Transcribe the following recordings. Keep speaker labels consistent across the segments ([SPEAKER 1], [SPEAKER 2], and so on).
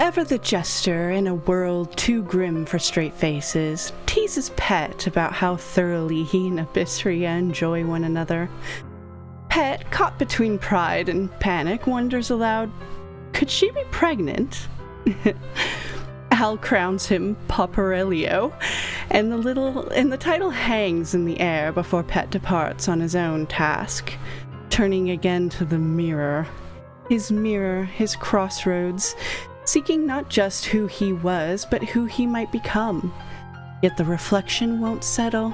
[SPEAKER 1] Ever the jester in a world too grim for straight faces, teases Pet about how thoroughly he and Abysria enjoy one another. Pet, caught between pride and panic, wonders aloud, could she be pregnant? Al crowns him Paparelio, and the title hangs in the air before Pet departs on his own task, turning again to the mirror, his crossroads, seeking not just who he was, but who he might become. Yet the reflection won't settle.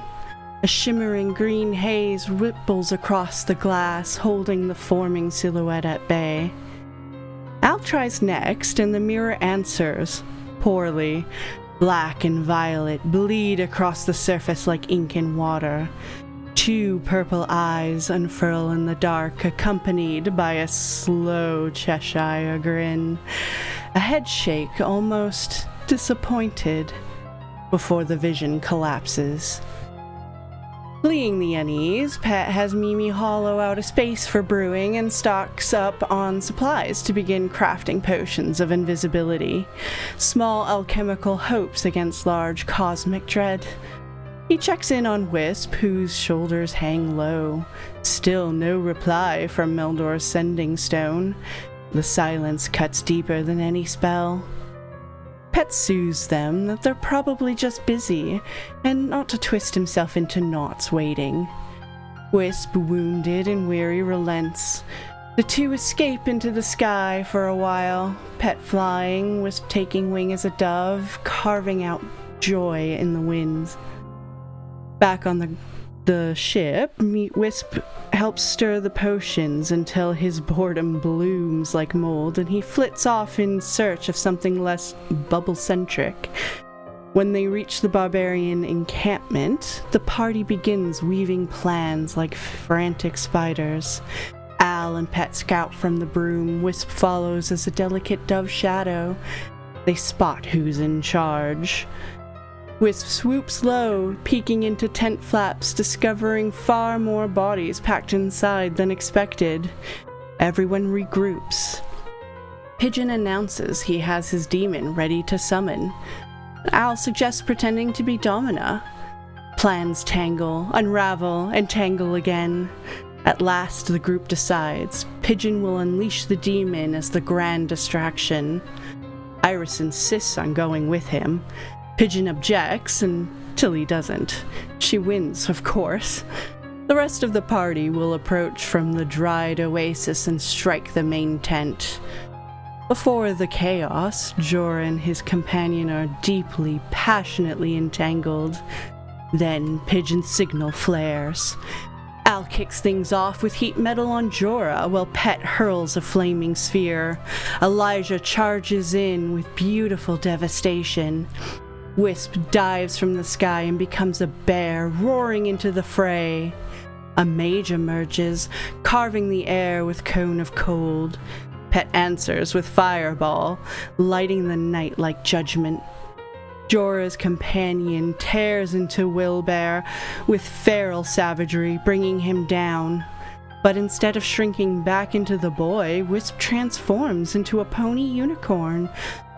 [SPEAKER 1] A shimmering green haze ripples across the glass, holding the forming silhouette at bay. Al tries next, and the mirror answers, poorly. Black and violet bleed across the surface like ink and water. Two purple eyes unfurl in the dark, accompanied by a slow Cheshire grin. A head shake, almost disappointed, before the vision collapses. Fleeing the unease, Pet has Mimi hollow out a space for brewing and stocks up on supplies to begin crafting potions of invisibility, small alchemical hopes against large cosmic dread. He checks in on Wisp, whose shoulders hang low. Still no reply from Meldor's sending stone. The silence cuts deeper than any spell. Pet soothes them that they're probably just busy, and not to twist himself into knots waiting. Wisp, wounded and weary, relents. The two escape into the sky for a while, Pet flying, Wisp taking wing as a dove, carving out joy in the winds. Back on the ship, Wisp helps stir the potions until his boredom blooms like mold, and he flits off in search of something less bubble-centric. When they reach the barbarian encampment, the party begins weaving plans like frantic spiders. Al and Pet scout from the broom, Wisp follows as a delicate dove shadow. They spot who's in charge. Wisp swoops low, peeking into tent flaps, discovering far more bodies packed inside than expected. Everyone regroups. Pigeon announces he has his demon ready to summon. Al suggests pretending to be Domina. Plans tangle, unravel, and tangle again. At last, the group decides Pigeon will unleash the demon as the grand distraction. Iris insists on going with him. Pigeon objects until he doesn't. She wins, of course. The rest of the party will approach from the dried oasis and strike the main tent. Before the chaos, Jora and his companion are deeply, passionately entangled. Then Pigeon's signal flares. Al kicks things off with heat metal on Jora, while Pet hurls a flaming sphere. Elijah charges in with beautiful devastation. Wisp dives from the sky and becomes a bear, roaring into the fray. A mage emerges, carving the air with cone of cold. Pet answers with fireball, lighting the night like judgment. Jora's companion tears into Wilbear with feral savagery, bringing him down. But instead of shrinking back into the boy, Wisp transforms into a pony unicorn,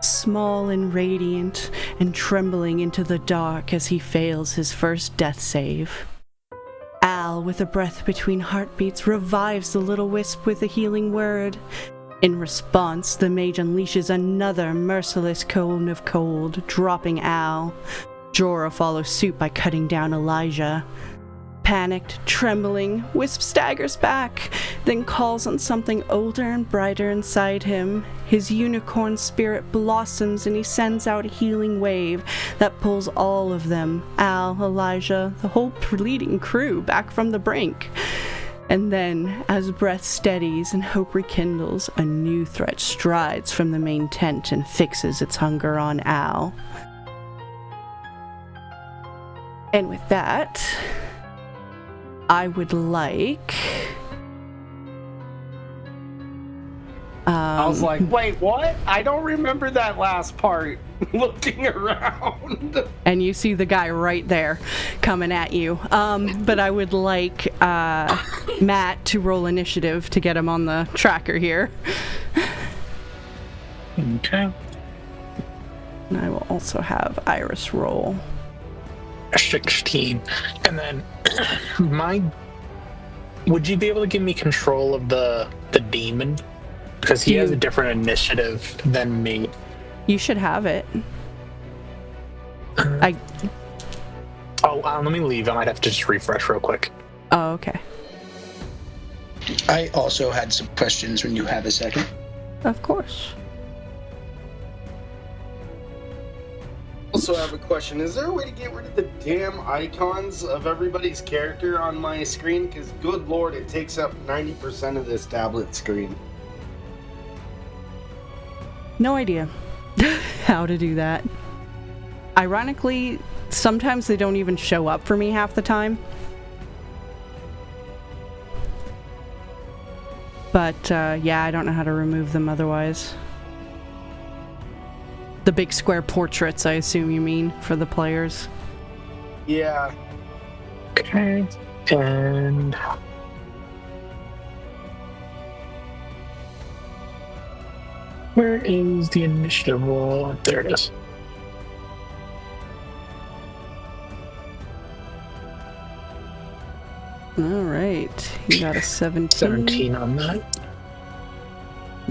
[SPEAKER 1] small and radiant, and trembling into the dark as he fails his first death save. Al, with a breath between heartbeats, revives the little Wisp with a healing word. In response, the mage unleashes another merciless cone of cold, dropping Al. Jora follows suit by cutting down Elijah. Panicked, trembling, Wisp staggers back, then calls on something older and brighter inside him. His unicorn spirit blossoms and he sends out a healing wave that pulls all of them, Al, Elijah, the whole pleading crew, back from the brink. And then, as breath steadies and hope rekindles, a new threat strides from the main tent and fixes its hunger on Al. And with that, I would like...
[SPEAKER 2] I was like, wait, what? I don't remember that last part. Looking around.
[SPEAKER 1] And you see the guy right there coming at you. But I would like Matt to roll initiative to get him on the tracker here.
[SPEAKER 3] Okay.
[SPEAKER 1] And I will also have Iris roll.
[SPEAKER 3] 16. And then would you be able to give me control of the demon? Because he has a different initiative than me.
[SPEAKER 1] You should have it.
[SPEAKER 3] Let me leave. I might have to just refresh real quick.
[SPEAKER 1] Oh, okay.
[SPEAKER 4] I also had some questions when you have a second.
[SPEAKER 1] Of course.
[SPEAKER 2] Also have a question. Is there a way to get rid of the damn icons of everybody's character on my screen? Because good lord, it takes up 90% of this tablet screen.
[SPEAKER 1] No idea how to do that. Ironically, sometimes they don't even show up for me half the time. But, yeah, I don't know how to remove them otherwise. The big square portraits, I assume you mean, for the players.
[SPEAKER 2] Yeah.
[SPEAKER 3] Okay. And where is the initiative roll? There it is.
[SPEAKER 1] Alright, you got a 17.
[SPEAKER 3] 17 on that.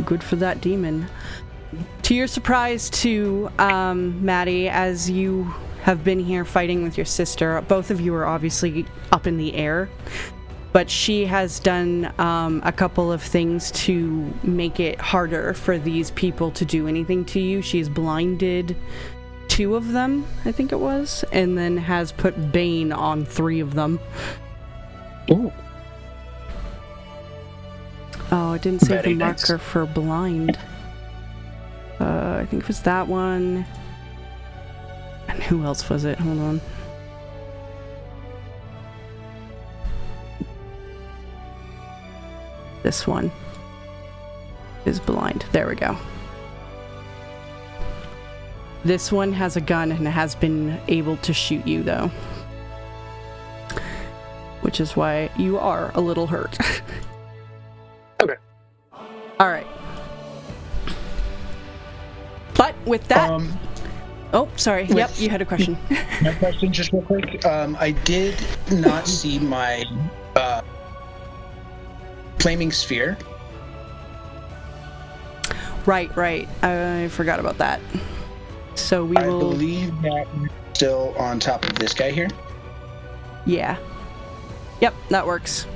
[SPEAKER 1] Good for that demon. To your surprise, too, Maddie, as you have been here fighting with your sister, both of you are obviously up in the air, but she has done a couple of things to make it harder for these people to do anything to you. She's blinded 2 of them, I think it was, and then has put Bane on 3 of them.
[SPEAKER 3] Ooh.
[SPEAKER 1] Oh, it didn't say
[SPEAKER 4] Very
[SPEAKER 1] the marker for blind. I think it was that one. And who else was it? Hold on. This one is blind. There we go. This one has a gun and has been able to shoot you, though. Which is why you are a little hurt.
[SPEAKER 3] Okay.
[SPEAKER 1] Alright. But with that... oh, sorry. Yep, you had a question.
[SPEAKER 4] My question, just real quick. I did not see my flaming sphere.
[SPEAKER 1] Right. I forgot about that. So we will...
[SPEAKER 4] I believe that we're still on top of this guy here.
[SPEAKER 1] Yeah. Yep, that works.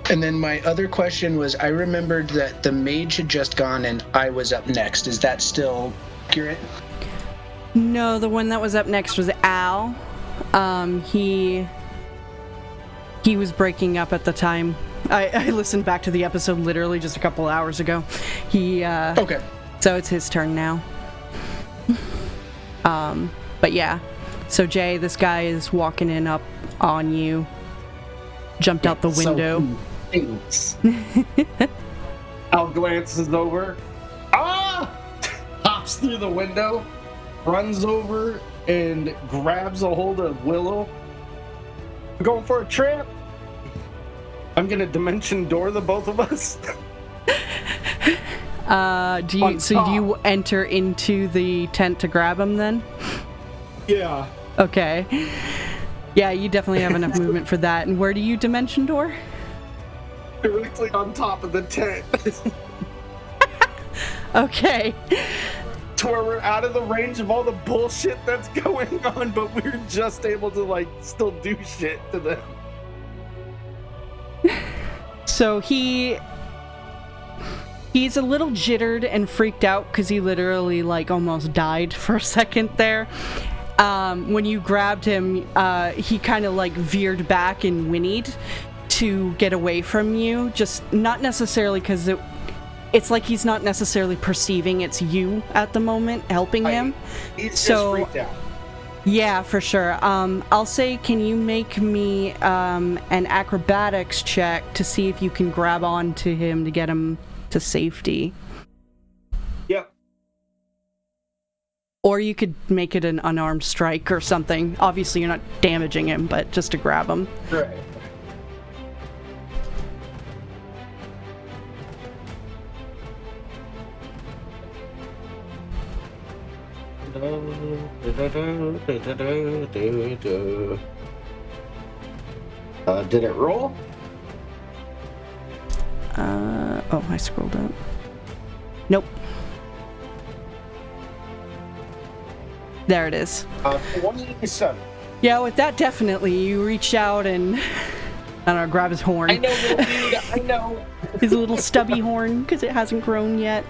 [SPEAKER 4] And then my other question was, I remembered that the mage had just gone and I was up next. Is that still accurate?
[SPEAKER 1] No, the one that was up next was Al. He was breaking up at the time. I listened back to the episode literally just a couple hours ago.
[SPEAKER 4] Okay.
[SPEAKER 1] So it's his turn now. But yeah. So Jay, this guy is walking in up on you. Jumped out the window.
[SPEAKER 2] Al glances over. Hops through the window, runs over and grabs a hold of Willow. We're going for a trip. I'm gonna dimension door the both of us.
[SPEAKER 1] Do you enter into the tent to grab him then?
[SPEAKER 2] Yeah.
[SPEAKER 1] Okay. Yeah, you definitely have enough movement for that. And where do you dimension door?
[SPEAKER 2] Directly on top of the tent.
[SPEAKER 1] Okay.
[SPEAKER 2] To where we're out of the range of all the bullshit that's going on, but we're just able to, still do shit to them.
[SPEAKER 1] So he's a little jittered and freaked out because he literally, almost died for a second there. When you grabbed him, he kind of veered back and whinnied to get away from you. Just not necessarily because it's like he's not necessarily perceiving it's you at the moment helping him.
[SPEAKER 2] He's just freaked out.
[SPEAKER 1] Yeah, for sure. I'll say, can you make me an acrobatics check to see if you can grab on to him to get him to safety?
[SPEAKER 2] Yep.
[SPEAKER 1] Or you could make it an unarmed strike or something. Obviously, you're not damaging him, but just to grab him.
[SPEAKER 2] Right. Did it roll?
[SPEAKER 1] Oh, I scrolled up. Nope. There it is.
[SPEAKER 2] 187.
[SPEAKER 1] Yeah, with that, definitely. You reach out and, I don't know, grab his horn.
[SPEAKER 2] I know, little dude, I know.
[SPEAKER 1] His little stubby horn, because it hasn't grown yet.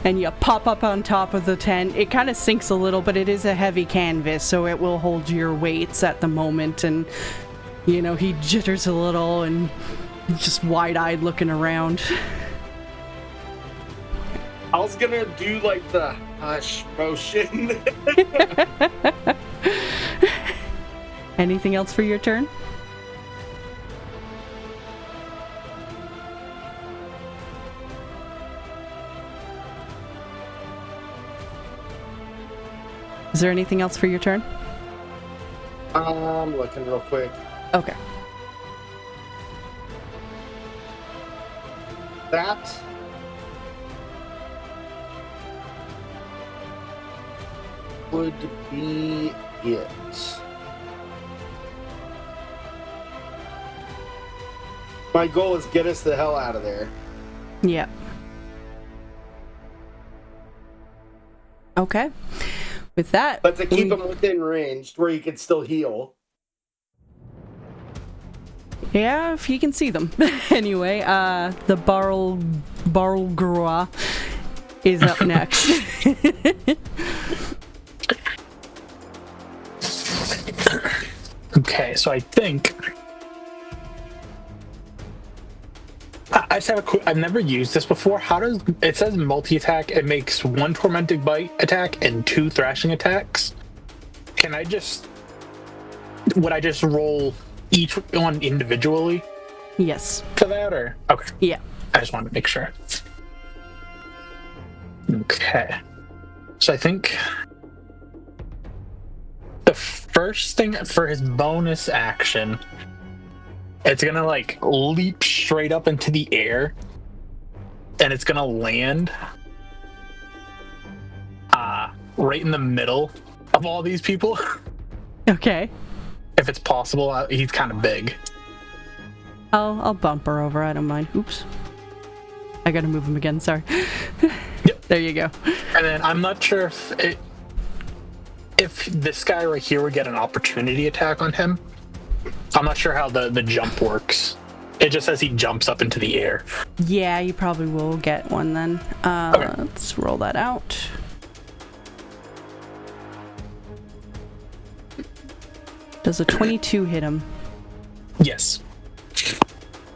[SPEAKER 1] And you pop up on top of the tent. It kind of sinks a little, but it is a heavy canvas, so it will hold your weights at the moment. And, you know, he jitters a little and just wide-eyed looking around.
[SPEAKER 2] I was gonna do like the hush motion.
[SPEAKER 1] Anything else for your turn? Is there anything else for your turn?
[SPEAKER 2] I'm looking real quick.
[SPEAKER 1] Okay.
[SPEAKER 2] That would be it. My goal is get us the hell out of there.
[SPEAKER 1] Yeah. Okay. With that,
[SPEAKER 2] But to keep him within range where you can still heal.
[SPEAKER 1] yeah, if you can see them. Anyway, the Barlgrua is up next.
[SPEAKER 3] Okay, so I think I just have a quick. I've never used this before. How does it says multi-attack? It makes 1 tormented bite attack and 2 thrashing attacks. Can I just? Would I just roll each one individually
[SPEAKER 1] Yes.
[SPEAKER 3] for that, or okay?
[SPEAKER 1] Yeah.
[SPEAKER 3] I just wanted to make sure. Okay, so I think the first thing for his bonus action, it's gonna like leap straight up into the air, and it's gonna land right in the middle of all these people.
[SPEAKER 1] Okay.
[SPEAKER 3] If it's possible. He's kind of big.
[SPEAKER 1] I'll bump her over. I don't mind. Oops. I gotta move him again. Sorry.
[SPEAKER 3] Yep.
[SPEAKER 1] There you go.
[SPEAKER 3] And then I'm not sure if this guy right here would get an opportunity attack on him. I'm not sure how the jump works. It just says he jumps up into the air.
[SPEAKER 1] Yeah, you probably will get one then.
[SPEAKER 3] Okay.
[SPEAKER 1] Let's roll that out. Does a 22 hit him?
[SPEAKER 3] Yes.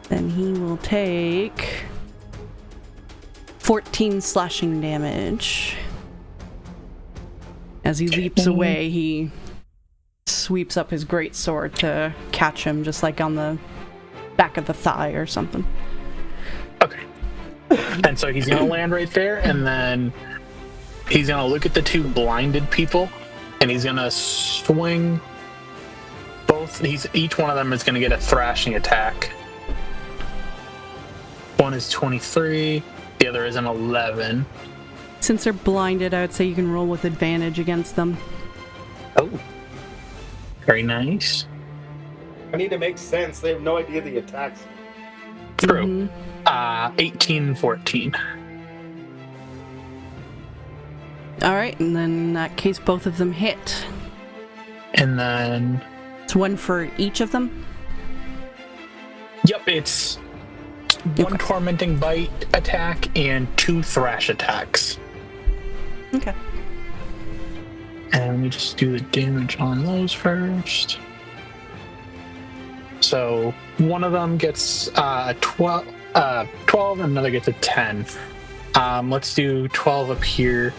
[SPEAKER 1] Then he will take 14 slashing damage. As he leaps away, he sweeps up his greatsword to catch him, just like on the back of the thigh or something.
[SPEAKER 3] Okay. And so he's gonna land right there, and then he's gonna look at the 2 blinded people, and he's gonna swing both. Each one of them is gonna get a thrashing attack. One is 23, the other is an 11.
[SPEAKER 1] Since they're blinded, I would say you can roll with advantage against them.
[SPEAKER 3] Oh, very nice.
[SPEAKER 2] I need to make sense. They have no idea the attacks.
[SPEAKER 3] True. 18, 14.
[SPEAKER 1] Alright, and then in that case, both of them hit.
[SPEAKER 3] And then,
[SPEAKER 1] It's one for each of them?
[SPEAKER 3] yep, it's 1 tormenting bite attack and 2 thrash attacks.
[SPEAKER 1] Okay.
[SPEAKER 3] And let me just do the damage on those first. So one of them gets 12, and another gets a 10. Let's do 12 up here,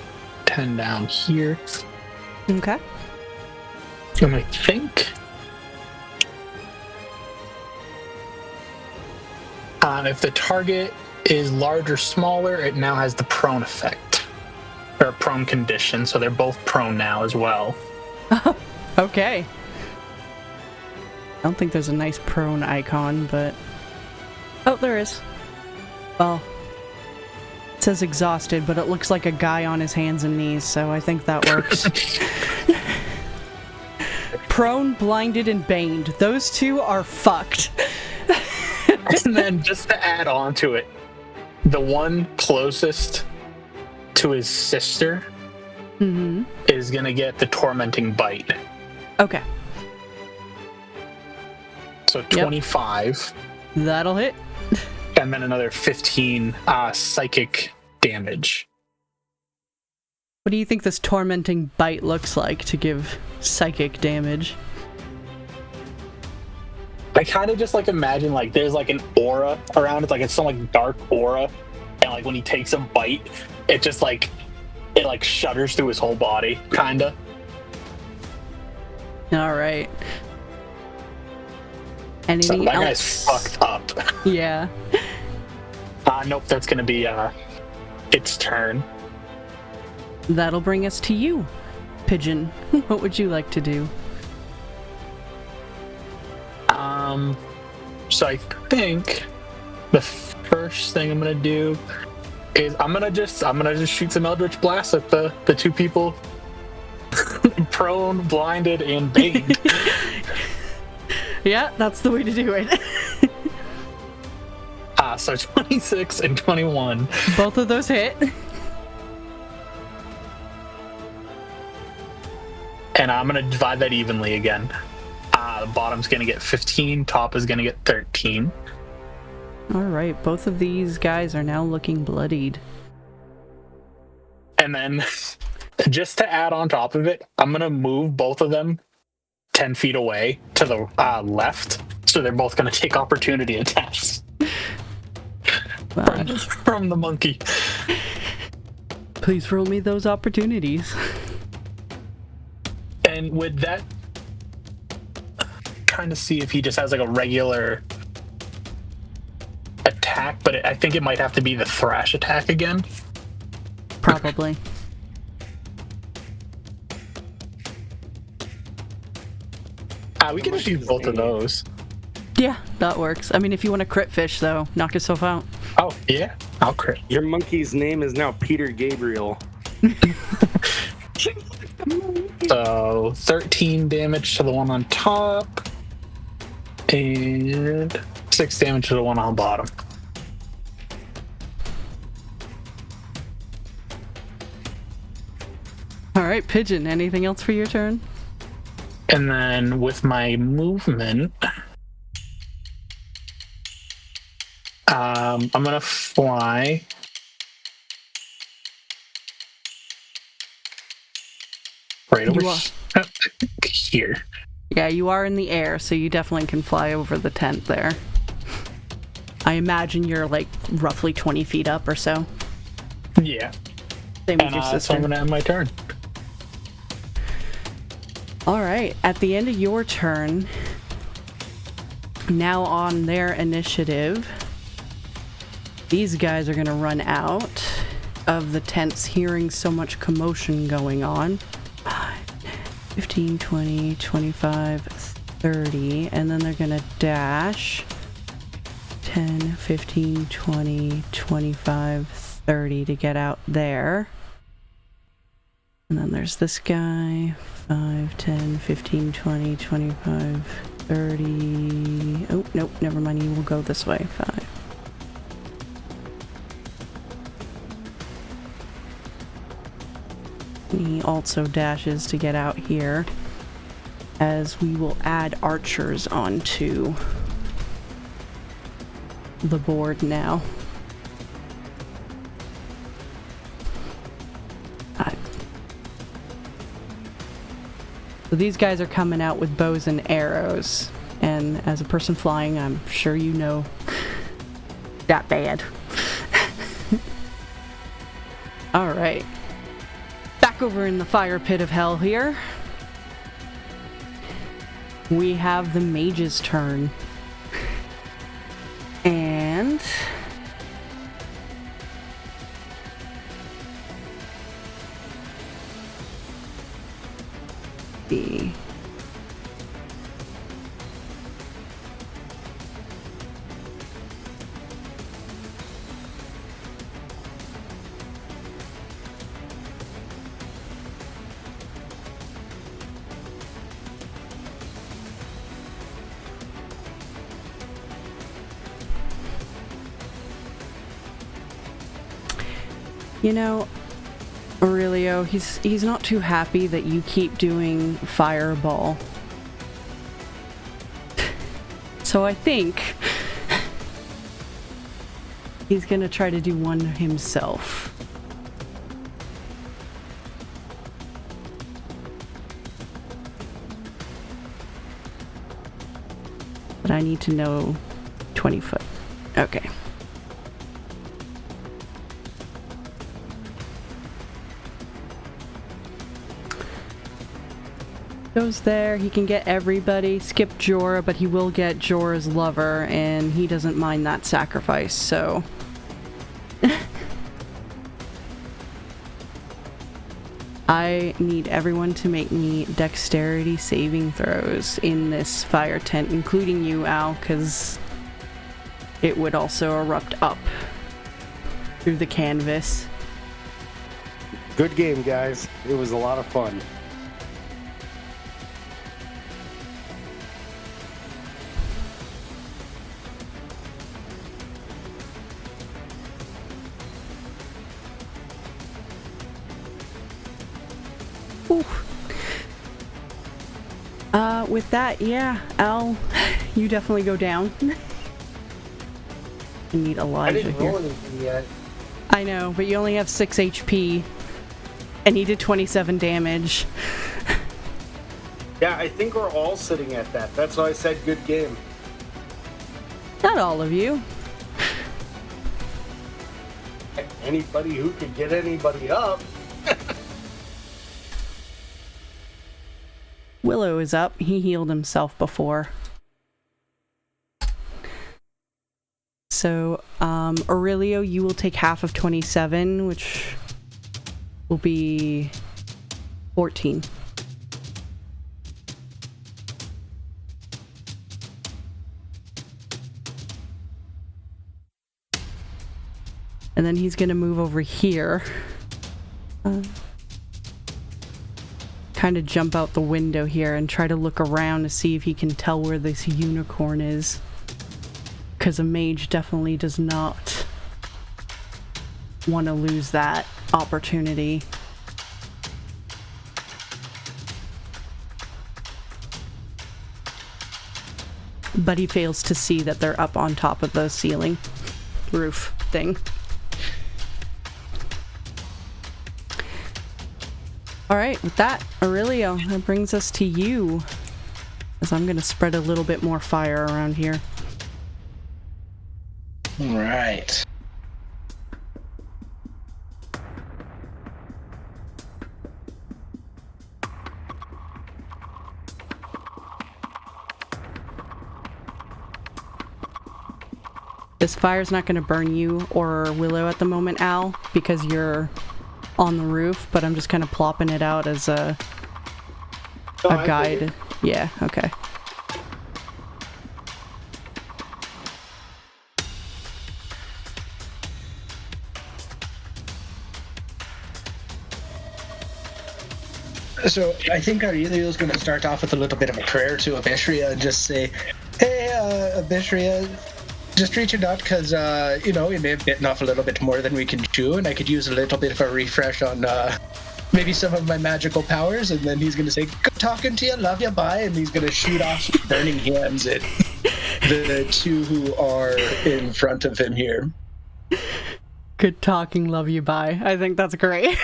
[SPEAKER 3] 10 down here.
[SPEAKER 1] Okay.
[SPEAKER 3] And I think if the target is large or smaller, it now has the prone effect. Or prone condition, so they're both prone now as well.
[SPEAKER 1] Okay. I don't think there's a nice prone icon, but... Oh, there is. Well, It says exhausted, but it looks like a guy on his hands and knees, so I think that works. Prone, blinded, and baned. Those two are fucked.
[SPEAKER 3] And then just to add on to it, the one closest to his sister is going to get the tormenting bite.
[SPEAKER 1] Okay.
[SPEAKER 3] So 25.
[SPEAKER 1] That'll hit.
[SPEAKER 3] And then another 15 psychic damage.
[SPEAKER 1] What do you think this tormenting bite looks like to give psychic damage?
[SPEAKER 3] I kind of just like imagine like there's like an aura around it, like it's some like dark aura, and like when he takes a bite, it just like it like shudders through his whole body, kinda.
[SPEAKER 1] All right. Anything
[SPEAKER 3] that
[SPEAKER 1] else?
[SPEAKER 3] Guy's fucked up.
[SPEAKER 1] Yeah.
[SPEAKER 3] Nope, that's gonna be its turn.
[SPEAKER 1] That'll bring us to you, Pigeon. What would you like to do?
[SPEAKER 3] So I think the first thing I'm gonna do is I'm gonna just shoot some Eldritch Blasts at the two people prone, blinded, and baned.
[SPEAKER 1] Yeah, that's the way to do it.
[SPEAKER 3] So 26 and 21.
[SPEAKER 1] Both of those hit.
[SPEAKER 3] And I'm gonna divide that evenly again. The bottom's gonna get 15, top is gonna get 13.
[SPEAKER 1] Alright, both of these guys are now looking bloodied.
[SPEAKER 3] And then, just to add on top of it, I'm gonna move both of them 10 feet away to the left, so they're both gonna take opportunity attacks. From the monkey.
[SPEAKER 1] Please roll me those opportunities.
[SPEAKER 3] And with that, trying to see if he just has like a regular attack, but I think it might have to be the thrash attack again.
[SPEAKER 1] Probably.
[SPEAKER 3] We can just use both of those.
[SPEAKER 1] Yeah, that works. I mean, if you want to crit fish, though, knock yourself out.
[SPEAKER 3] Oh, yeah, I'll crit.
[SPEAKER 2] Your monkey's name is now Peter Gabriel.
[SPEAKER 3] So 13 damage to the one on top and 6 damage to the one on bottom.
[SPEAKER 1] All right, Pigeon, anything else for your turn?
[SPEAKER 3] And then with my movement, I'm gonna fly right over here.
[SPEAKER 1] Yeah, you are in the air, so you definitely can fly over the tent there. I imagine you're like roughly 20 feet up or so.
[SPEAKER 3] Yeah.
[SPEAKER 1] Same with your sister.
[SPEAKER 3] So I'm gonna end my turn.
[SPEAKER 1] Alright, at the end of your turn, now on their initiative, these guys are gonna run out of the tents hearing so much commotion going on. 15, 20, 25, 30, and then they're gonna dash 10, 15, 20, 25, 30 to get out there. And then there's this guy, 5, 10, 15, 20, 25, 30. Oh, nope, never mind, you will go this way. 5. He also dashes to get out here, as we will add archers onto the board now. So these guys are coming out with bows and arrows, and as a person flying, I'm sure you know that bad. Alright. Back over in the fire pit of hell here. We have the mage's turn. And the You know, Aurelio, he's not too happy that you keep doing fireball. So I think he's gonna try to do one himself. But I need to know 20 foot. Okay. Goes there, he can get everybody, skip Jora, but he will get Jora's lover, and he doesn't mind that sacrifice, so... I need everyone to make me dexterity saving throws in this fire tent, including you, Al, because it would also erupt up through the canvas.
[SPEAKER 2] Good game, guys. It was a lot of fun.
[SPEAKER 1] With that, yeah, Al, you definitely go down. I need Elijah
[SPEAKER 2] I didn't roll anything yet.
[SPEAKER 1] I know, but you only have 6 HP, and he did 27 damage.
[SPEAKER 2] Yeah, I think we're all sitting at that. That's why I said good game.
[SPEAKER 1] Not all of you.
[SPEAKER 2] Anybody who could get anybody up.
[SPEAKER 1] Willow is up. He healed himself before. So, Aurelio, you will take half of 27, which will be 14. And then he's gonna move over here. Kind of jump out the window here and try to look around to see if he can tell where this unicorn is. Because a mage definitely does not want to lose that opportunity. But he fails to see that they're up on top of the ceiling roof thing. Alright, with that, Aurelio, that brings us to you. As I'm going to spread a little bit more fire around here.
[SPEAKER 4] Right.
[SPEAKER 1] This fire's not going to burn you or Willow at the moment, Al, because you're on the roof, but I'm just kind of plopping it out as a guide. Yeah, okay.
[SPEAKER 4] So I think Aurelio's going to start off with a little bit of a prayer to Abishria and just say, hey, Abishria, just reaching out because, we may have bitten off a little bit more than we can chew, and I could use a little bit of a refresh on maybe some of my magical powers. And then he's going to say, good talking to you, love you, bye. And he's going to shoot off some burning hands at the two who are in front of him here.
[SPEAKER 1] Good talking, love you, bye. I think that's great.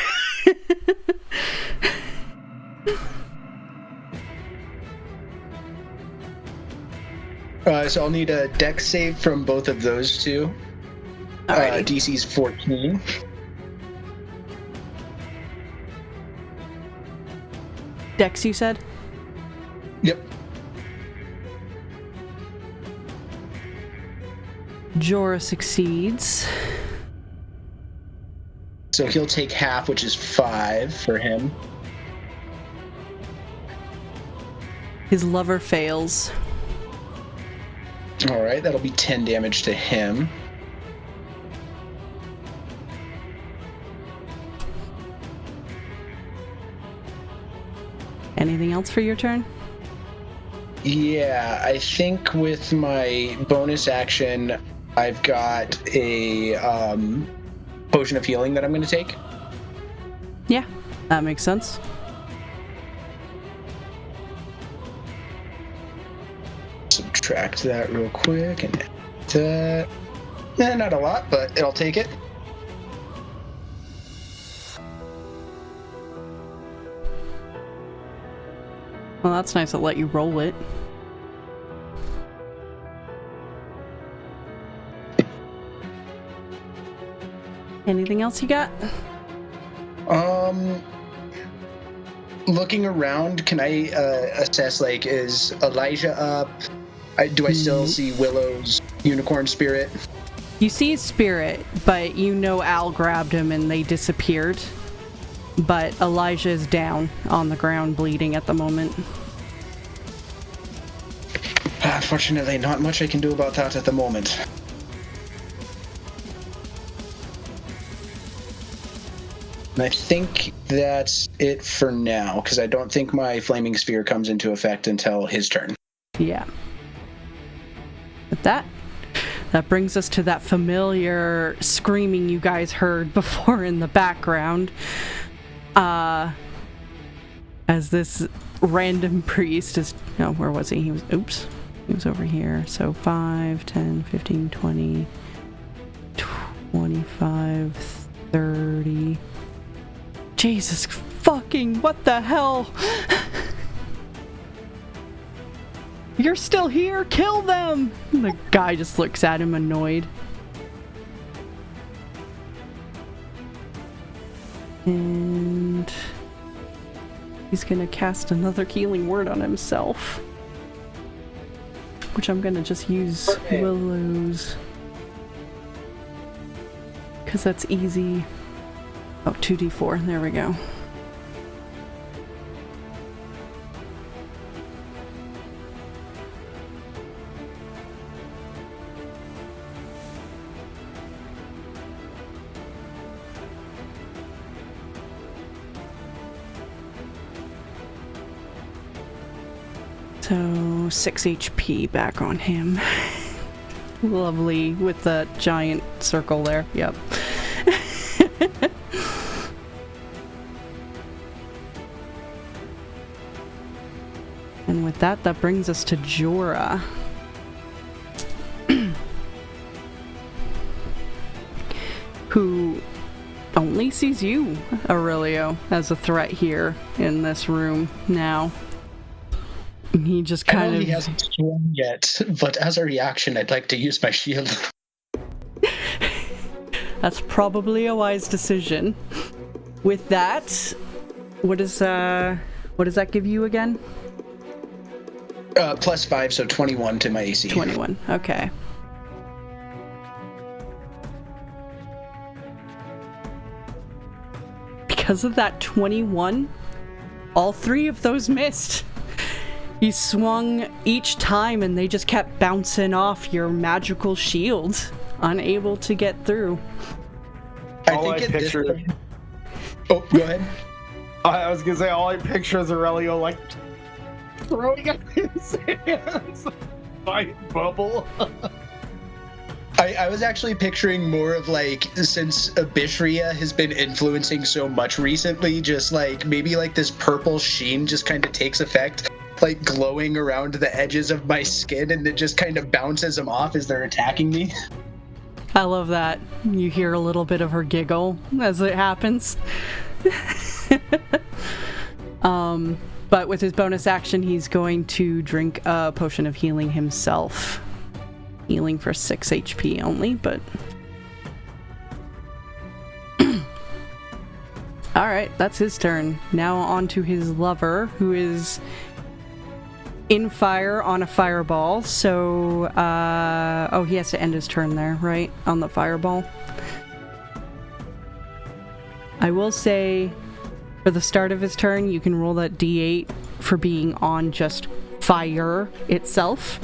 [SPEAKER 4] So I'll need a dex save from both of those two. DC's 14.
[SPEAKER 1] Dex, you said?
[SPEAKER 4] Yep.
[SPEAKER 1] Jora succeeds.
[SPEAKER 4] So he'll take half, which is 5 for him.
[SPEAKER 1] His lover fails.
[SPEAKER 4] All right, that'll be 10 damage to him.
[SPEAKER 1] Anything else for your turn?
[SPEAKER 4] Yeah, I think with my bonus action, I've got a potion of healing that I'm going to take.
[SPEAKER 1] Yeah, that makes sense.
[SPEAKER 4] Subtract that real quick and that. Not a lot, but I'll take it.
[SPEAKER 1] Well, that's nice to let you roll it. Anything else you got?
[SPEAKER 4] Looking around, can I assess, like, is Elijah up? Do I still see Willow's unicorn spirit?
[SPEAKER 1] You see his spirit, but you know Al grabbed him and they disappeared. But Elijah is down on the ground bleeding at the moment.
[SPEAKER 4] Unfortunately, not much I can do about that at the moment. And I think that's it for now, because I don't think my flaming sphere comes into effect until his turn.
[SPEAKER 1] Yeah. With that brings us to that familiar screaming you guys heard before in the background. As this random priest is... No, where was he? He was over here. So 5, 10, 15, 20, 25, 30... Jesus fucking, what the hell? You're still here? Kill them! The guy just looks at him annoyed. And he's gonna cast another healing word on himself. Which I'm gonna just use Willow's. Because that's easy. Oh, 2d4. There we go. So 6 HP back on him. Lovely with the giant circle there. Yep. And with that brings us to Jora. Who only sees you, Aurelio, as a threat here in this room now. He just kind of...
[SPEAKER 4] He hasn't swung yet, but as a reaction, I'd like to use my shield.
[SPEAKER 1] That's probably a wise decision. With that, what does that give you again?
[SPEAKER 4] +5, so 21 to my AC.
[SPEAKER 1] 21, okay. Because of that 21, all 3 of those missed. You swung each time and they just kept bouncing off your magical shield, unable to get through.
[SPEAKER 2] Oh,
[SPEAKER 4] go ahead.
[SPEAKER 2] I was gonna say, all I picture is Aurelio, like, throwing up his hands. Giant bubble.
[SPEAKER 4] I was actually picturing more of, like, since Abishria has been influencing so much recently, just like maybe like this purple sheen just kind of takes effect, like glowing around the edges of my skin, and it just kind of bounces them off as they're attacking me.
[SPEAKER 1] I love that. You hear a little bit of her giggle as it happens. But with his bonus action, he's going to drink a potion of healing himself. Healing for 6 HP only, but... Alright, that's his turn. Now on to his lover, who is in fire on a fireball. So, oh, he has to end his turn there, right? On the fireball. I will say, for the start of his turn, you can roll that d8 for being on just fire itself.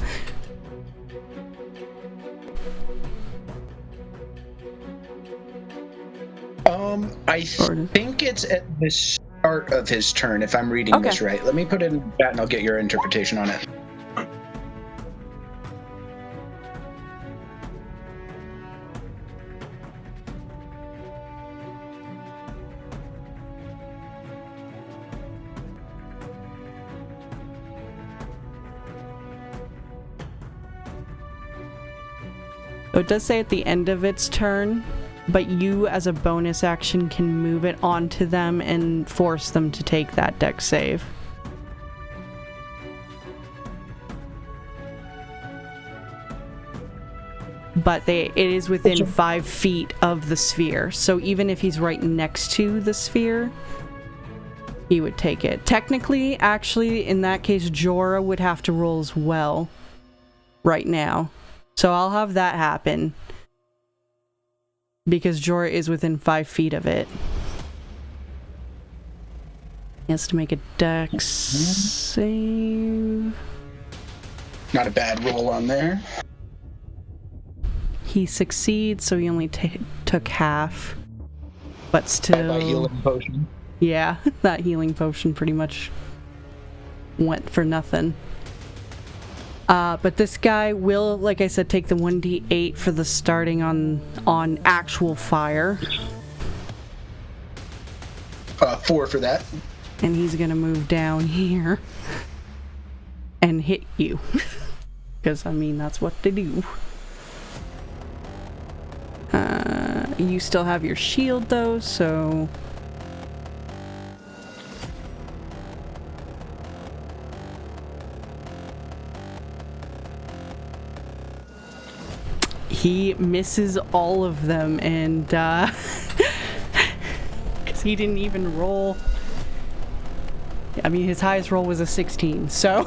[SPEAKER 4] I think it's at the start of his turn, if I'm reading this right. Let me put it in chat and I'll get your interpretation on it.
[SPEAKER 1] It does say at the end of its turn, but you as a bonus action can move it onto them and force them to take that dex save. But it is within 5 feet of the sphere, so even if he's right next to the sphere, he would take it. Technically, actually, in that case, Jora would have to roll as well right now. So I'll have that happen. Because Jora is within 5 feet of it. He has to make a dex save.
[SPEAKER 4] Not a bad roll on there.
[SPEAKER 1] He succeeds, so he only took half. But still...
[SPEAKER 4] By healing potion.
[SPEAKER 1] Yeah, that healing potion pretty much went for nothing. But this guy will, like I said, take the 1d8 for the starting on actual fire.
[SPEAKER 4] 4 for that.
[SPEAKER 1] And he's gonna move down here and hit you. Because, I mean, that's what they do. You still have your shield, though, so... He misses all of them, and, because he didn't even roll... I mean, his highest roll was a 16, so...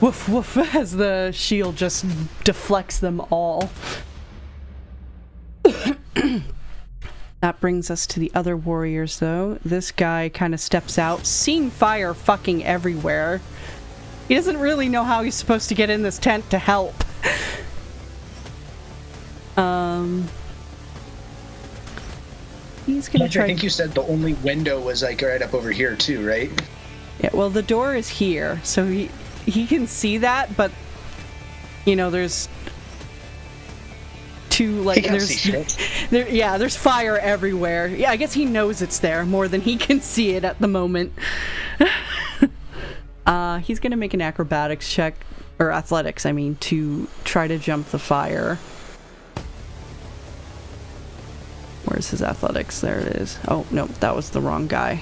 [SPEAKER 1] woof woof, as the shield just deflects them all. That brings us to the other warriors, though. This guy kind of steps out, seeing fire fucking everywhere. He doesn't really know how he's supposed to get in this tent to help. He's gonna try...
[SPEAKER 4] I think you said the only window was like right up over here too, right?
[SPEAKER 1] Yeah, well, the door is here, so he can see that, but you know, there's two, like, there's fire everywhere. Yeah, I guess he knows it's there more than he can see it at the moment. He's gonna make an acrobatics check, or athletics, I mean, to try to jump the fire. Where's his athletics? There it is. Oh, no, that was the wrong guy.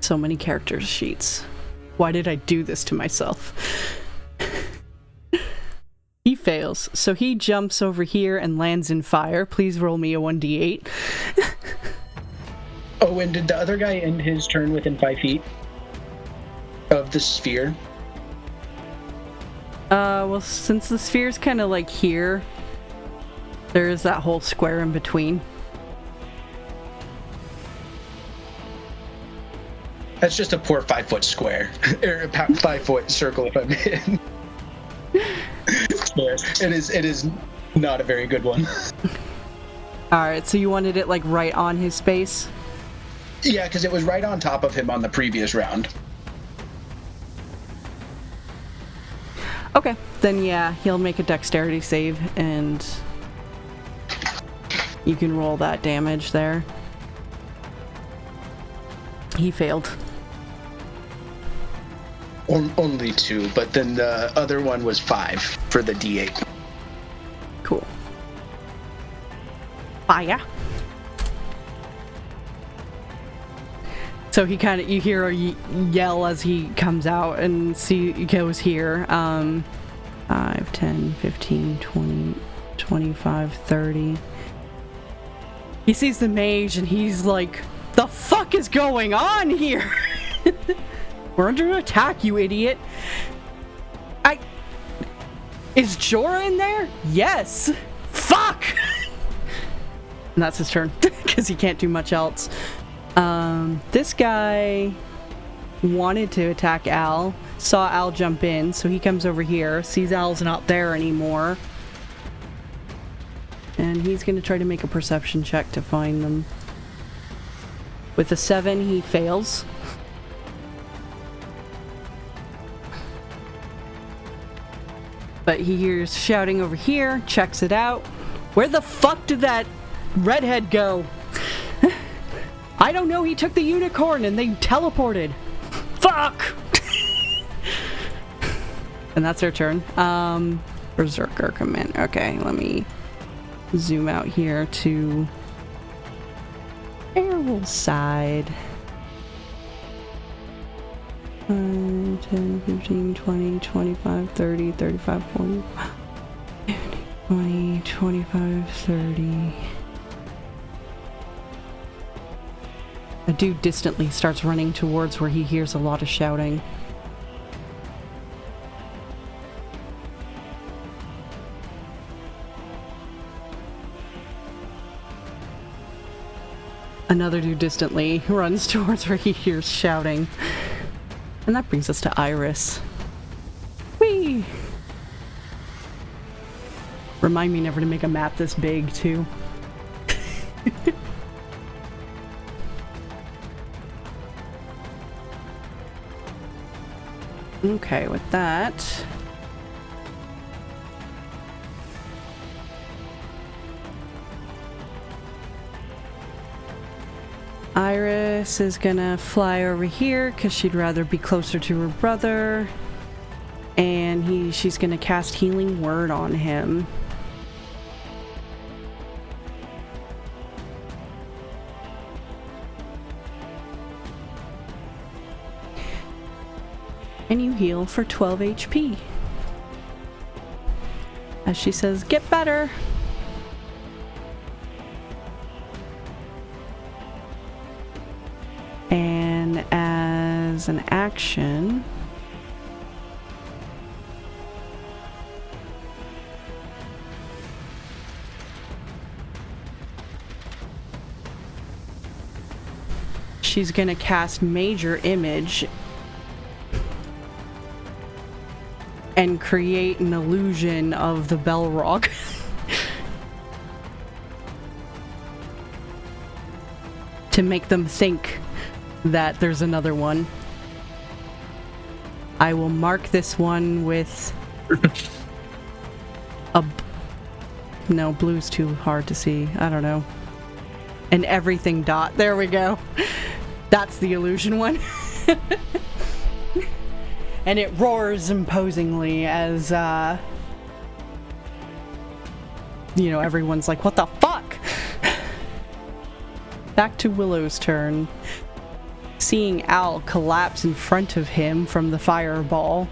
[SPEAKER 1] So many character sheets. Why did I do this to myself? He fails, so he jumps over here and lands in fire. Please roll me a 1d8.
[SPEAKER 4] Oh, and did the other guy end his turn within 5 feet of the sphere?
[SPEAKER 1] Well, since the sphere's kind of like here, there's that whole square in between.
[SPEAKER 4] That's just a poor 5-foot square, or a 5-foot circle if I'm in. It is not a very good one.
[SPEAKER 1] Alright, so you wanted it like right on his space?
[SPEAKER 4] Yeah, because it was right on top of him on the previous round.
[SPEAKER 1] Okay, then yeah, he'll make a dexterity save, and you can roll that damage there. He failed.
[SPEAKER 4] Only 2, but then the other one was 5 for the D8.
[SPEAKER 1] Cool. Fire. So he kind of, you hear a yell as he comes out and he goes here. 5, 10, 15, 20, 25, 30. He sees the mage and he's like, the fuck is going on here? We're under attack, you idiot. Is Jora in there? Yes. Fuck! And that's his turn, because he can't do much else. This guy wanted to attack Al, saw Al jump in, so he comes over here, sees Al's not there anymore. And he's going to try to make a perception check to find them. With a 7, he fails. But he hears shouting over here, checks it out. Where the fuck did that redhead go? I don't know, he took the unicorn and they teleported. Fuck! And that's her turn. Berserker command. Okay, let me zoom out here to Errol's side. 10, 15, 20, 25, 30, 35, 40, 50, 20, 25, 30. A dude distantly starts running towards where he hears a lot of shouting. Another dude distantly runs towards where he hears shouting. And that brings us to Iris. Whee! Remind me never to make a map this big, too. Okay, with that... Iris is gonna fly over here because she'd rather be closer to her brother. And she's gonna cast Healing Word on him. And you heal for 12 HP. As she says, get better! And as an action, she's gonna cast Major Image and create an illusion of the Balrog. To make them think that there's another one. I will mark this one with a... No, blue's too hard to see. I don't know. An everything dot. There we go. That's the illusion one. And it roars imposingly as, you know, everyone's like, what the fuck? Back to Willow's turn. Seeing Al collapse in front of him from the fireball,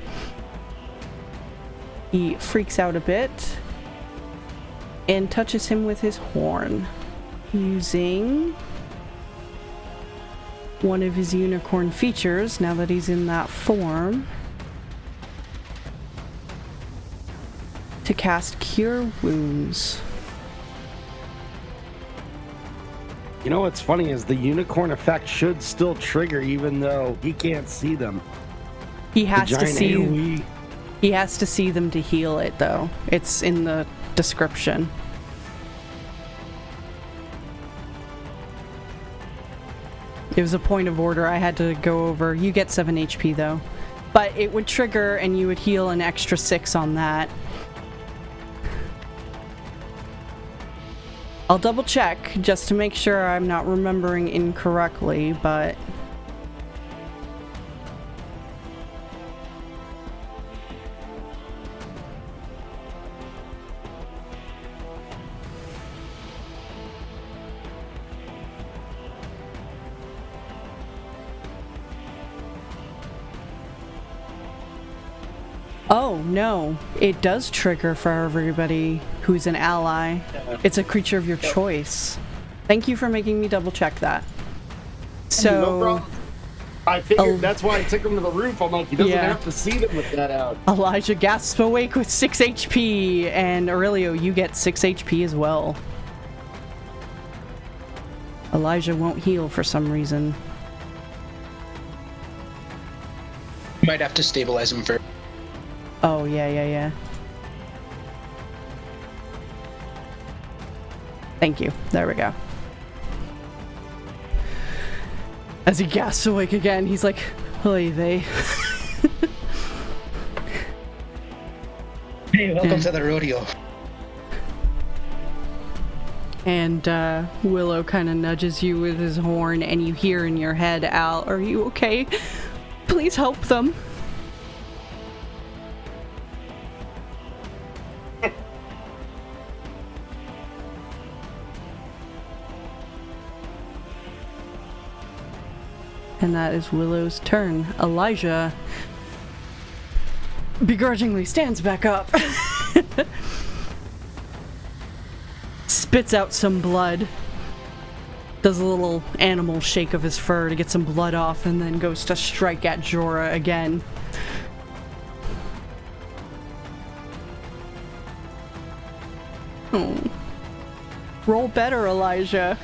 [SPEAKER 1] he freaks out a bit and touches him with his horn, using one of his unicorn features now that he's in that form to cast Cure Wounds.
[SPEAKER 2] You know what's funny is the unicorn effect should still trigger even though he can't see them.
[SPEAKER 1] He has to see
[SPEAKER 2] AOE.
[SPEAKER 1] He has to see them to heal it though. It's in the description. It was a point of order I had to go over. You get 7 HP though. But it would trigger and you would heal an extra 6 on that. I'll double check just to make sure I'm not remembering incorrectly, but... Oh, no. It does trigger for everybody who's an ally. It's a creature of your choice. Thank you for making me double check that. So...
[SPEAKER 2] No problem. I figured that's why I took him to the roof. I'm like, he doesn't have to see them with that out.
[SPEAKER 1] Elijah gasps awake with 6 HP, and Aurelio, you get 6 HP as well. Elijah won't heal for some reason.
[SPEAKER 4] Might have to stabilize him first.
[SPEAKER 1] Oh, yeah. Thank you. There we go. As he gasps awake again, he's like, oy vey.
[SPEAKER 4] Hey, welcome to the rodeo.
[SPEAKER 1] And Willow kind of nudges you with his horn, and you hear in your head, Al, are you okay? Please help them. And that is Willow's turn. Elijah begrudgingly stands back up. Spits out some blood. Does a little animal shake of his fur to get some blood off, and then goes to strike at Jora again. Oh. Roll better, Elijah.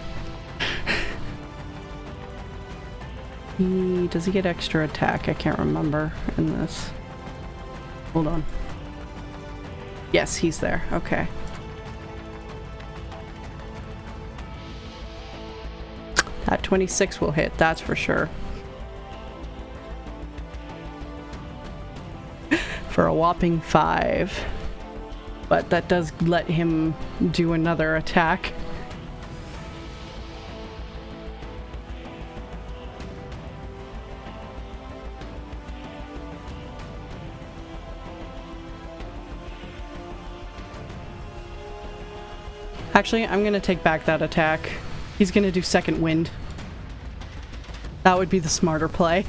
[SPEAKER 1] Does he get extra attack? I can't remember in this. Hold on. Yes, he's there. Okay. That 26 will hit, that's for sure. For a whopping 5. But that does let him do another attack. Actually, I'm gonna take back that attack. He's gonna do second wind. That would be the smarter play.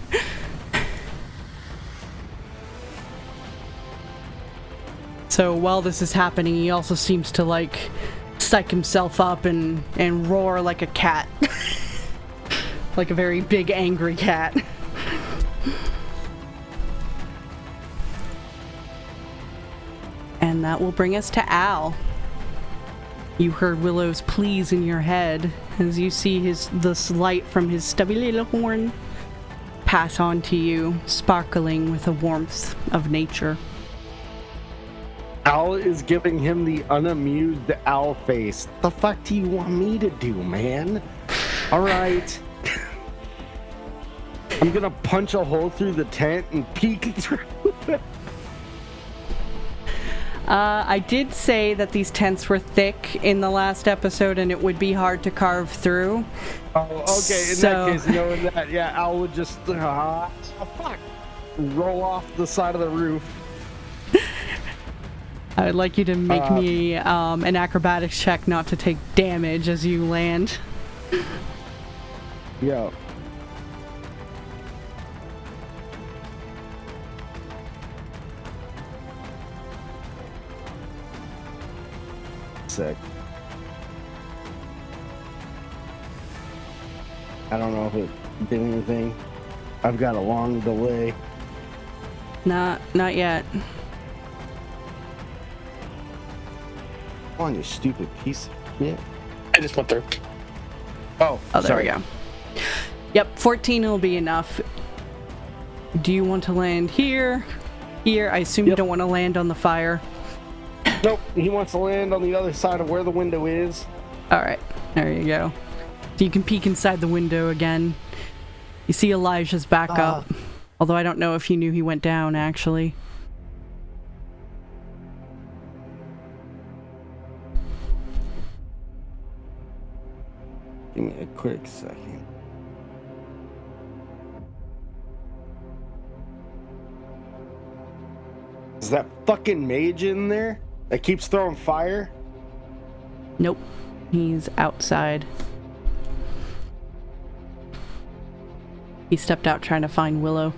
[SPEAKER 1] So while this is happening, he also seems to like psych himself up and roar like a cat. Like a very big angry cat. And that will bring us to Al. You heard Willow's pleas in your head as you see this light from his stubby little horn pass on to you, sparkling with the warmth of nature.
[SPEAKER 2] Al is giving him the unamused owl face. The fuck do you want me to do, man? All right. I'm gonna punch a hole through the tent and peek through.
[SPEAKER 1] I did say that these tents were thick in the last episode and it would be hard to carve through.
[SPEAKER 2] Oh, okay. In that case, knowing that, yeah, Al would just fuck, roll off the side of the roof.
[SPEAKER 1] I would like you to make me an acrobatics check not to take damage as you land.
[SPEAKER 2] Yeah. Sick. I don't know if it did anything. I've got a long delay.
[SPEAKER 1] Not yet.
[SPEAKER 2] Come on, you stupid piece of shit.
[SPEAKER 3] I just went through.
[SPEAKER 2] Oh,
[SPEAKER 1] there
[SPEAKER 2] sorry.
[SPEAKER 1] we go. Yep, 14 will be enough. Do you want to land here? Here? I assume you don't want to land on the fire.
[SPEAKER 2] Nope, he wants to land on the other side of where the window is.
[SPEAKER 1] Alright, there you go. So you can peek inside the window again. You see Elijah's back up. Although I don't know if you knew he went down, actually.
[SPEAKER 2] Give me a quick second. Is that fucking mage in there that keeps throwing fire?
[SPEAKER 1] Nope. He's outside. He stepped out trying to find Willow.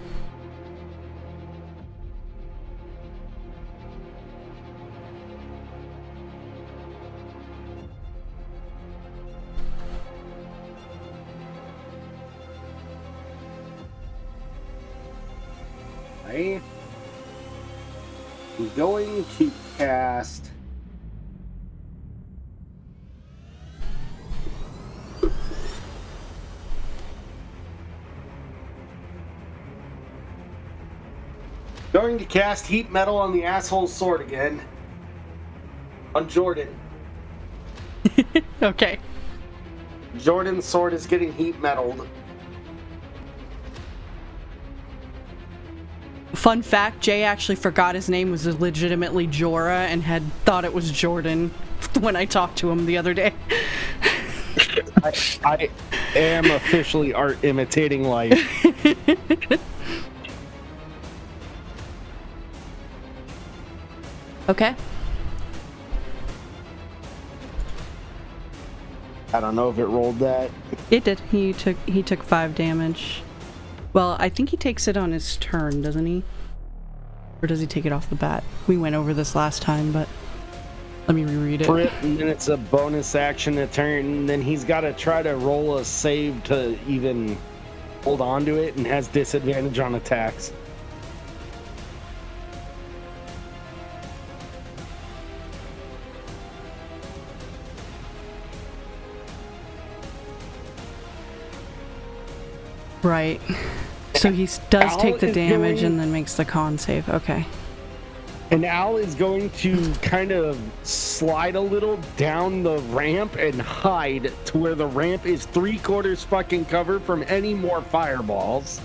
[SPEAKER 2] I'm going to cast heat metal on the asshole's sword again. On Jordan.
[SPEAKER 1] Okay.
[SPEAKER 2] Jordan's sword is getting heat metaled.
[SPEAKER 1] Fun fact, Jay actually forgot his name was legitimately Jora and had thought it was Jordan when I talked to him the other day.
[SPEAKER 2] I am officially art imitating life.
[SPEAKER 1] Okay.
[SPEAKER 2] I don't know if it rolled that.
[SPEAKER 1] It did. He took 5 damage. Well, I think he takes it on his turn, doesn't he? Or does he take it off the bat? We went over this last time, but let me reread it.
[SPEAKER 2] Crit, and then it's a bonus action a turn, and then he's got to try to roll a save to even hold on to it, and has disadvantage on attacks.
[SPEAKER 1] Right. So he does
[SPEAKER 2] Al
[SPEAKER 1] take the
[SPEAKER 2] is
[SPEAKER 1] damage
[SPEAKER 2] going-
[SPEAKER 1] and then makes the con save. Okay.
[SPEAKER 2] And Al is going to kind of slide a little down the ramp and hide to where the ramp is 3/4 fucking covered from any more fireballs.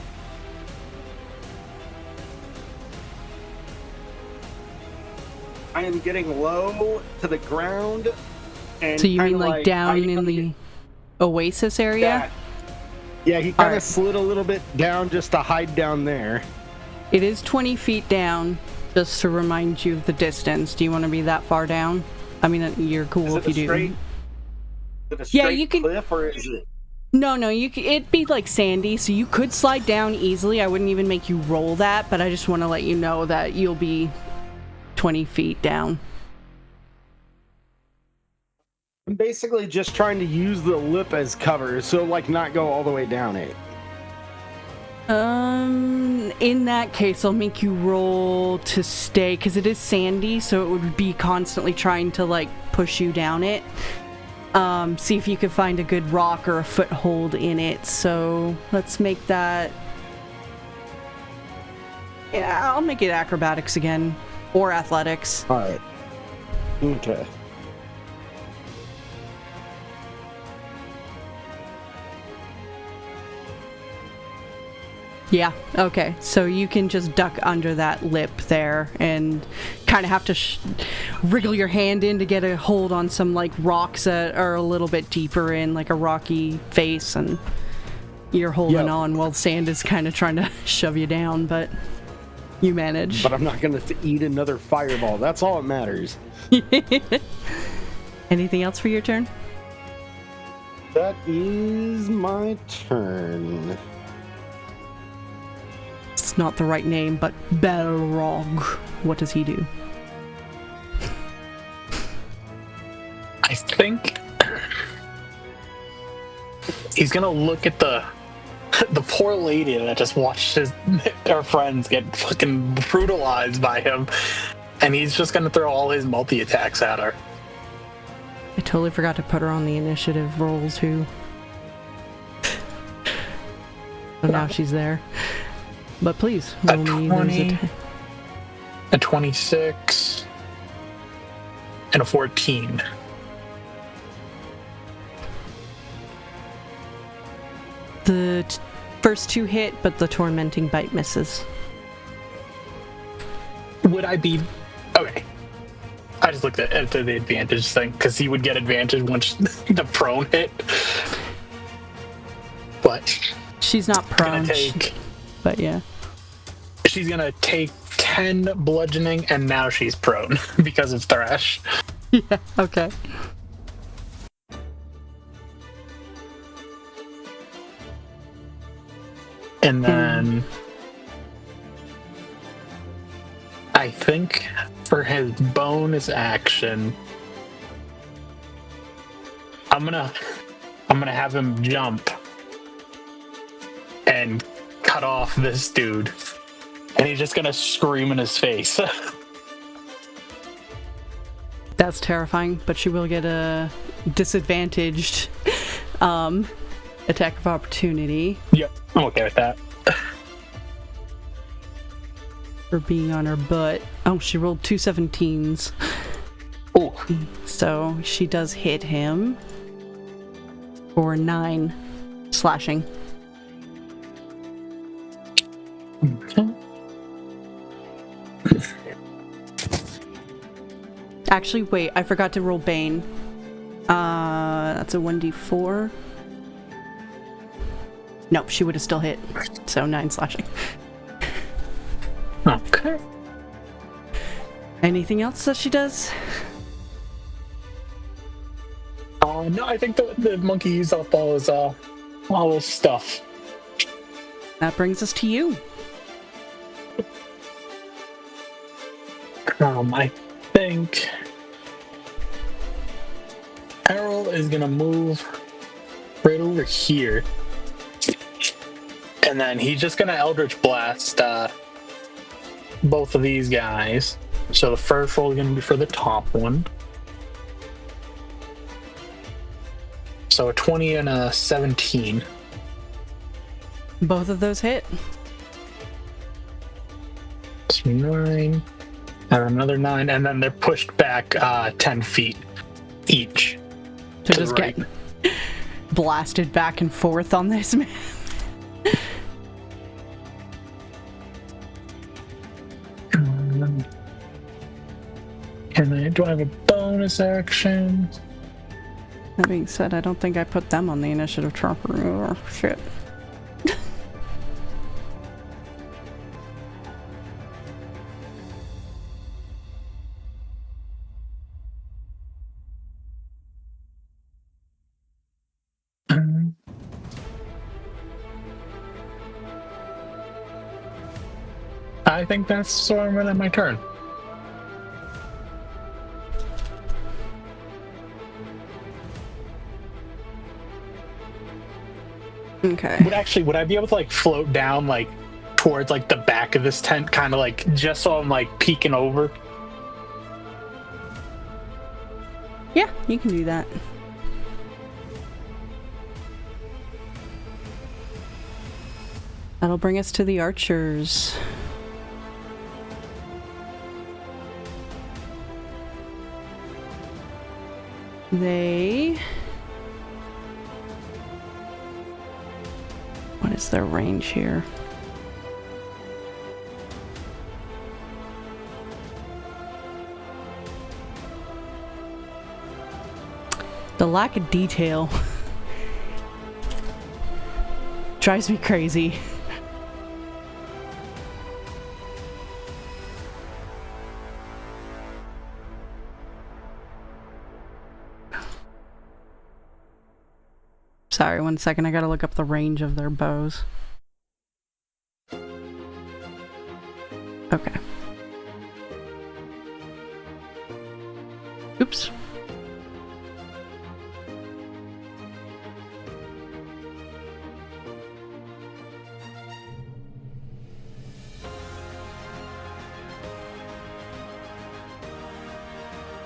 [SPEAKER 2] I am getting low to the ground. And
[SPEAKER 1] So you mean
[SPEAKER 2] kinda
[SPEAKER 1] like down
[SPEAKER 2] I-
[SPEAKER 1] in the oasis area?
[SPEAKER 2] Yeah, he kind of
[SPEAKER 1] Alright.
[SPEAKER 2] slid a little bit down just to hide down there.
[SPEAKER 1] It is 20 feet down, just to remind you of the distance. Do you want to be that far down? I mean, you're cool
[SPEAKER 2] Is
[SPEAKER 1] if
[SPEAKER 2] it
[SPEAKER 1] you
[SPEAKER 2] a
[SPEAKER 1] do.
[SPEAKER 2] straight? Is it a
[SPEAKER 1] Yeah,
[SPEAKER 2] straight
[SPEAKER 1] you can-
[SPEAKER 2] cliff or is it?
[SPEAKER 1] No, it'd be like sandy, so you could slide down easily. I wouldn't even make you roll that, but I just want to let you know that you'll be 20 feet down.
[SPEAKER 2] I'm basically just trying to use the lip as cover, so like not go all the way down it.
[SPEAKER 1] In that case, I'll make you roll to stay, because it is sandy, so it would be constantly trying to, like, push you down it. See if you could find a good rock or a foothold in it. So let's make that... Yeah, I'll make it acrobatics again. Or athletics.
[SPEAKER 2] Alright. Okay.
[SPEAKER 1] Yeah, okay. So you can just duck under that lip there and kind of have to wriggle your hand in to get a hold on some like rocks that are a little bit deeper in, like a rocky face, and you're holding on while sand is kind of trying to shove you down, but you manage.
[SPEAKER 2] But I'm not gonna eat another fireball. That's all that matters.
[SPEAKER 1] Anything else for your turn?
[SPEAKER 2] That is my turn.
[SPEAKER 1] It's not the right name, but Balrog. What does he do?
[SPEAKER 3] I think he's gonna look at the poor lady that just watched her friends get fucking brutalized by him, and he's just gonna throw all his multi-attacks at her.
[SPEAKER 1] I totally forgot to put her on the initiative roll too. So now she's there. But please, roll me those
[SPEAKER 3] 20,
[SPEAKER 1] atta-
[SPEAKER 3] a 26, and a 14.
[SPEAKER 1] The first two hit, but the tormenting bite misses.
[SPEAKER 3] Would I be... Okay. I just looked at the advantage thing, because he would get advantage once the prone hit. But
[SPEAKER 1] She's not prone, but yeah.
[SPEAKER 3] she's gonna take 10 bludgeoning, and now she's prone because of Thrash.
[SPEAKER 1] Yeah, okay.
[SPEAKER 3] And then I think for his bonus action, I'm gonna have him jump and cut off this dude, and he's just gonna scream in his face.
[SPEAKER 1] That's terrifying, but she will get a disadvantaged attack of opportunity
[SPEAKER 3] Yep, I'm okay with that.
[SPEAKER 1] for being on her butt. Oh, she rolled 2 17s.
[SPEAKER 3] Oh,
[SPEAKER 1] So she does hit him for 9 slashing. Actually, wait, I forgot to roll Bane. That's a 1d4. Nope, she would have still hit. So 9 slashing.
[SPEAKER 3] okay.
[SPEAKER 1] Anything else that she does?
[SPEAKER 3] No, I think the monkey used up all his stuff.
[SPEAKER 1] That brings us to you.
[SPEAKER 3] I think Errol is gonna move right over here, and then he's just gonna Eldritch Blast both of these guys. So the first roll is gonna be for the top one. So a 20 and a 17.
[SPEAKER 1] Both of those hit.
[SPEAKER 3] So 9 and another 9, and then they're pushed back 10 feet each.
[SPEAKER 1] To just get blasted back and forth on this man.
[SPEAKER 3] And do I have a bonus action?
[SPEAKER 1] That being said, I don't think I put them on the initiative tracker. Oh, shit.
[SPEAKER 3] I think that's where I'm at my turn.
[SPEAKER 1] Okay.
[SPEAKER 3] Would I be able to like float down like towards like the back of this tent, kind of like just so I'm like peeking over?
[SPEAKER 1] Yeah, you can do that. That'll bring us to the archers. What is their range here? The lack of detail drives me crazy. Sorry, 1 second. I gotta look up the range of their bows. Okay. Oops.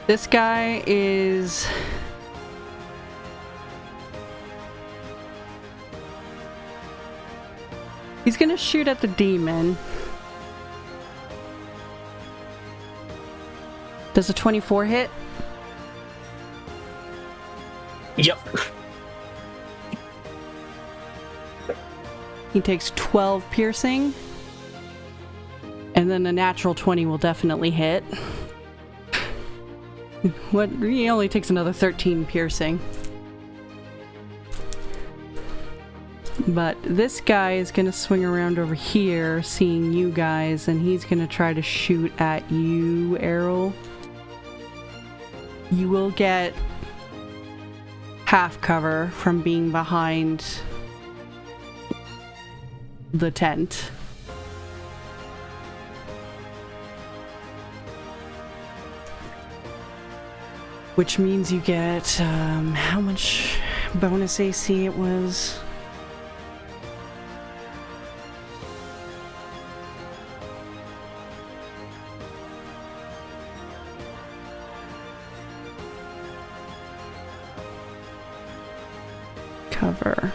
[SPEAKER 1] This guy is... He's gonna shoot at the demon. Does a 24 hit?
[SPEAKER 3] Yep.
[SPEAKER 1] He takes 12 piercing. And then a natural 20 will definitely hit. He only takes another 13 piercing. But this guy is going to swing around over here, seeing you guys, and he's going to try to shoot at you, Errol. You will get half cover from being behind the tent. Which means you get, how much bonus AC it was? Cover.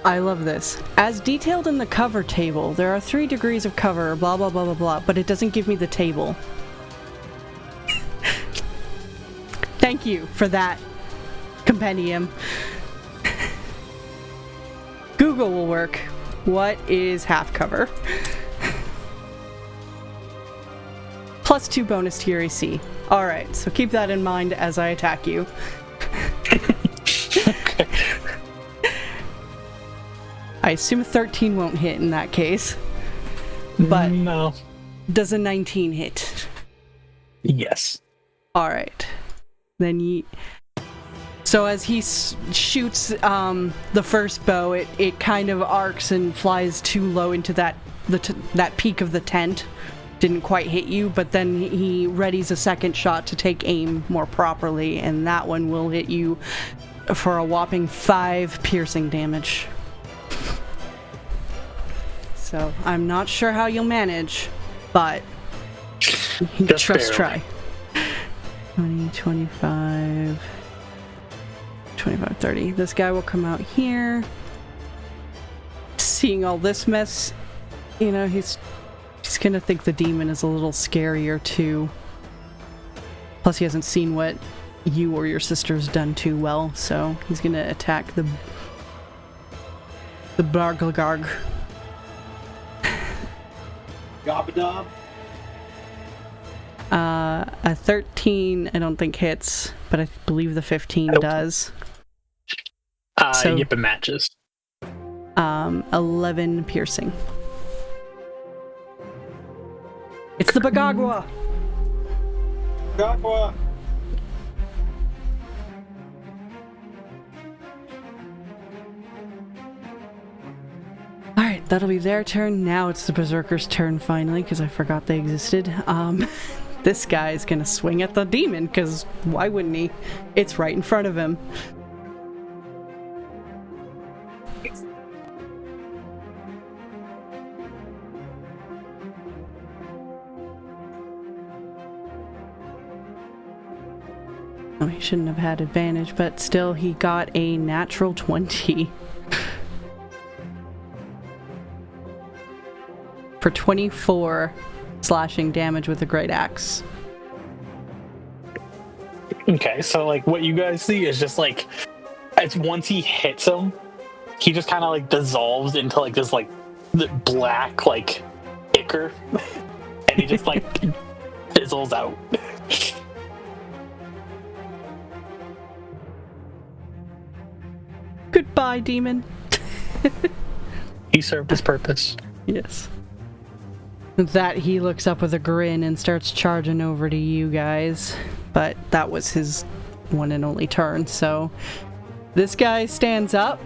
[SPEAKER 1] I love this. As detailed in the cover table, there are 3 degrees of cover, blah blah blah blah blah, but it doesn't give me the table. Thank you for that, compendium. Google will work. What is half cover? Plus 2 bonus to your AC. Alright, so keep that in mind as I attack you.
[SPEAKER 3] Okay.
[SPEAKER 1] I assume 13 won't hit in that case. But
[SPEAKER 3] no.
[SPEAKER 1] Does a 19 hit?
[SPEAKER 3] Yes.
[SPEAKER 1] Alright. Then so as he shoots the first bow, it kind of arcs and flies too low into that peak of the tent. Didn't quite hit you, but then he readies a second shot to take aim more properly, and that one will hit you for a whopping 5 piercing damage. So I'm not sure how you'll manage, but just try. 20, 25, 25, 30. This guy will come out here. Seeing all this mess, you know, he's gonna think the demon is a little scarier too. Plus he hasn't seen what you or your sister's done too well, so he's gonna attack the Bargalgarg.
[SPEAKER 2] Gobadob.
[SPEAKER 1] A 13 I don't think hits, but I believe the 15 does.
[SPEAKER 3] Yep, it matches.
[SPEAKER 1] 11 piercing. It's the Bagagwa!
[SPEAKER 2] Gagwa.
[SPEAKER 1] Alright, that'll be their turn. Now it's the Berserker's turn finally, because I forgot they existed. This guy's gonna swing at the demon, because why wouldn't he? It's right in front of him. Oh, he shouldn't have had advantage, but still he got a natural 20. For 24 slashing damage with a great axe.
[SPEAKER 3] Okay, so like what you guys see is just like, it's once he hits him, he just kind of like dissolves into like this like the black like ichor, and he just like fizzles out.
[SPEAKER 1] Goodbye, demon.
[SPEAKER 3] He served his purpose.
[SPEAKER 1] Yes. With that, he looks up with a grin and starts charging over to you guys. But that was his one and only turn, so this guy stands up.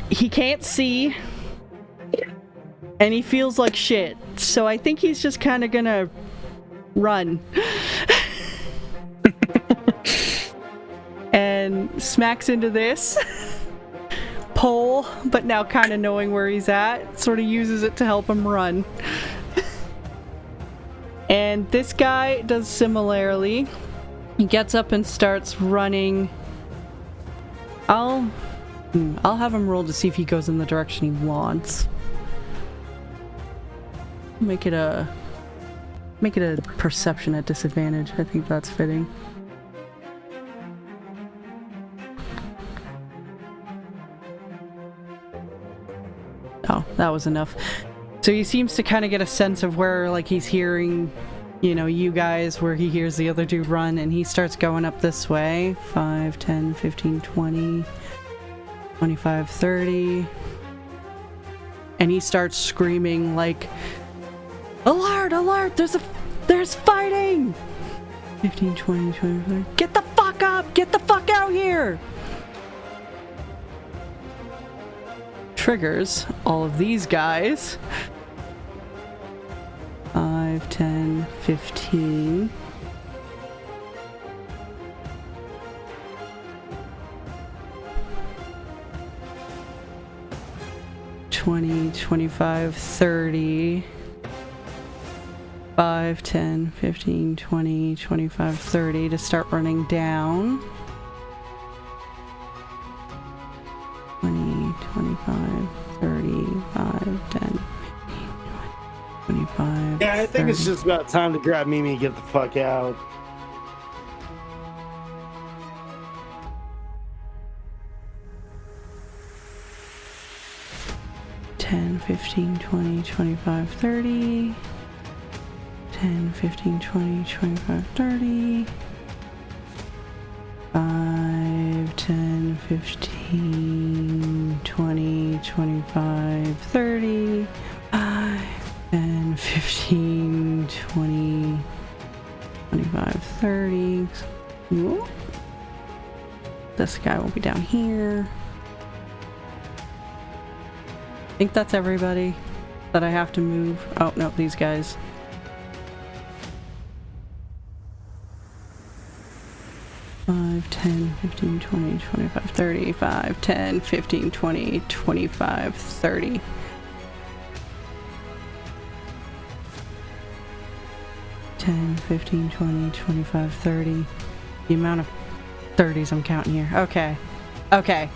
[SPEAKER 1] He can't see, and he feels like shit, so I think he's just kind of gonna run. And smacks into this pole, but now kind of knowing where he's at, sort of uses it to help him run. And this guy does similarly. He gets up and starts running. I'll have him roll to see if he goes in the direction he wants. Make it a perception at disadvantage. I think that's fitting. Oh, that was enough. So he seems to kind of get a sense of where, like, he's hearing, you know, you guys, where he hears the other dude run, and he starts going up this way. 5, 10, 15, 20, 25, 30. And he starts screaming, like, alert, alert, there's fighting! 15, 20, 25. Get the fuck up! Get the fuck out here! Triggers all of these guys. 5, 10, 15. $20, $25, $30. 5, 10, 15, 20, 25, 30 to start running down. 25.
[SPEAKER 2] Yeah, I think it's
[SPEAKER 1] 30.
[SPEAKER 2] just about time to grab Mimi and get the fuck out.
[SPEAKER 1] 10, 15, 20, 25, 30. 10, 15, 20, 25, 30. 5, 10, 15, 20, 25, 30. 5, 10, 15, 20, 25, 30. Whoop. This guy will be down here. I think that's everybody that I have to move. Oh, no, these guys. Five, 10, 15, 20, 25, 30. 5, 10, 15, 20, 25, 30. $10, 15, 20, 25, 30. The amount of 30s I'm counting here. Okay. Okay.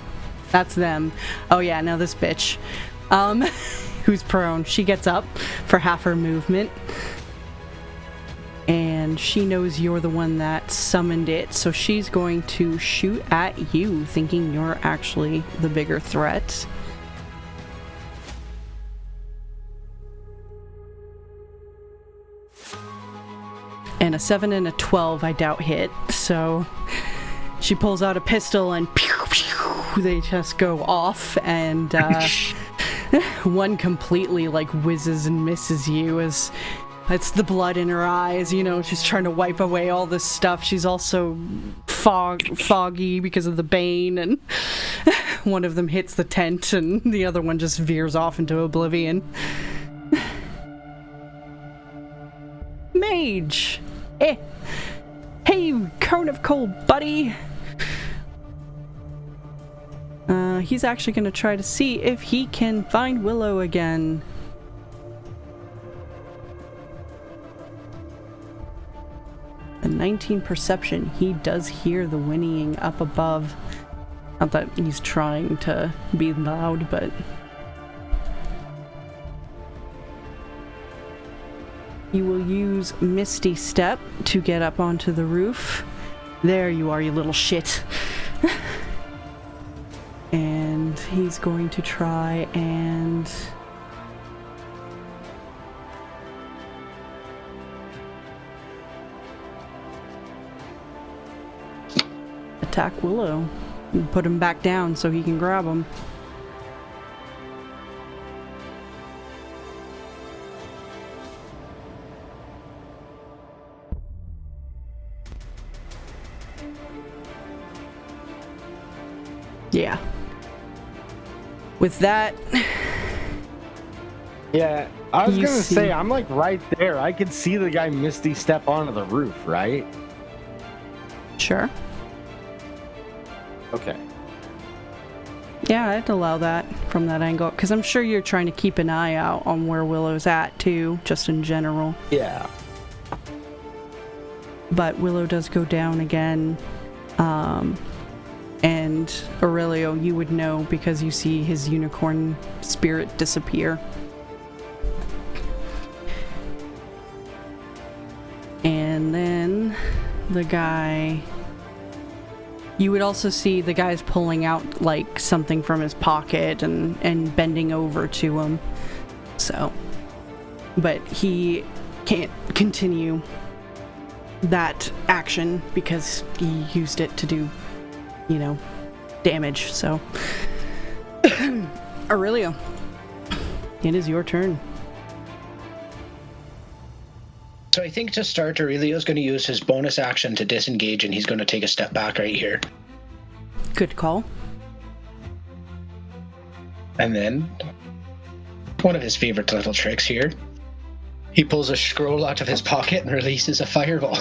[SPEAKER 1] That's them. Oh yeah, now this bitch. Who's prone. She gets up for half her movement. And she knows you're the one that summoned it, so she's going to shoot at you, thinking you're actually the bigger threat. And a 7 and a 12 I doubt hit, so she pulls out a pistol and pew, pew, they just go off, and one completely like whizzes and misses you as it's the blood in her eyes, you know, she's trying to wipe away all this stuff. She's also foggy because of the bane, and one of them hits the tent and the other one just veers off into oblivion. Mage! Hey, cone of cold, buddy! He's actually gonna try to see if he can find Willow again. A 19 perception. He does hear the whinnying up above. Not that he's trying to be loud, but... He will use Misty Step to get up onto the roof. There you are, you little shit. And he's going to try and... attack Willow. And put him back down so he can grab him. Yeah. With that...
[SPEAKER 2] Yeah, I was
[SPEAKER 1] You
[SPEAKER 2] gonna
[SPEAKER 1] see-
[SPEAKER 2] say, I'm like right there. I could see the guy Misty step onto the roof, right?
[SPEAKER 1] Sure.
[SPEAKER 2] Okay.
[SPEAKER 1] Yeah, I'd allow that from that angle, because I'm sure you're trying to keep an eye out on where Willow's at, too, just in general.
[SPEAKER 2] Yeah.
[SPEAKER 1] But Willow does go down again, and Aurelio, you would know because you see his unicorn spirit disappear. And then the guy... You would also see the guy's pulling out, like, something from his pocket and bending over to him. So... But he can't continue that action because he used it to do, you know, damage, so... Aurelio, it is your turn.
[SPEAKER 4] So I think to start, Aurelio's going to use his bonus action to disengage, and he's going to take a step back right here.
[SPEAKER 1] Good call.
[SPEAKER 4] And then, one of his favorite little tricks here, he pulls a scroll out of his pocket and releases a fireball.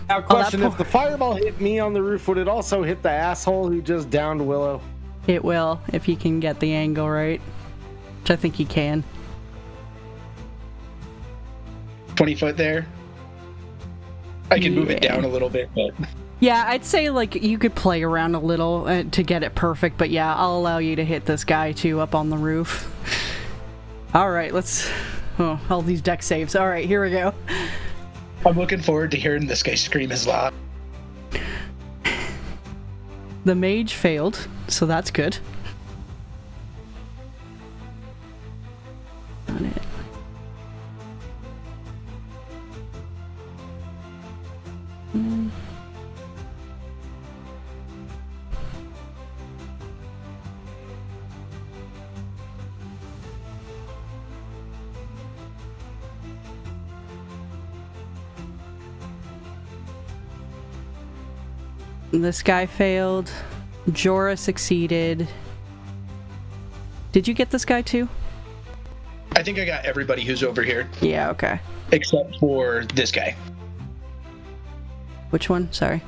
[SPEAKER 2] Now, question, if the fireball hit me on the roof, would it also hit the asshole who just downed Willow?
[SPEAKER 1] It will, if he can get the angle right. Which I think he can.
[SPEAKER 4] 20 foot there. I can move it down a little bit, but...
[SPEAKER 1] Yeah, I'd say, like, you could play around a little to get it perfect, but yeah, I'll allow you to hit this guy, too, up on the roof. Alright, let's... Oh, all these deck saves. Alright, here we go.
[SPEAKER 4] I'm looking forward to hearing this guy scream as loud.
[SPEAKER 1] The mage failed, so that's good. On it. This guy failed. Jora succeeded. Did you get this guy too?
[SPEAKER 4] I think I got everybody who's over here.
[SPEAKER 1] Yeah, okay.
[SPEAKER 4] Except for this guy.
[SPEAKER 1] Which one? Sorry.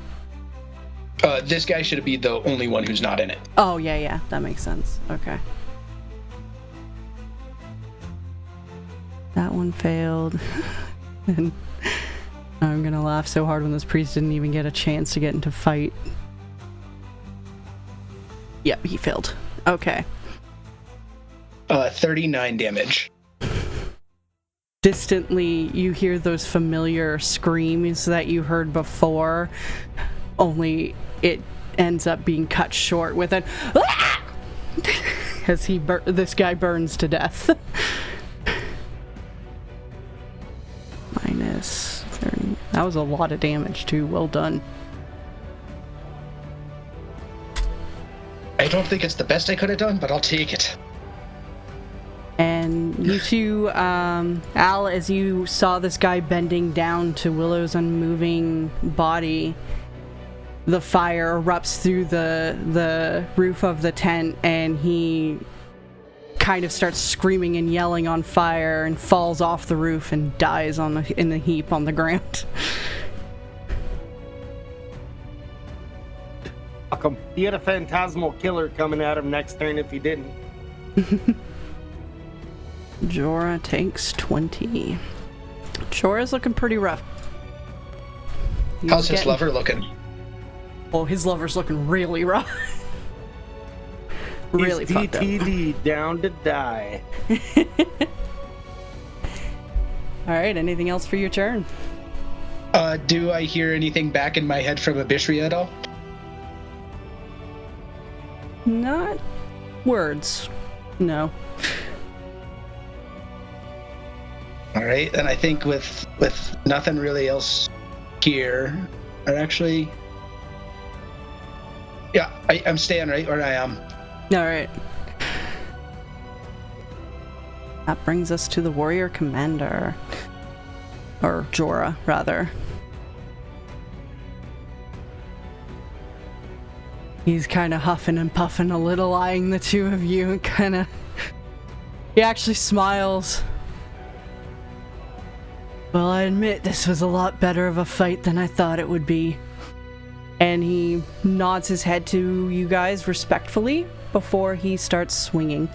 [SPEAKER 4] This guy should be the only one who's not in it.
[SPEAKER 1] Oh, yeah, that makes sense. Okay. That one failed. And I'm gonna laugh so hard when this priest didn't even get a chance to get into fight. Yep, he failed. Okay.
[SPEAKER 4] 39 damage.
[SPEAKER 1] Distantly, you hear those familiar screams that you heard before, only it ends up being cut short with an "Ah!" as this guy burns to death. Minus 30. That was a lot of damage too. Well done.
[SPEAKER 4] I don't think it's the best I could have done, but I'll take it.
[SPEAKER 1] And you two, Al, as you saw this guy bending down to Willow's unmoving body, the fire erupts through the roof of the tent, and he kind of starts screaming and yelling on fire and falls off the roof and dies in the heap on the ground.
[SPEAKER 2] He had a phantasmal killer coming at him next turn if he didn't.
[SPEAKER 1] Jora takes 20. Jora's looking pretty rough.
[SPEAKER 4] How's his lover looking?
[SPEAKER 1] Oh, his lover's looking really rough. Really fucked up.
[SPEAKER 2] DTD down to die.
[SPEAKER 1] Alright, anything else for your turn?
[SPEAKER 4] Do I hear anything back in my head from Abishria at all?
[SPEAKER 1] Not words. No.
[SPEAKER 4] All right, and I think with nothing really else here, or actually, yeah, I'm staying right where I am.
[SPEAKER 1] All right. That brings us to the warrior commander, or Jora, rather. He's kind of huffing and puffing a little, eyeing the two of you, and kind of... He actually smiles. Well, I admit this was a lot better of a fight than I thought it would be. And he nods his head to you guys respectfully before he starts swinging.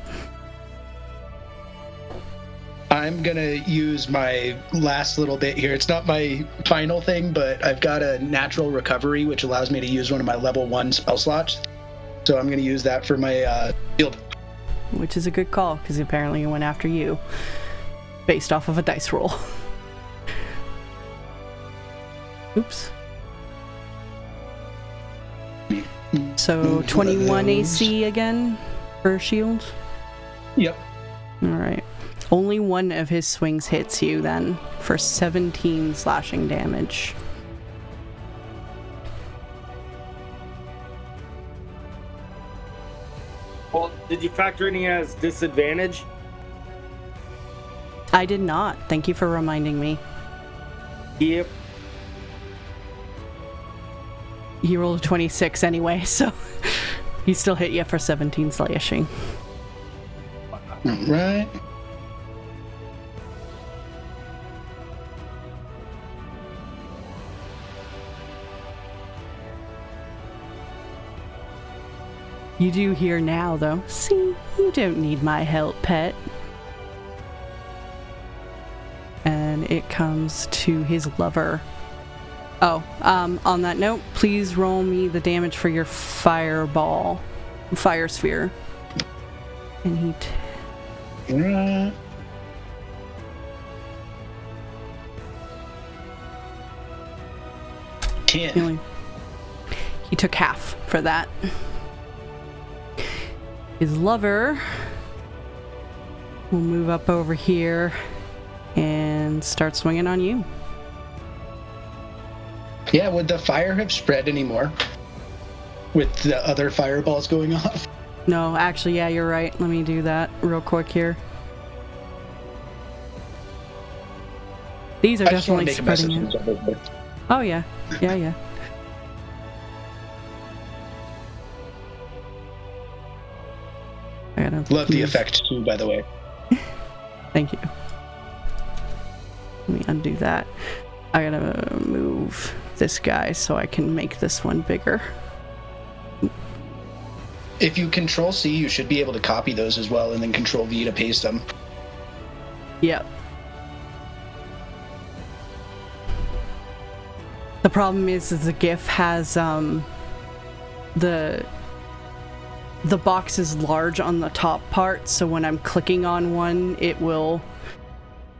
[SPEAKER 4] I'm gonna use my last little bit here. It's not my final thing, but I've got a natural recovery, which allows me to use one of my level 1 spell slots. So I'm gonna use that for my shield.
[SPEAKER 1] Which is a good call, because apparently he went after you. Based off of a dice roll. Oops. So 21 AC again for shield?
[SPEAKER 4] Yep.
[SPEAKER 1] Alright. Only one of his swings hits you then for 17 slashing damage.
[SPEAKER 2] Well, did you factor in he has disadvantage?
[SPEAKER 1] I did not. Thank you for reminding me.
[SPEAKER 2] Yep.
[SPEAKER 1] He rolled a 26 anyway, so he still hit you for 17 slashing.
[SPEAKER 4] Right.
[SPEAKER 1] You do hear now, though. See, you don't need my help, pet. And it comes to his lover. Oh, on that note, please roll me the damage for your fire sphere. And he... He took half for that. His lover will move up over here and start swinging on you.
[SPEAKER 4] Yeah, would the fire have spread anymore with the other fireballs going off?
[SPEAKER 1] No, actually, yeah, you're right. Let me do that real quick here. These are definitely spreading in. Oh, yeah. Yeah. I gotta
[SPEAKER 4] love the effect, too, by the way.
[SPEAKER 1] Thank you. Let me undo that. I gotta move this guy so I can make this one bigger.
[SPEAKER 4] If you Control C, you should be able to copy those as well, and then Control V to paste them.
[SPEAKER 1] Yep. The problem is the GIF has the box is large on the top part, so when I'm clicking on one, it will...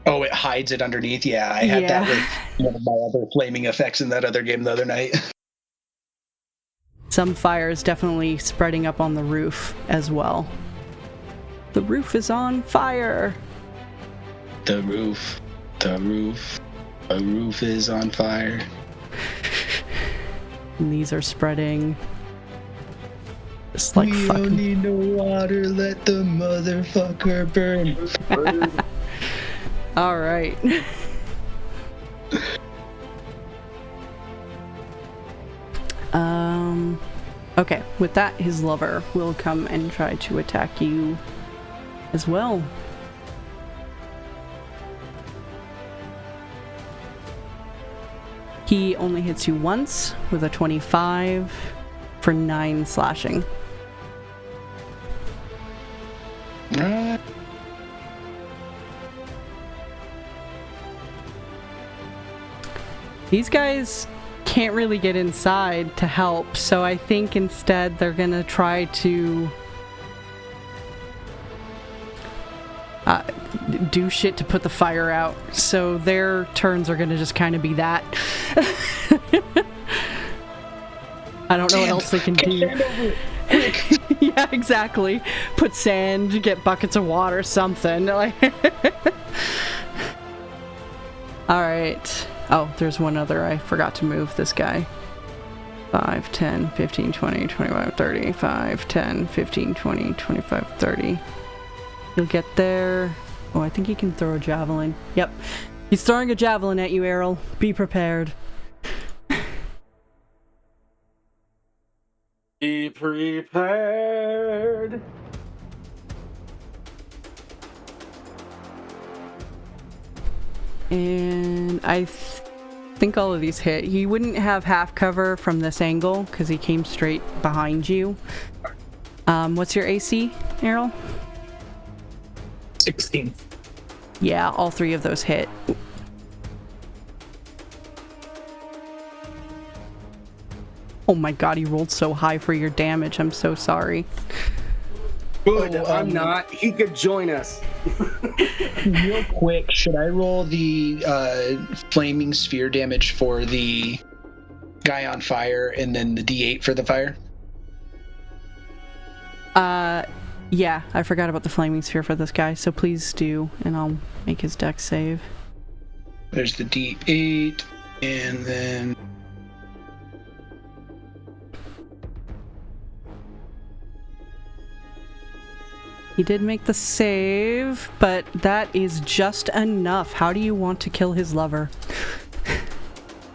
[SPEAKER 4] Oh, it hides it underneath? Yeah, I had that with one of my other flaming effects in that other game the other night.
[SPEAKER 1] Some fire is definitely spreading up on the roof as well. The roof is on fire!
[SPEAKER 4] The roof is on fire.
[SPEAKER 1] And these are spreading... Just like
[SPEAKER 4] we
[SPEAKER 1] fucking...
[SPEAKER 4] don't need no water, let the motherfucker burn.
[SPEAKER 1] Alright. Okay, with that, his lover will come and try to attack you as well. He only hits you once with a 25 for 9 slashing. These guys can't really get inside to help, so I think instead they're gonna try to do shit to put the fire out. So their turns are gonna just kind of be that. I don't know what else they can do. Yeah, exactly. Put sand, get buckets of water, something. Alright. Oh, there's one other. I forgot to move this guy. 5, 10, 15, 20, 25, 30. 5, 10, 15, 20, 25, 30. You'll get there. Oh, I think he can throw a javelin. Yep. He's throwing a javelin at you, Errol. Be prepared.
[SPEAKER 2] Be prepared.
[SPEAKER 1] And I think all of these hit. He wouldn't have half cover from this angle because he came straight behind you. What's your AC, Errol?
[SPEAKER 3] 16.
[SPEAKER 1] Yeah, all 3 of those hit. Oh my god, he rolled so high for your damage. I'm so sorry.
[SPEAKER 2] Good, I'm not. He could join us.
[SPEAKER 4] Real quick, should I roll the flaming sphere damage for the guy on fire and then the D8 for the fire?
[SPEAKER 1] Yeah, I forgot about the flaming sphere for this guy, so please do, and I'll make his dex save.
[SPEAKER 4] There's the D8, and then...
[SPEAKER 1] He did make the save, but that is just enough. How do you want to kill his lover?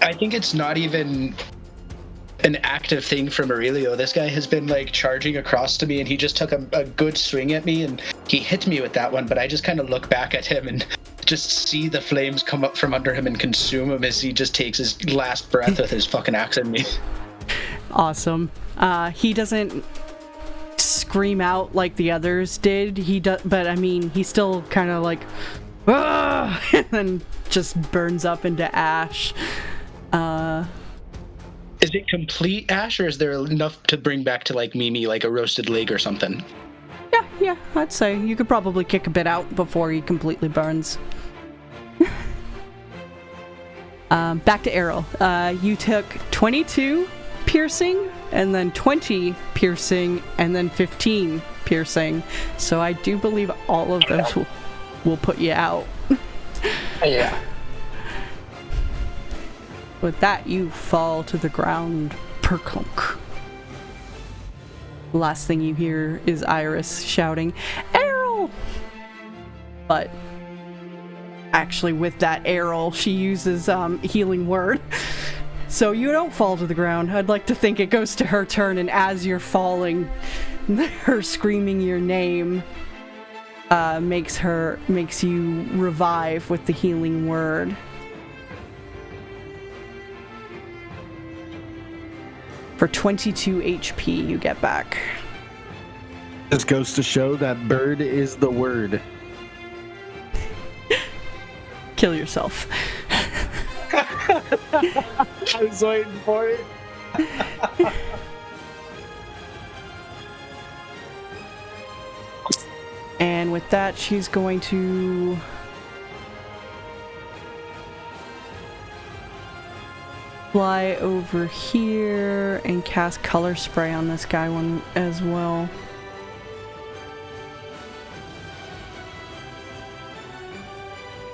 [SPEAKER 4] I think it's not even an active thing from Aurelio. This guy has been like charging across to me, and he just took a good swing at me, and he hit me with that one, but I just kind of look back at him and just see the flames come up from under him and consume him as he just takes his last breath with his fucking axe at me.
[SPEAKER 1] Awesome. He doesn't scream out like the others did. He does, but I mean, he's still kind of like, "Ugh!" and then just burns up into ash.
[SPEAKER 4] Is it complete ash, or is there enough to bring back to like Mimi, like a roasted leg or something?
[SPEAKER 1] Yeah, I'd say you could probably kick a bit out before he completely burns. Back to Errol. You took 22 piercing, and then 20 piercing, and then 15 piercing. So I do believe all of those will put you out.
[SPEAKER 3] Yeah.
[SPEAKER 1] With that, you fall to the ground, perklunk. Last thing you hear is Iris shouting, Errol! But actually with that Errol, she uses healing word. So you don't fall to the ground. I'd like to think it goes to her turn, and as you're falling, her screaming your name makes you revive with the healing word. For 22 HP you get back.
[SPEAKER 2] This goes to show that bird is the word.
[SPEAKER 1] Kill yourself.
[SPEAKER 2] I was waiting for it.
[SPEAKER 1] And with that, she's going to fly over here and cast color spray on this guy one as well.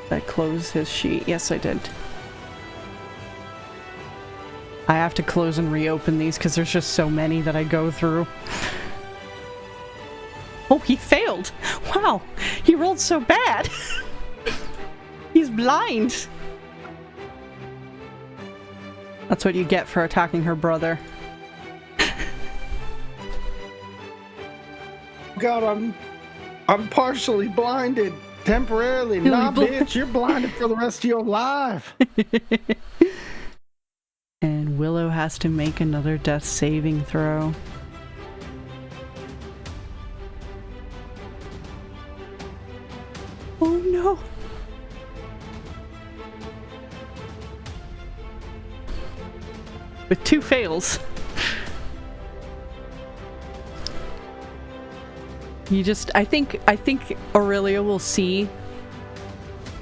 [SPEAKER 1] Did I close his sheet? Yes, I did. I have to close and reopen these because there's just so many that I go through. Oh, he failed! Wow, he rolled so bad! He's blind! That's what you get for attacking her brother.
[SPEAKER 2] God, I'm partially blinded. Temporarily. Nah, bitch, you're blinded for the rest of your life.
[SPEAKER 1] And Willow has to make another death saving throw. Oh no! With 2 fails. You just, I think Aurelia will see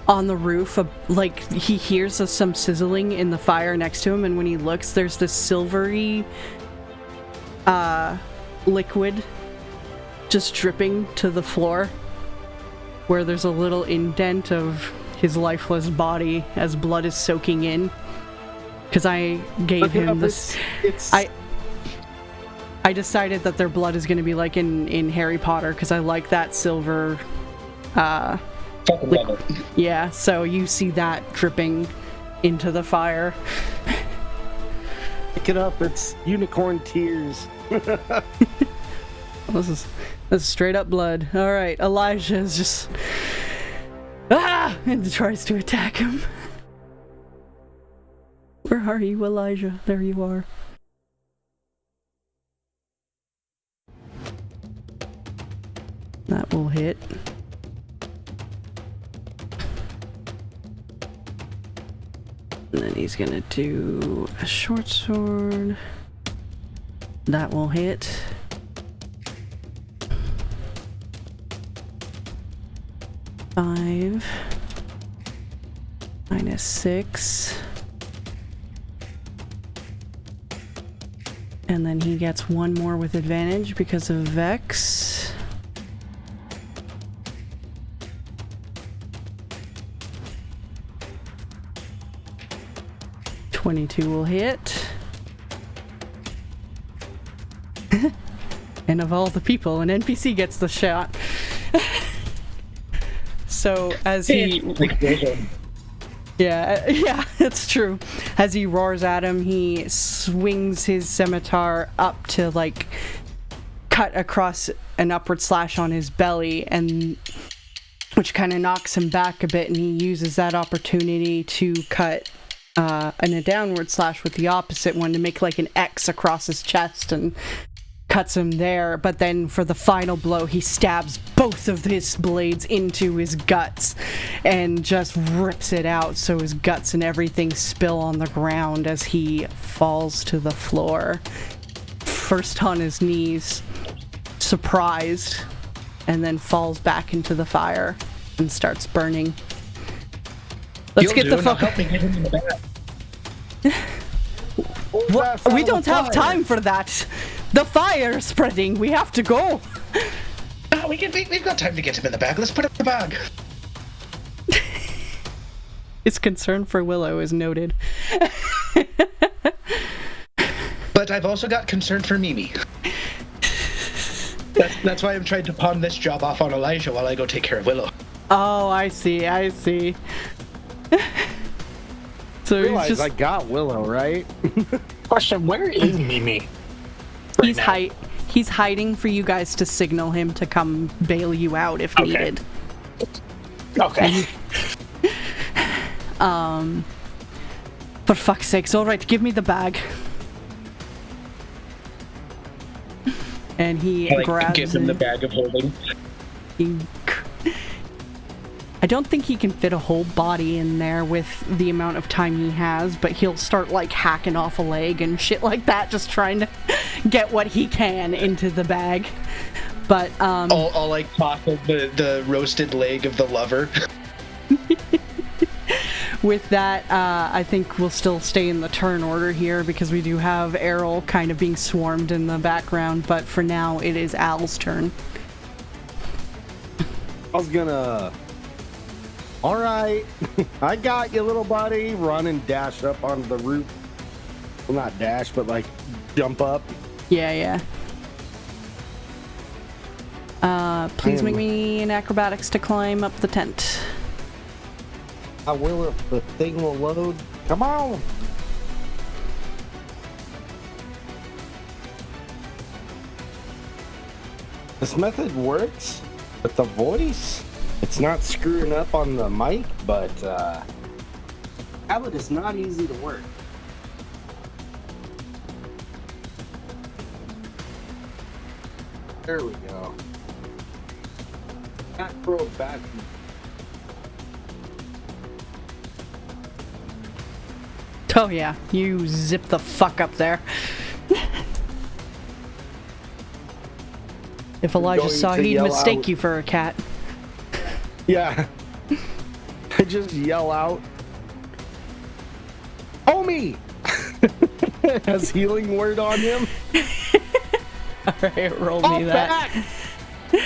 [SPEAKER 1] on the roof, like, he hears some sizzling in the fire next to him, and when he looks, there's this silvery liquid just dripping to the floor, where there's a little indent of his lifeless body as blood is soaking in. Because I gave him this... I decided that their blood is going to be like in Harry Potter, because I like that silver... Yeah, so you see that dripping into the fire.
[SPEAKER 2] Pick it up, it's unicorn tears.
[SPEAKER 1] This is straight up blood. Alright, Elijah is just... and tries to attack him. Where are you, Elijah? There you are. That will hit. And then he's gonna do a short sword. That will hit. Five. -6. And then he gets one more with advantage because of Vex. $22 will hit. And of all the people, an NPC gets the shot. So as he... Yeah, it's true. As he roars at him, he swings his scimitar up to, like, cut across an upward slash on his belly, and which kind of knocks him back a bit, and he uses that opportunity to cut a downward slash with the opposite one to make, like, an X across his chest and cuts him there, but then for the final blow, he stabs both of his blades into his guts and just rips it out, so his guts and everything spill on the ground as he falls to the floor. First on his knees, surprised, and then falls back into the fire and starts burning. Let's get the fuck.
[SPEAKER 4] Help me get him in the back.
[SPEAKER 1] What? We don't have time for that. The fire is spreading. We have to go.
[SPEAKER 4] No, we've got time to get him in the bag. Let's put him in the bag.
[SPEAKER 1] His concern for Willow is noted.
[SPEAKER 4] But I've also got concern for Mimi. That's why I'm trying to pawn this job off on Elijah while I go take care of Willow.
[SPEAKER 1] Oh, I see. So
[SPEAKER 2] Realize
[SPEAKER 1] he's just...
[SPEAKER 2] I got Willow, right?
[SPEAKER 3] Question, where is Mimi?
[SPEAKER 1] He's hiding for you guys to signal him to come bail you out if needed.
[SPEAKER 3] Okay.
[SPEAKER 1] For fuck's sakes, alright, give me the bag. And he grabs
[SPEAKER 4] give him the bag of holding.
[SPEAKER 1] I don't think he can fit a whole body in there with the amount of time he has, but he'll start like hacking off a leg and shit like that, just trying to get what he can into the bag. But
[SPEAKER 4] I'll like toss the roasted leg of the lover.
[SPEAKER 1] With that, I think we'll still stay in the turn order here because we do have Errol kind of being swarmed in the background, but for now it is Al's turn.
[SPEAKER 2] I was gonna... Alright, I got you, little buddy. Run and dash up onto the roof. Well, not dash, but like jump up.
[SPEAKER 1] Yeah. Please make me an acrobatics to climb up the tent.
[SPEAKER 2] I will if the thing will load. Come on! This method works with the voice. It's not screwing up on the mic, but tablet is not easy to work. There we go. Macro back.
[SPEAKER 1] Oh yeah, you zip the fuck up there. If Elijah saw, he'd mistake you for a cat.
[SPEAKER 2] Yeah. I just yell out, "Homie!" Has healing word on him.
[SPEAKER 1] Alright, roll
[SPEAKER 2] Fall
[SPEAKER 1] me that.
[SPEAKER 2] back!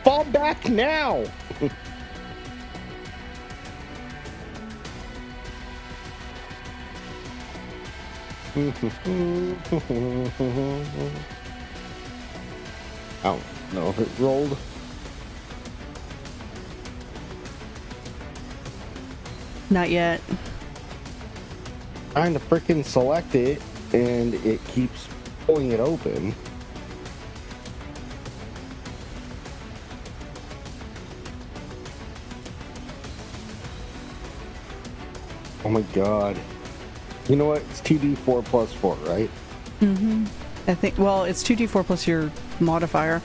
[SPEAKER 2] Fall back now! I don't know if it rolled.
[SPEAKER 1] Not yet.
[SPEAKER 2] Trying to freaking select it, and it keeps pulling it open. Oh my god. You know what? It's 2d4 plus 4, right?
[SPEAKER 1] Mm-hmm. I think, well, it's 2d4 plus your modifier.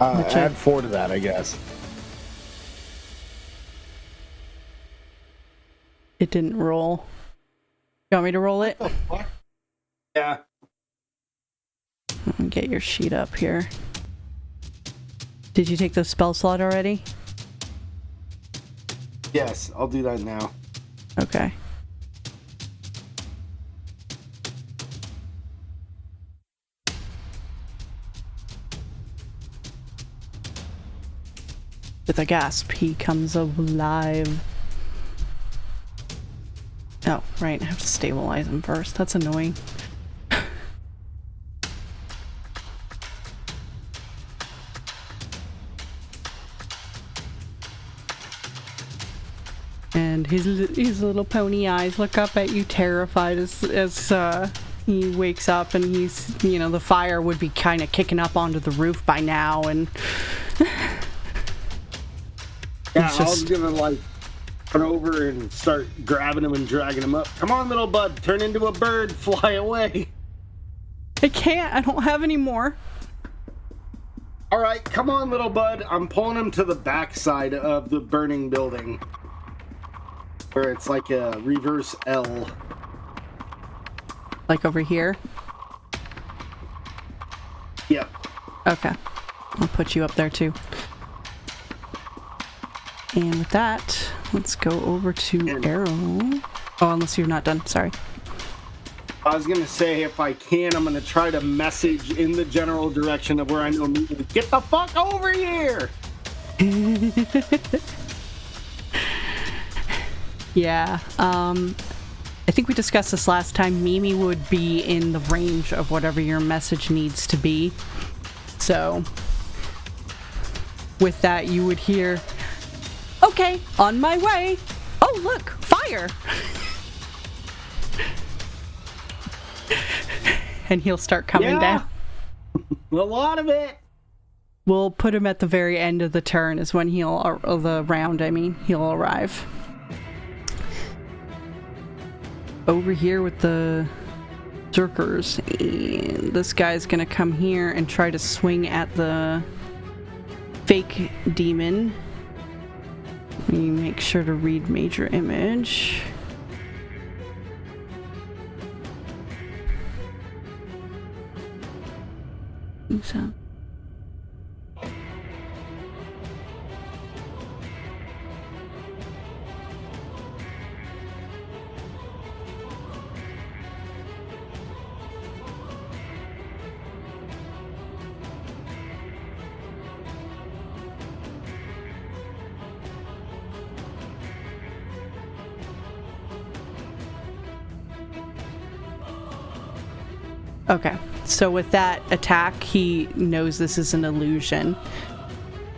[SPEAKER 2] Add 4 to that, I guess.
[SPEAKER 1] It didn't roll. You want me to roll it?
[SPEAKER 2] What the fuck? Yeah.
[SPEAKER 1] Let me get your sheet up here. Did you take the spell slot already?
[SPEAKER 2] Yes, I'll do that now.
[SPEAKER 1] Okay. With a gasp, he comes alive. Oh, right, I have to stabilize him first. That's annoying. And his little pony eyes look up at you terrified as he wakes up, and he's, you know, the fire would be kind of kicking up onto the roof by now, and
[SPEAKER 2] Yeah, I was gonna like run over and start grabbing him and dragging him up. Come on, little bud, turn into a bird, fly away.
[SPEAKER 1] I can't. I don't have any more.
[SPEAKER 2] All right, come on, little bud. I'm pulling him to the backside of the burning building, where it's like a reverse L.
[SPEAKER 1] Like over here?
[SPEAKER 2] Yep.
[SPEAKER 1] Okay. I'll put you up there too. And with that, let's go over to Arrow. Oh, unless you're not done. Sorry.
[SPEAKER 2] I was going to say, if I can, I'm going to try to message in the general direction of where I know me to get the fuck over here!
[SPEAKER 1] Yeah, I think we discussed this last time. Mimi would be in the range of whatever your message needs to be. So, with that, you would hear, okay, on my way. Oh, look, fire! And he'll start coming down.
[SPEAKER 2] A lot of it.
[SPEAKER 1] We'll put him at the very end of the turn is when the round, he'll arrive. Over here with the Zerkers, and this guy's gonna come here and try to swing at the fake demon. Let me make sure to read major image. So. Okay, so with that attack, he knows this is an illusion.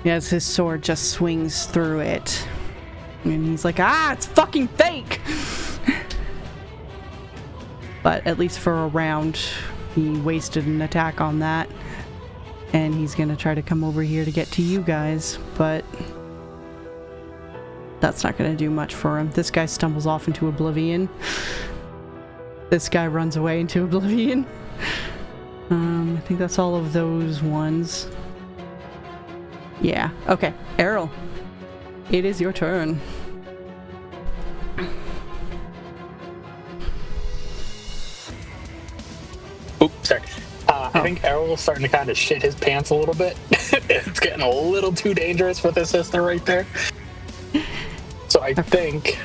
[SPEAKER 1] As his sword just swings through it. And he's like, it's fucking fake! But at least for a round, he wasted an attack on that. And he's gonna try to come over here to get to you guys, but that's not gonna do much for him. This guy stumbles off into oblivion. This guy runs away into oblivion. I think that's all of those ones. Yeah, okay. Errol, it is your turn.
[SPEAKER 3] Oops, sorry. I think Errol's starting to kind of shit his pants a little bit. It's getting a little too dangerous with his sister right there. So I think...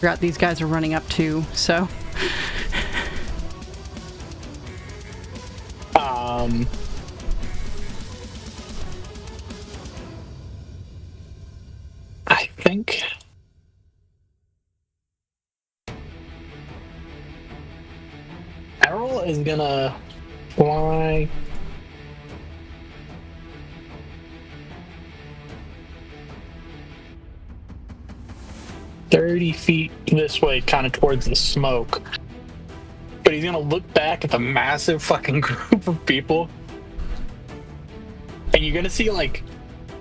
[SPEAKER 1] Forgot these guys are running up too, so...
[SPEAKER 3] I think Errol is gonna fly 30 feet this way, kind of towards the smoke. But he's gonna look back at the massive fucking group of people, and you're gonna see like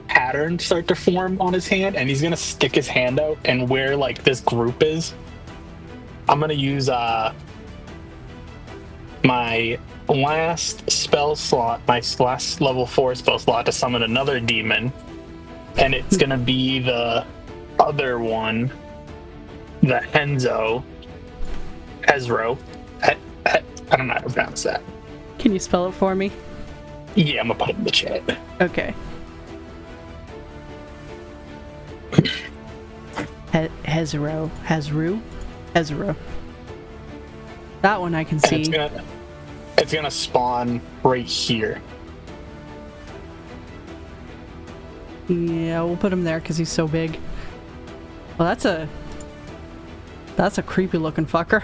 [SPEAKER 3] patterns start to form on his hand, and he's gonna stick his hand out, and where like this group is, I'm gonna use my last spell slot, my last level 4 spell slot to summon another demon, and it's gonna be the other one, the Hezro. I don't know how to pronounce that.
[SPEAKER 1] Can you spell it for me?
[SPEAKER 3] Yeah, I'm gonna put it in the chat.
[SPEAKER 1] Okay. Hezro. That one I can see.
[SPEAKER 3] It's gonna spawn right here.
[SPEAKER 1] Yeah, we'll put him there because he's so big. Well, that's a creepy looking fucker.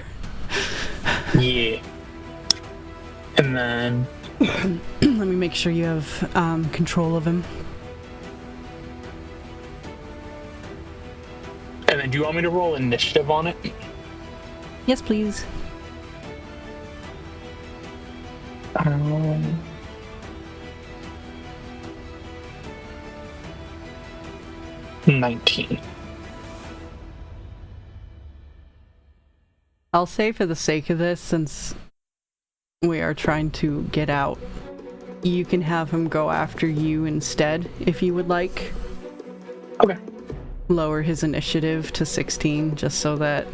[SPEAKER 3] Yeah. And then
[SPEAKER 1] let me make sure you have control of him.
[SPEAKER 3] And then do you want me to roll initiative on it?
[SPEAKER 1] Yes, please.
[SPEAKER 3] 19.
[SPEAKER 1] I'll say for the sake of this, since we are trying to get out, you can have him go after you instead, if you would like.
[SPEAKER 3] Okay.
[SPEAKER 1] Lower his initiative to 16, just so that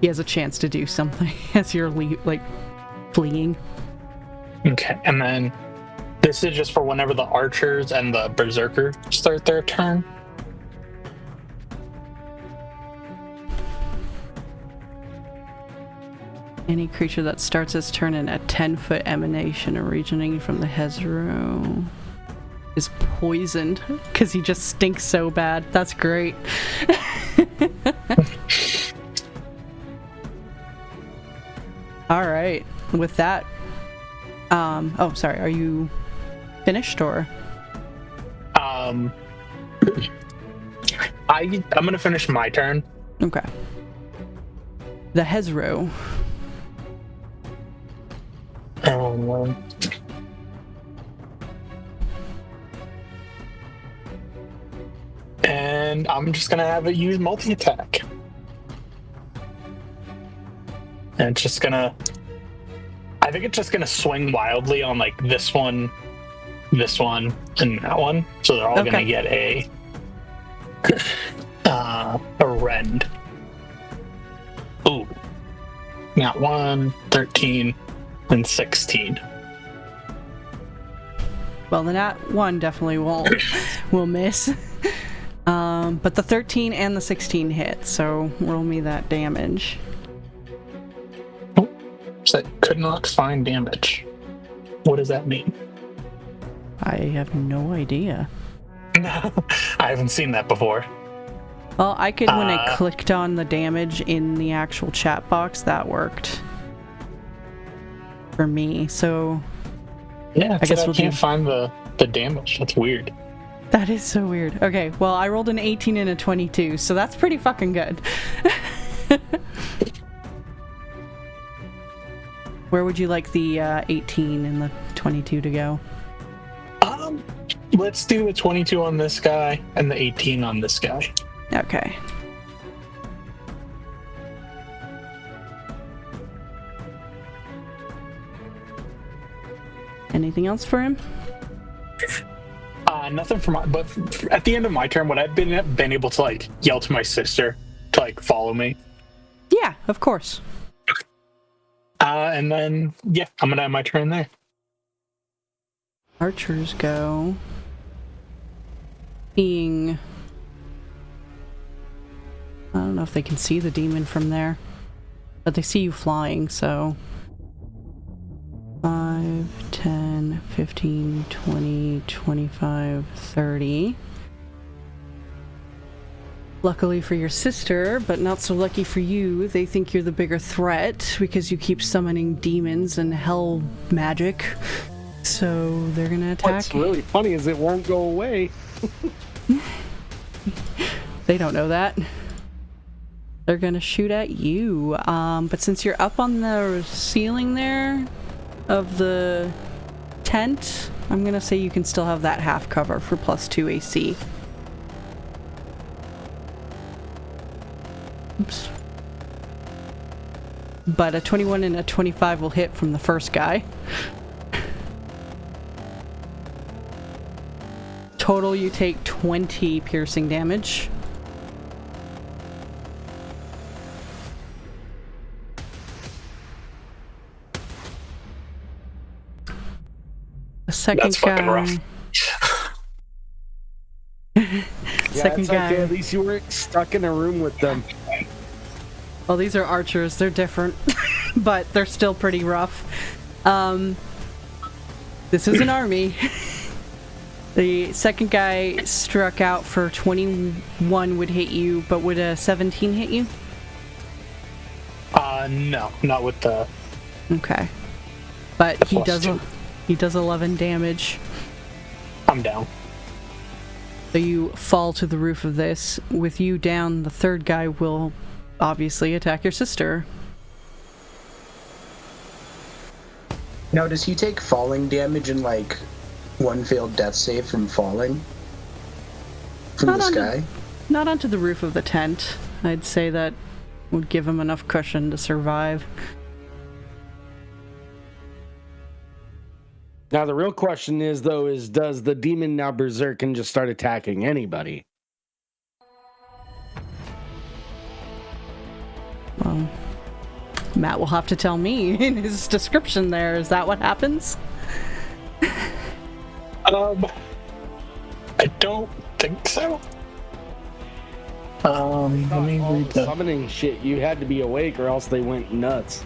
[SPEAKER 1] he has a chance to do something as you're, fleeing.
[SPEAKER 3] Okay, and then this is just for whenever the archers and the berserker start their turn.
[SPEAKER 1] Any creature that starts its turn in a 10-foot emanation originating from the Hezro is poisoned, because he just stinks so bad. That's great. Alright, with that, oh, sorry, are you finished, or?
[SPEAKER 3] I'm gonna finish my turn.
[SPEAKER 1] Okay. The Hezro.
[SPEAKER 3] And I'm just gonna have it use multi-attack. And it's just gonna... I think it's just gonna swing wildly on, like, this one, and that one. So they're all gonna get a rend. Ooh. Got 1, 13, and 16.
[SPEAKER 1] Well, the nat 1 definitely will miss. But the 13 and the 16 hit, so roll me that damage.
[SPEAKER 3] Oh, so that could not find damage. What does that mean?
[SPEAKER 1] I have no idea.
[SPEAKER 3] No, I haven't seen that before.
[SPEAKER 1] Well, I could, when I clicked on the damage in the actual chat box, that worked for me, so...
[SPEAKER 3] Yeah, I guess I can't find the damage. That's weird.
[SPEAKER 1] That is so weird. Okay, well, I rolled an 18 and a 22, so that's pretty fucking good. Where would you like the 18 and the 22 to go?
[SPEAKER 3] Let's do the 22 on this guy and the 18 on this guy.
[SPEAKER 1] Okay. Anything else for him?
[SPEAKER 3] Nothing for but at the end of my turn, would I have been able to, like, yell to my sister to, like, follow me?
[SPEAKER 1] Yeah, of course.
[SPEAKER 3] And then, yeah, I'm gonna have my turn there.
[SPEAKER 1] Archers go. Seeing... I don't know if they can see the demon from there, but they see you flying, so... 5, 10, 15, 20, 25, 30. Luckily for your sister, but not so lucky for you, they think you're the bigger threat because you keep summoning demons and hell magic. So they're gonna attack.
[SPEAKER 2] What's really funny is it won't go away.
[SPEAKER 1] They don't know that. They're gonna shoot at you. But since you're up on the ceiling there of the tent, I'm gonna say you can still have that half cover for +2 AC. Oops. But a 21 and a 25 will hit from the first guy. Total, you take 20 piercing damage. The second
[SPEAKER 3] That's fucking rough.
[SPEAKER 1] Second guy.
[SPEAKER 2] Okay, at least you weren't stuck in a room with them.
[SPEAKER 1] Well, these are archers. They're different, but they're still pretty rough. This is an army. The second guy struck out for 21 would hit you, but would a 17 hit you?
[SPEAKER 3] No, not with the...
[SPEAKER 1] Okay. But he does
[SPEAKER 3] 2.
[SPEAKER 1] he does 11 damage.
[SPEAKER 3] I'm down.
[SPEAKER 1] So you fall to the roof of this. With you down, the third guy will obviously attack your sister.
[SPEAKER 4] Now, does he take falling damage and, like, one failed death save from falling? From the sky?
[SPEAKER 1] Not onto the roof of the tent. I'd say that would give him enough cushion to survive.
[SPEAKER 2] Now the real question is, though, does the demon now berserk and just start attacking anybody?
[SPEAKER 1] Well, Matt will have to tell me in his description there. Is that what happens?
[SPEAKER 3] I don't think so. Let me
[SPEAKER 2] All
[SPEAKER 3] read
[SPEAKER 2] the
[SPEAKER 3] the...
[SPEAKER 2] summoning shit, you had to be awake or else they went nuts.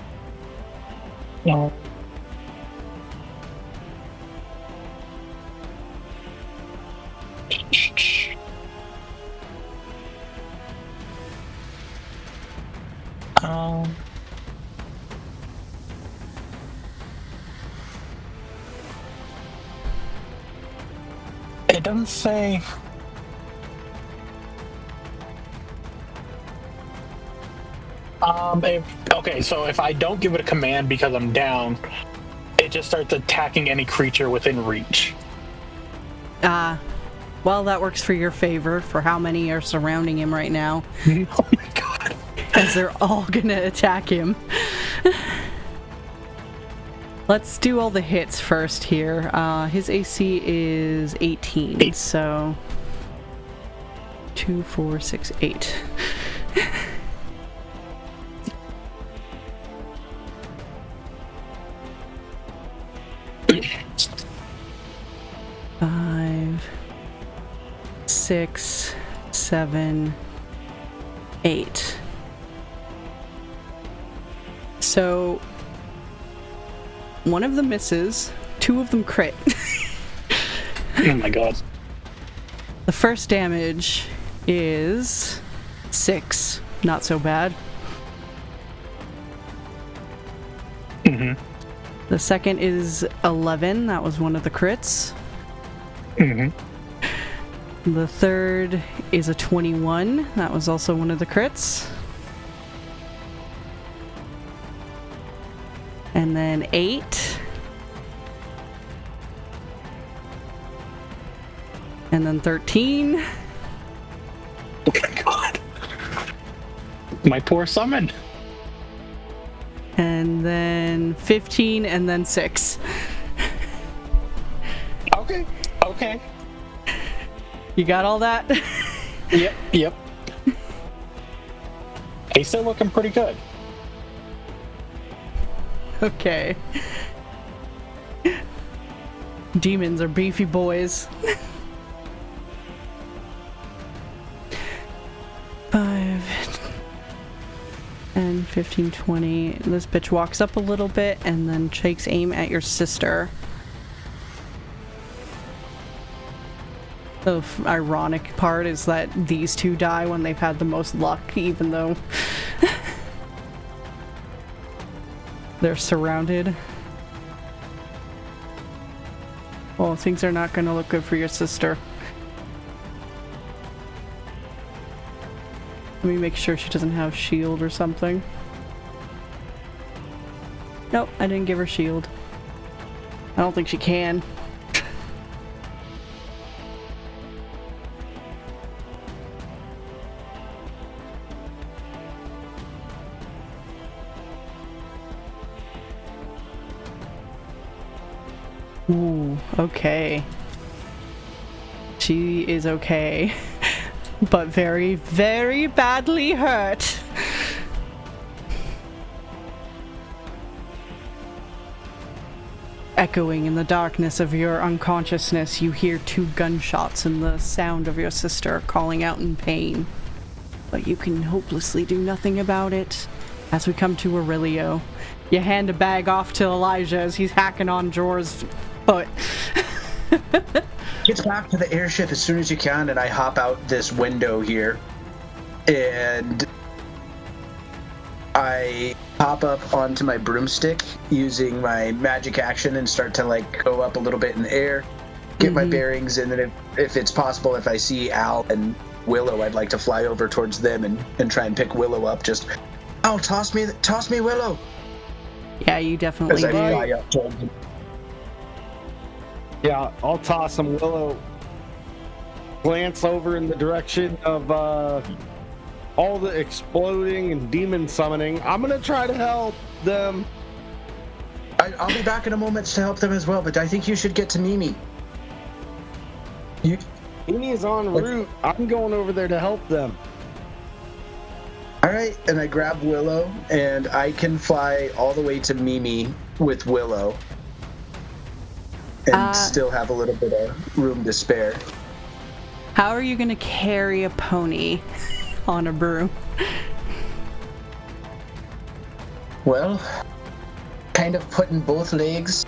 [SPEAKER 3] It doesn't say. Okay, so if I don't give it a command because I'm down, it just starts attacking any creature within reach.
[SPEAKER 1] Well, that works for your favor, for how many are surrounding him right now.
[SPEAKER 3] Oh my god.
[SPEAKER 1] Because they're all gonna attack him. Let's do all the hits first here. His AC is 18, so 2, 4, 6, 8. Five, 6, 7, 8. So one of them misses, 2 of them crit.
[SPEAKER 3] Oh my god.
[SPEAKER 1] The first damage is 6. Not so bad.
[SPEAKER 3] Mm-hmm.
[SPEAKER 1] The second is 11. That was one of the crits.
[SPEAKER 3] Mm-hmm.
[SPEAKER 1] The third is a 21. That was also one of the crits. And then 8. And then 13.
[SPEAKER 3] Oh my god. My poor summon.
[SPEAKER 1] And then 15, and then 6.
[SPEAKER 3] Okay. Okay.
[SPEAKER 1] You got all that?
[SPEAKER 3] Yep. He's still looking pretty good.
[SPEAKER 1] Okay. Demons are beefy boys. 5, 10, 15, 20. This bitch walks up a little bit and then takes aim at your sister. The ironic part is that these two die when they've had the most luck, even though they're surrounded. Well, things are not going to look good for your sister. Let me make sure she doesn't have shield or something. Nope, I didn't give her shield. I don't think she can. Ooh, okay. She is okay. But very, very badly hurt. Echoing in the darkness of your unconsciousness, you hear 2 gunshots and the sound of your sister calling out in pain. But you can hopelessly do nothing about it. As we come to Aurelio, you hand a bag off to Elijah as he's hacking on Jora's foot.
[SPEAKER 4] Get back to the airship as soon as you can, and I hop out this window here, and I hop up onto my broomstick using my magic action and start to like go up a little bit in the air, get my bearings, and then if it's possible, if I see Al and Willow, I'd like to fly over towards them and try and pick Willow up. Just, oh, toss me Willow.
[SPEAKER 1] Yeah, you definitely
[SPEAKER 4] As I
[SPEAKER 1] do.
[SPEAKER 4] fly up towards them.
[SPEAKER 2] Yeah, I'll toss him. Willow glance over in the direction of all the exploding and demon summoning. I'm gonna try to help them.
[SPEAKER 4] I'll be back in a moment to help them as well, but I think you should get to Mimi.
[SPEAKER 2] Mimi's en route. I'm going over there to help them.
[SPEAKER 4] All right, and I grab Willow, and I can fly all the way to Mimi with Willow and still have a little bit of room to spare.
[SPEAKER 1] How are you going to carry a pony on a broom?
[SPEAKER 4] Well, kind of putting both legs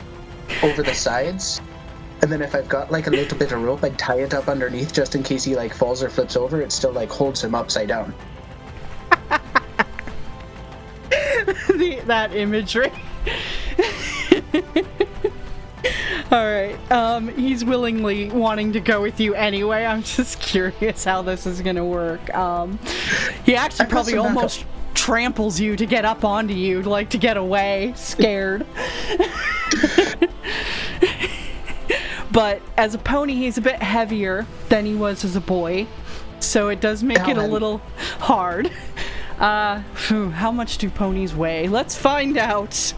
[SPEAKER 4] over the sides, and then if I've got like a little bit of rope, I'd tie it up underneath just in case he like falls or flips over. It still like holds him upside down.
[SPEAKER 1] That imagery. All right. He's willingly wanting to go with you anyway. I'm just curious how this is gonna work. He actually probably almost tramples you to get up onto you, like to get away, scared. But as a pony, he's a bit heavier than he was as a boy, so it does make it a little hard. How much do ponies weigh? Let's find out.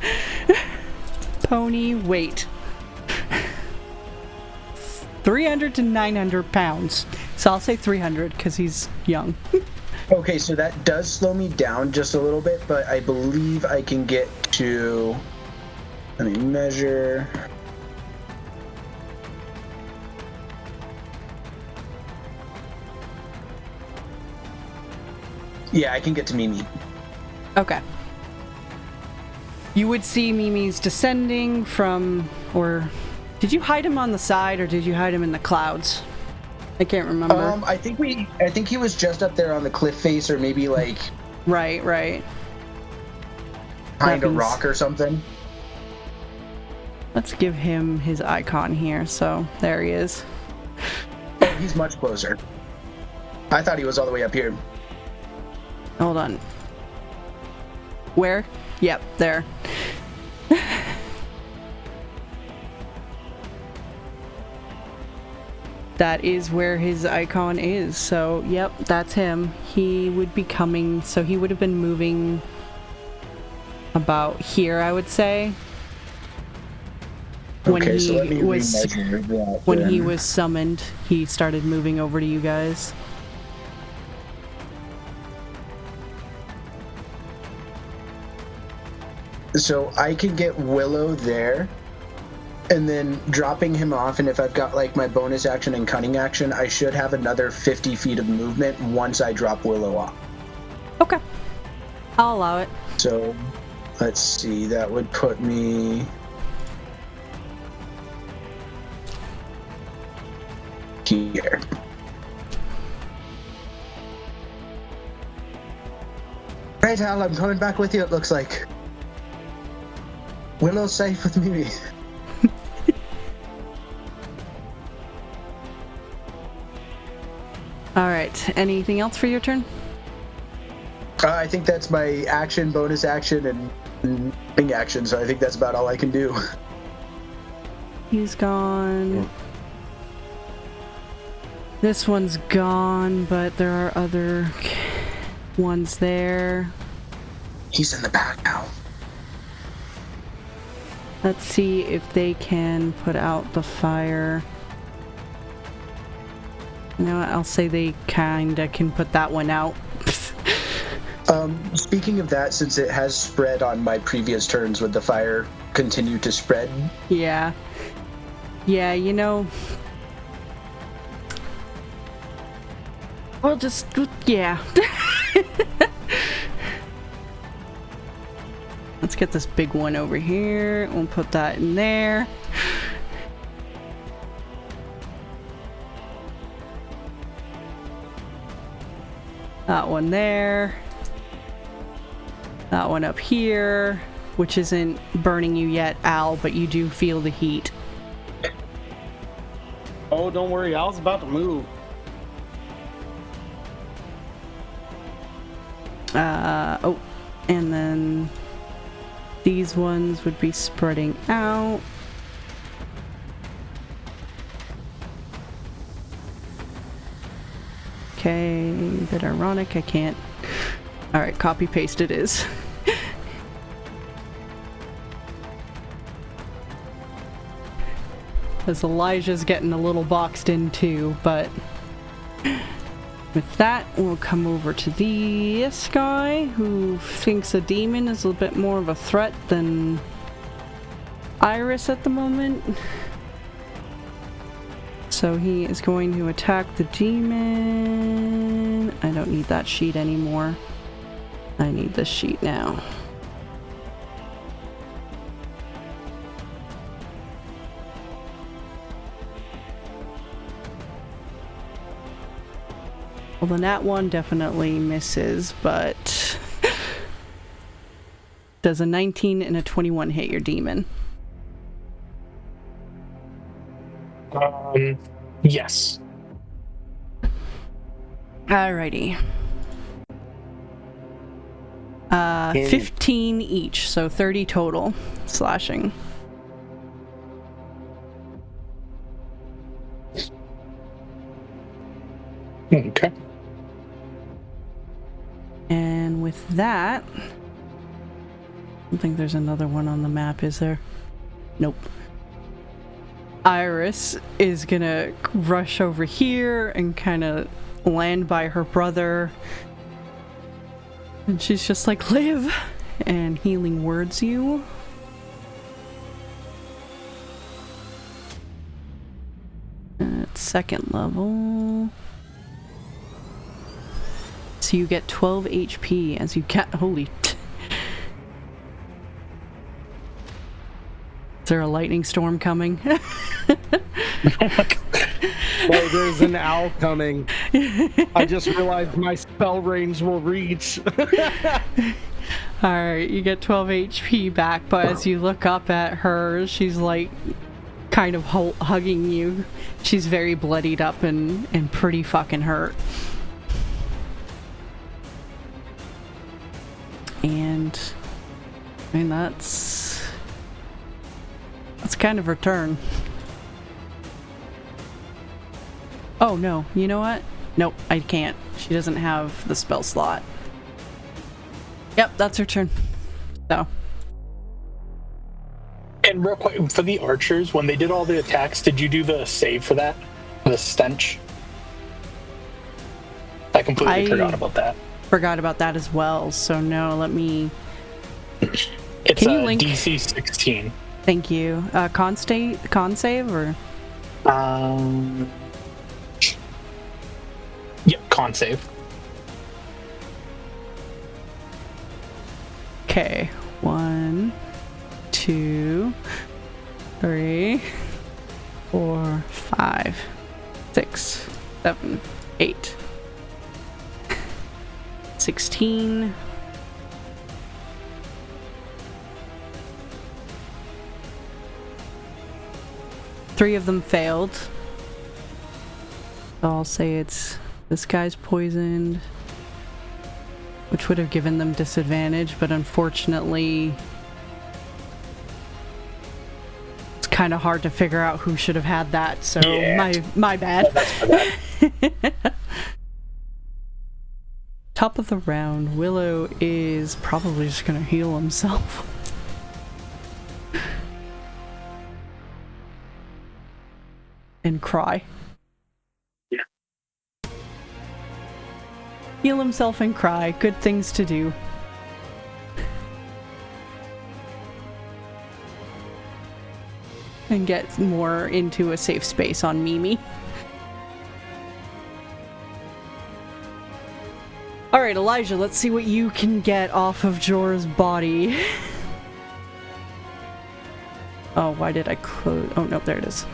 [SPEAKER 1] Pony weight. 300 to 900 pounds. So I'll say 300 because he's young.
[SPEAKER 4] Okay, so that does slow me down just a little bit, but I believe I can get to... Let me measure... Yeah, I can get to Mimi.
[SPEAKER 1] Okay. You would see Mimi's descending from, or did you hide him on the side or did you hide him in the clouds? I can't remember.
[SPEAKER 4] I think he was just up there on the cliff face, or maybe like
[SPEAKER 1] right
[SPEAKER 4] behind a rock or something.
[SPEAKER 1] Let's give him his icon here. So there he is.
[SPEAKER 4] Oh, he's much closer. I thought he was all the way up here.
[SPEAKER 1] Hold on. Where? Yep, there. That is where his icon is. So, yep, that's him. He would be coming, so he would have been moving about here, I would say.
[SPEAKER 4] Okay, so let me remeasure that.
[SPEAKER 1] When he was summoned, he started moving over to you guys.
[SPEAKER 4] So I can get Willow there, and then dropping him off, and if I've got like my bonus action and cunning action, I should have another 50 feet of movement once I drop Willow off.
[SPEAKER 1] Okay. I'll allow it.
[SPEAKER 4] So, let's see, that would put me... here. Right, Al, I'm coming back with you, it looks like. Willow's safe with me.
[SPEAKER 1] Alright, anything else for your turn?
[SPEAKER 4] I think that's my action, bonus action, and thing action, so I think that's about all I can do.
[SPEAKER 1] He's gone. This one's gone, but there are other ones there.
[SPEAKER 4] He's in the back now.
[SPEAKER 1] Let's see if they can put out the fire. You know what? I'll say they kinda can put that one out.
[SPEAKER 4] Speaking of that, since it has spread on my previous turns, would the fire continue to spread?
[SPEAKER 1] Yeah. Yeah, you know... We'll just... yeah. Let's get this big one over here. We'll put that in there. That one there. That one up here, which isn't burning you yet, Al, but you do feel the heat.
[SPEAKER 2] Oh, don't worry, Al's about to move.
[SPEAKER 1] Oh, and then these ones would be spreading out. Okay, a bit ironic, I can't Alright, copy paste it is. As Elijah's getting a little boxed in too, but with that, we'll come over to this guy who thinks a demon is a bit more of a threat than Iris at the moment. So he is going to attack the demon. I don't need that sheet anymore. I need this sheet now. Well, the nat 1 definitely misses, but does a 19 and a 21 hit your demon?
[SPEAKER 3] Yes.
[SPEAKER 1] Alrighty. 15 each, so 30 total slashing.
[SPEAKER 3] Okay.
[SPEAKER 1] And with that, I don't think there's another one on the map, is there? Nope. Iris is gonna rush over here and kind of land by her brother. And she's just like, live! And healing words you. At second level. So you get 12 HP as you holy. Is there a lightning storm coming?
[SPEAKER 2] Oh, there's an owl coming. I just realized my spell range will reach.
[SPEAKER 1] Alright, you get 12 HP back, but as you look up at her, she's like kind of hugging you. She's very bloodied up and pretty fucking hurt. And I mean, that's kind of her turn. Oh no, you know what? Nope, I can't. She doesn't have the spell slot. Yep, that's her turn. So.
[SPEAKER 3] And real quick, for the archers, when they did all the attacks, did you do the save for that? The stench? I completely forgot about that.
[SPEAKER 1] Forgot about that as well, so no, let me...
[SPEAKER 3] It's
[SPEAKER 1] Can you link...
[SPEAKER 3] DC 16.
[SPEAKER 1] Thank you. Con save, or?
[SPEAKER 3] Yep, con save.
[SPEAKER 1] Okay. 1, 2, 3, 4, 5, 6, 7, 8. 16. Three of them failed. So I'll say it's this guy's poisoned, which would have given them disadvantage, but unfortunately it's kind of hard to figure out who should have had that, so yeah. my bad. Top of the round, Willow is probably just gonna heal himself. And cry.
[SPEAKER 3] Yeah.
[SPEAKER 1] Heal himself and cry. Good things to do. And get more into a safe space on Mimi. Alright, Elijah, let's see what you can get off of Jora's body. Oh, why did I close? Oh, no, there it is.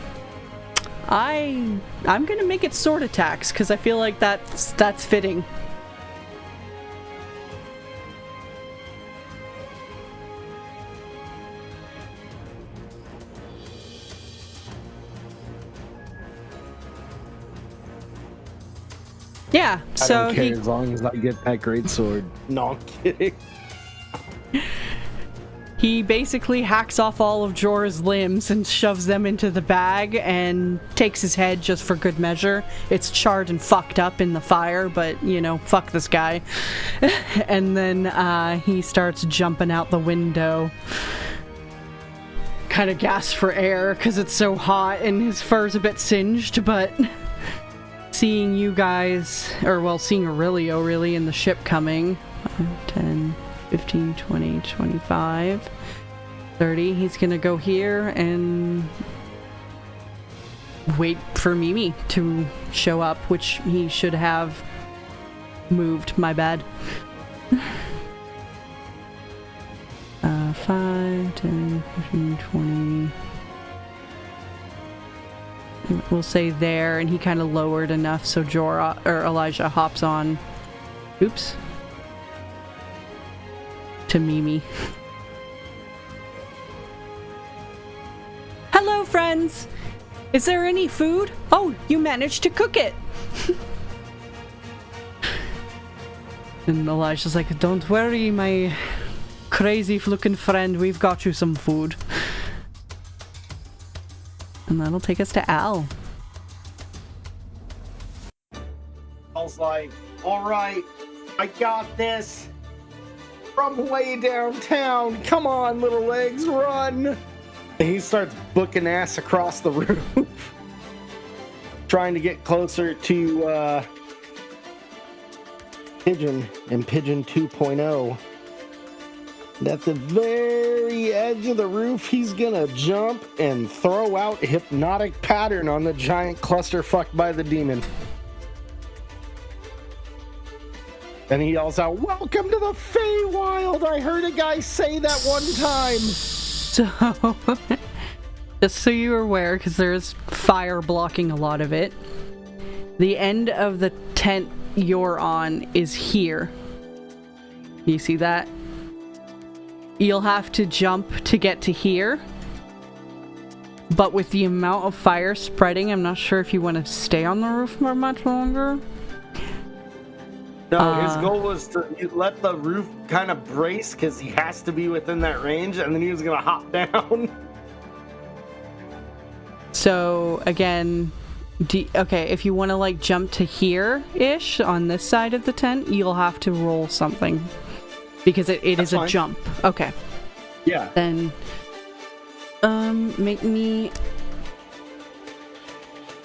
[SPEAKER 1] I'm gonna make it sword attacks because I feel like that's fitting. Yeah, so
[SPEAKER 2] I don't care as long as I get that great sword. No, I'm kidding.
[SPEAKER 1] He basically hacks off all of Jora's limbs and shoves them into the bag and takes his head just for good measure. It's charred and fucked up in the fire, but, you know, fuck this guy. And then he starts jumping out the window. Kind of gasps for air because it's so hot and his fur's a bit singed, but seeing you guys, or well, seeing Aurelio really in the ship coming, 10, 15, 20, 25, 30. He's gonna go here and wait for Mimi to show up, which he should have moved. My bad. 5, 10, 15, 20. We'll say there, and he kind of lowered enough so Jora, or Elijah, hops on. Oops. To Mimi. Hello, friends! Is there any food? Oh, you managed to cook it! And Elijah's like, don't worry, my crazy-looking friend, we've got you some food. And that'll take us to Al.
[SPEAKER 2] Al's like, alright, I got this. From way downtown. Come on, little legs, run. And he starts booking ass across the roof. Trying to get closer to Pigeon and Pigeon 2.0. And at the very edge of the roof, he's gonna jump and throw out Hypnotic Pattern on the giant clusterfuck by the demon. And he yells out, "Welcome to the Feywild! I heard a guy say that one time!"
[SPEAKER 1] So, just so you're aware, because there's fire blocking a lot of it, the end of the tent you're on is here. You see that? You'll have to jump to get to here. But with the amount of fire spreading, I'm not sure if you want to stay on the roof for much longer.
[SPEAKER 2] No, his goal was to let the roof kind of brace because he has to be within that range, and then he was going to hop down.
[SPEAKER 1] So, again, okay, if you want to, like, jump to here-ish on this side of the tent, you'll have to roll something. Because it is a jump. Okay.
[SPEAKER 2] Yeah.
[SPEAKER 1] Then, make me...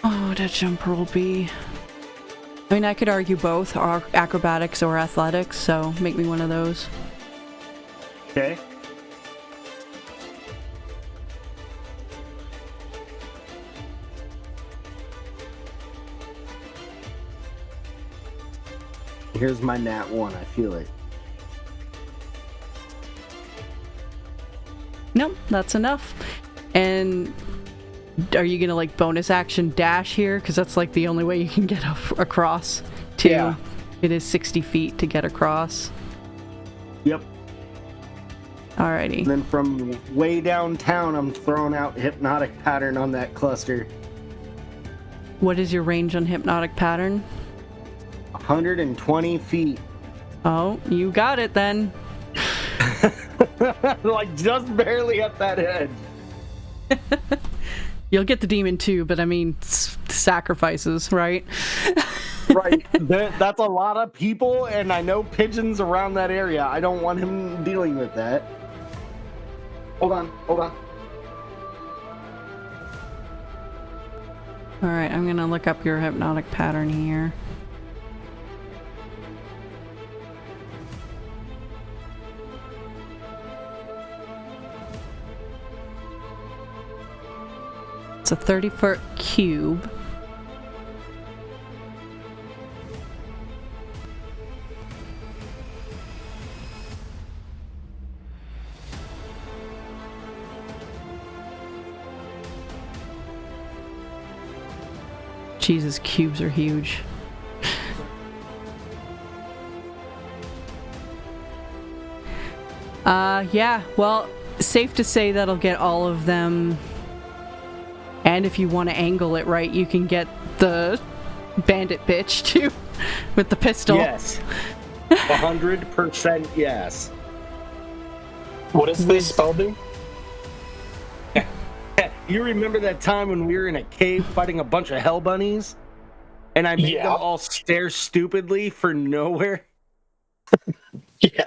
[SPEAKER 1] Oh, what would a jump roll be? I mean, I could argue both, or acrobatics or athletics, so make me one of those.
[SPEAKER 2] Okay. Here's my nat 1, I feel it.
[SPEAKER 1] Nope, that's enough. And are you gonna like bonus action dash here? Because that's like the only way you can get across. Too. Yeah. It is 60 feet to get across.
[SPEAKER 2] Yep.
[SPEAKER 1] Alrighty.
[SPEAKER 2] And then from way downtown, I'm throwing out Hypnotic Pattern on that cluster.
[SPEAKER 1] What is your range on Hypnotic Pattern?
[SPEAKER 2] 120 feet.
[SPEAKER 1] Oh, you got it then.
[SPEAKER 2] Like just barely at that edge.
[SPEAKER 1] You'll get the demon too, but I mean, sacrifices, right?
[SPEAKER 2] Right. That's a lot of people, and I know Pigeon's around that area. I don't want him dealing with that. Hold on.
[SPEAKER 1] Alright, I'm gonna look up your Hypnotic Pattern here. It's a 30-foot cube. Jesus, cubes are huge. Yeah, well, safe to say that'll get all of them. And if you want to angle it right, you can get the bandit bitch too with the pistol.
[SPEAKER 2] Yes. 100% yes.
[SPEAKER 3] What does this spell do?
[SPEAKER 2] You remember that time when we were in a cave fighting a bunch of hell bunnies? And I made them all stare stupidly for nowhere?
[SPEAKER 3] Yeah.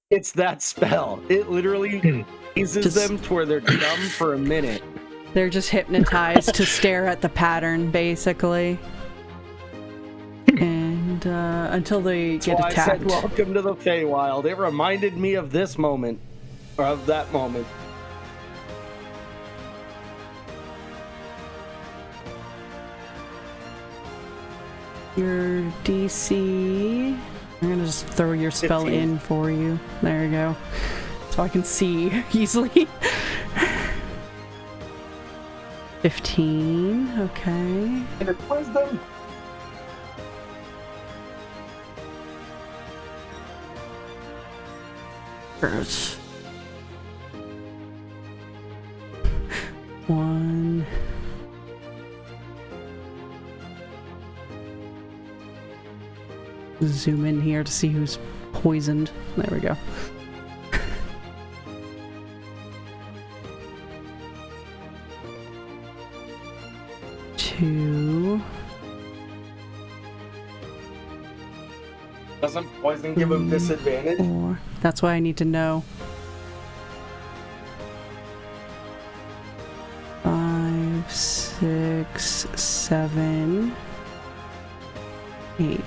[SPEAKER 2] It's that spell. It literally eases them to where they're dumb for a minute.
[SPEAKER 1] They're just hypnotized to stare at the pattern, basically. And until they get attacked.
[SPEAKER 2] I said, welcome to the Feywild. It reminded me of this moment, or of that moment.
[SPEAKER 1] Your DC... I'm gonna just throw your spell
[SPEAKER 2] 15.
[SPEAKER 1] in for you. There you go. So I can see easily. 15, okay.
[SPEAKER 2] And it's wisdom.
[SPEAKER 1] First. 1. Zoom in here to see who's poisoned. There we go. Two.
[SPEAKER 2] Doesn't poison give him disadvantage?
[SPEAKER 1] 4. That's why I need to know. 5, 6, 7, 8.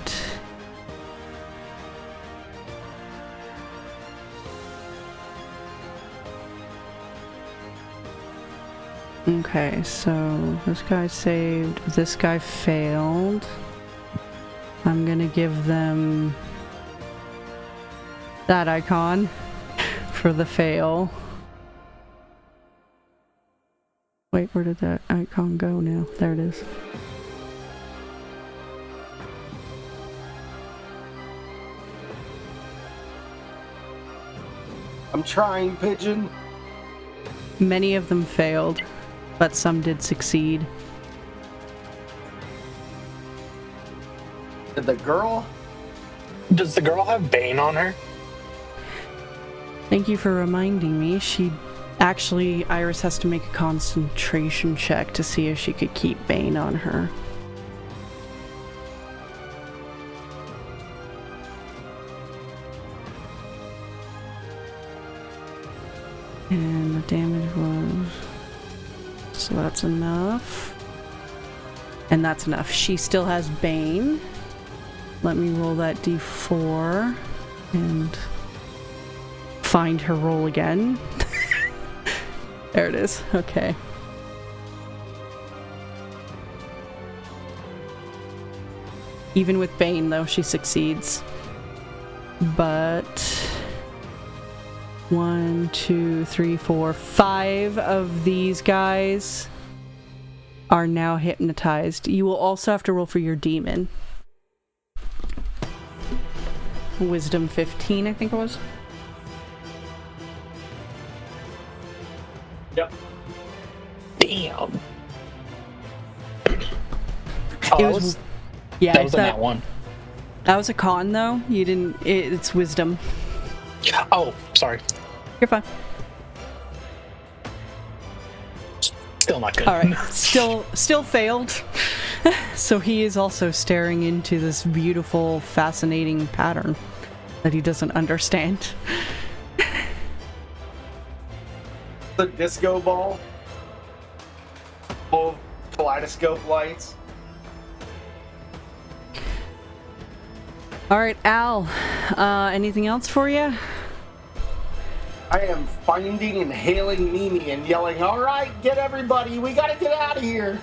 [SPEAKER 1] Okay, so this guy saved, this guy failed. I'm gonna give them that icon for the fail. Wait, where did that icon go now? There it is.
[SPEAKER 2] I'm trying, Pigeon.
[SPEAKER 1] Many of them failed, but some did succeed.
[SPEAKER 2] Did the girl?
[SPEAKER 3] Does the girl have Bane on her?
[SPEAKER 1] Thank you for reminding me. She actually, Iris has to make a concentration check to see if she could keep Bane on her. And the damage was... So that's enough. And that's enough. She still has Bane. Let me roll that d4 and find her roll again. There it is. Okay. Even with Bane, though, she succeeds. But 1, 2, 3, 4, 5 of these guys are now hypnotized. You will also have to roll for your demon. Wisdom 15, I think it was.
[SPEAKER 2] Yep.
[SPEAKER 3] Damn.
[SPEAKER 1] It was, yeah,
[SPEAKER 3] that was in that one.
[SPEAKER 1] That was a con, though. You didn't. It's wisdom.
[SPEAKER 3] Oh, sorry.
[SPEAKER 1] You're fine.
[SPEAKER 3] Still not good.
[SPEAKER 1] All right. Still failed. So he is also staring into this beautiful, fascinating pattern that he doesn't understand.
[SPEAKER 2] The disco ball. Full of kaleidoscope lights.
[SPEAKER 1] All right, Al. Anything else for you?
[SPEAKER 2] I am finding and hailing Mimi and yelling, "All right, get everybody, we gotta get out of here."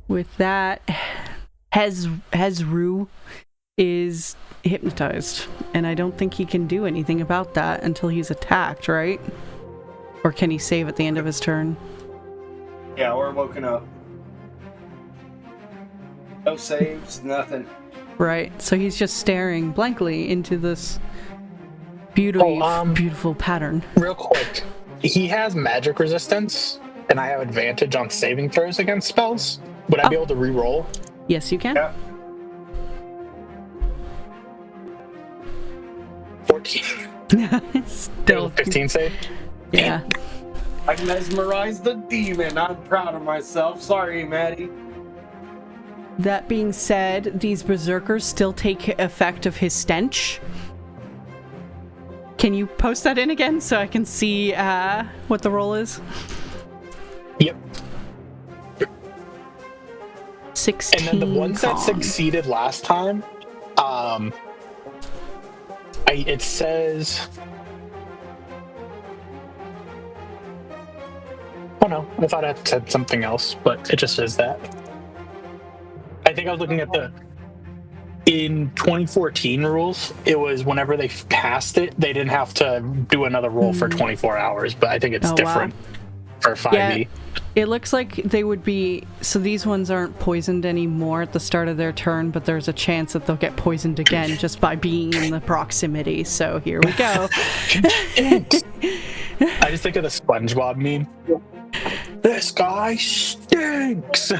[SPEAKER 1] With that, Hezru is hypnotized, and I don't think he can do anything about that until he's attacked, right? Or can he save at the end of his turn?
[SPEAKER 2] Yeah, we're woken up. No saves, nothing.
[SPEAKER 1] Right, so he's just staring blankly into this beautiful pattern.
[SPEAKER 3] Real quick, he has magic resistance, and I have advantage on saving throws against spells. Would I be able to re-roll?
[SPEAKER 1] Yes, you can.
[SPEAKER 2] Yeah.
[SPEAKER 3] 14.
[SPEAKER 1] Still
[SPEAKER 3] 15 save?
[SPEAKER 1] Yeah.
[SPEAKER 2] I mesmerized the demon. I'm proud of myself. Sorry, Maddie.
[SPEAKER 1] That being said, these berserkers still take effect of his stench. Can you post that in again so I can see what the roll is?
[SPEAKER 3] Yep.
[SPEAKER 1] 16.
[SPEAKER 3] And then the ones that succeeded last time, it says... Oh no, I thought it said something else, but it just says that. I think I was looking at in 2014 rules, it was whenever they passed it, they didn't have to do another roll for 24 hours, but I think it's different for 5e.
[SPEAKER 1] Yeah, it looks like they would be... So these ones aren't poisoned anymore at the start of their turn, but there's a chance that they'll get poisoned again just by being in the proximity, so here we go.
[SPEAKER 3] I just think of the SpongeBob meme. This guy stinks!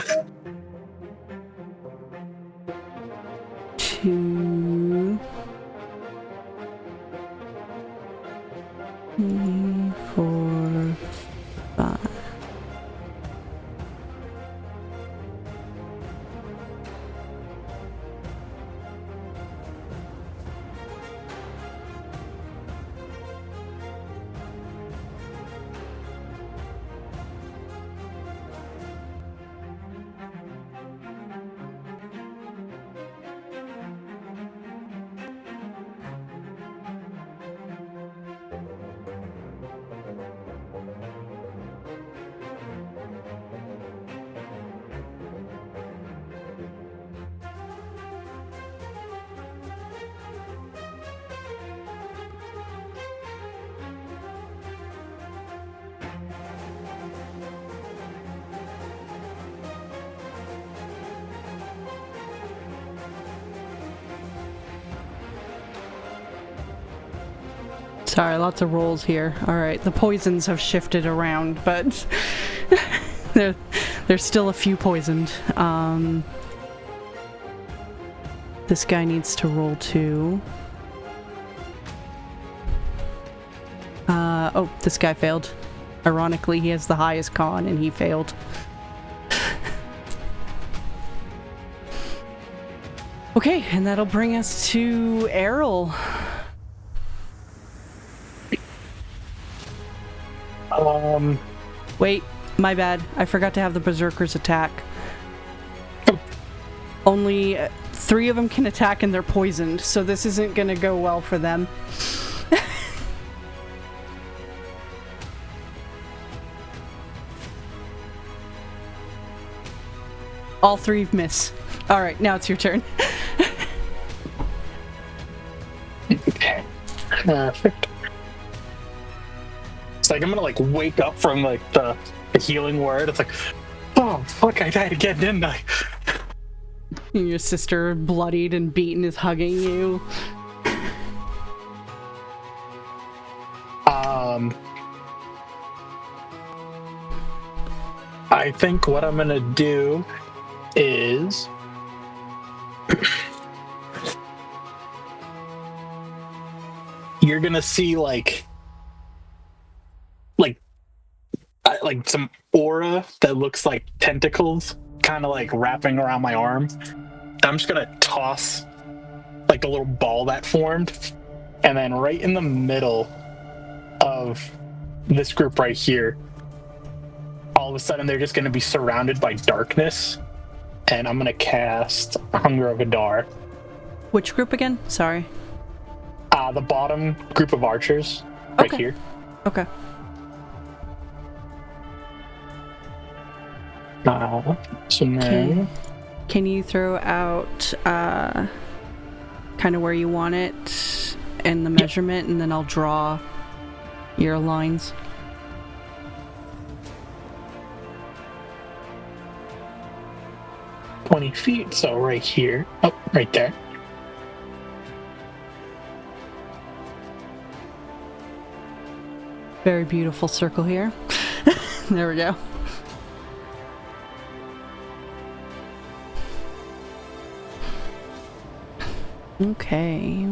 [SPEAKER 1] 2, 3, 4, 5. Sorry, lots of rolls here. Alright, the poisons have shifted around, but there's still a few poisoned. This guy needs to roll 2. Oh, this guy failed. Ironically, he has the highest con and he failed. Okay, and that'll bring us to Errol. Wait, my bad. I forgot to have the berserkers attack. Only 3 of them can attack and they're poisoned, so this isn't gonna go well for them. All 3 miss. Alright, now it's your turn.
[SPEAKER 3] Okay. Perfect. It's like I'm gonna like wake up from like the healing word. It's like, oh fuck, I died again, didn't I?
[SPEAKER 1] Your sister, bloodied and beaten, is hugging you.
[SPEAKER 3] I think what I'm gonna do is you're gonna see like some aura that looks like tentacles kind of like wrapping around my arm. I'm just gonna toss like a little ball that formed, and then right in the middle of this group right here, all of a sudden they're just gonna be surrounded by darkness, and I'm gonna cast Hunger of Adar.
[SPEAKER 1] Which group again? Sorry.
[SPEAKER 3] The bottom group of archers right here.
[SPEAKER 1] Okay.
[SPEAKER 3] So now...
[SPEAKER 1] Can you throw out kind of where you want it and the measurement, and then I'll draw your lines.
[SPEAKER 3] "20 feet, so right here. Oh, right there.
[SPEAKER 1] Very beautiful circle here. There we go. Okay.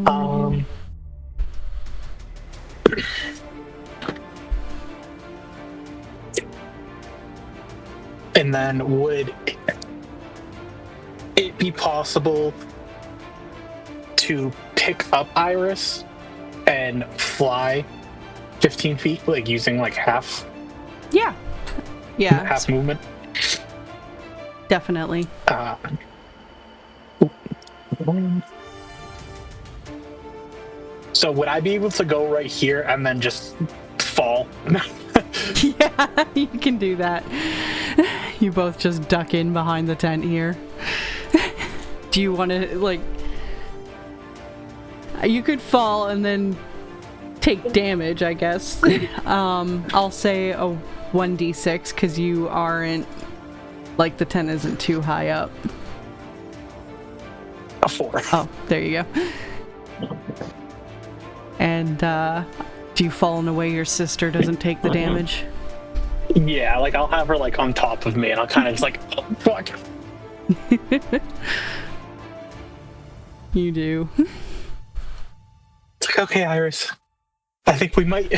[SPEAKER 3] And then would it be possible to pick up Iris and fly 15 feet, like using like half movement?
[SPEAKER 1] Definitely.
[SPEAKER 3] So would I be able to go right here and then just fall?
[SPEAKER 1] Yeah, you can do that. You both just duck in behind the tent here. Do you want to, like... You could fall and then take damage, I guess. I'll say a 1d6, because you aren't... Like, the tent isn't too high up.
[SPEAKER 3] A 4.
[SPEAKER 1] Oh, there you go. And, do you fall in a way your sister doesn't take the damage?
[SPEAKER 3] Yeah, like, I'll have her, like, on top of me, and I'll kind of just, like, oh, fuck.
[SPEAKER 1] You do.
[SPEAKER 3] It's like, okay, Iris. I think we might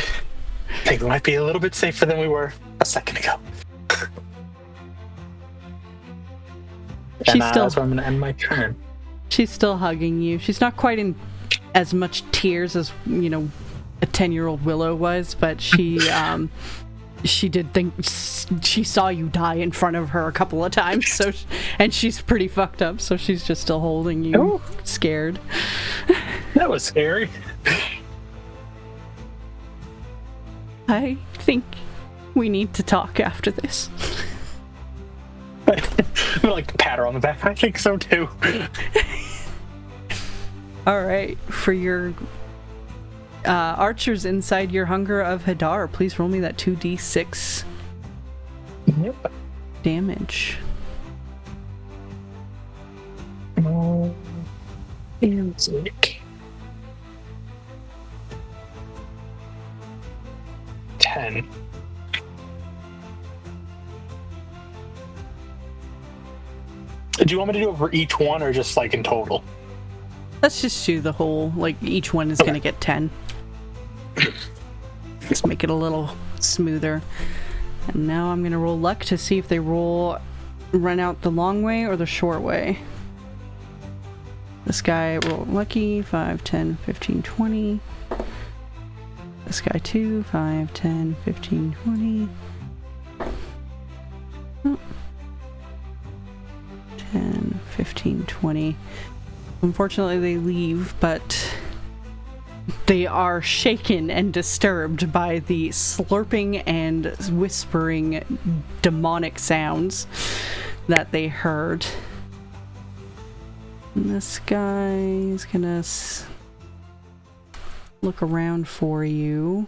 [SPEAKER 3] be a little bit safer than we were a second ago. That's where I'm going to end my turn.
[SPEAKER 1] She's still hugging you. She's not quite in as much tears as, you know, a 10-year-old Willow was, but she did think she saw you die in front of her a couple of times, so and she's pretty fucked up, so she's just still holding you, scared.
[SPEAKER 3] That was scary.
[SPEAKER 1] I think we need to talk after this.
[SPEAKER 3] I'm gonna, like, pat her on the back. I think so too.
[SPEAKER 1] All right, for your archers inside your Hunger of Hadar, please roll me that 2d6 damage.
[SPEAKER 3] Music. 10. Do you want me to do it for each one or just like in total?
[SPEAKER 1] Let's just do the whole, like, each one is gonna get 10. Let's make it a little smoother. And now I'm gonna roll luck to see if they run out the long way or the short way. This guy rolled lucky, 5, 10, 15, 20. This guy too, 5, 10, 15, 20. Oh. 10, 15, 20. Unfortunately, they leave, but they are shaken and disturbed by the slurping and whispering demonic sounds that they heard. And this guy is gonna look around for you.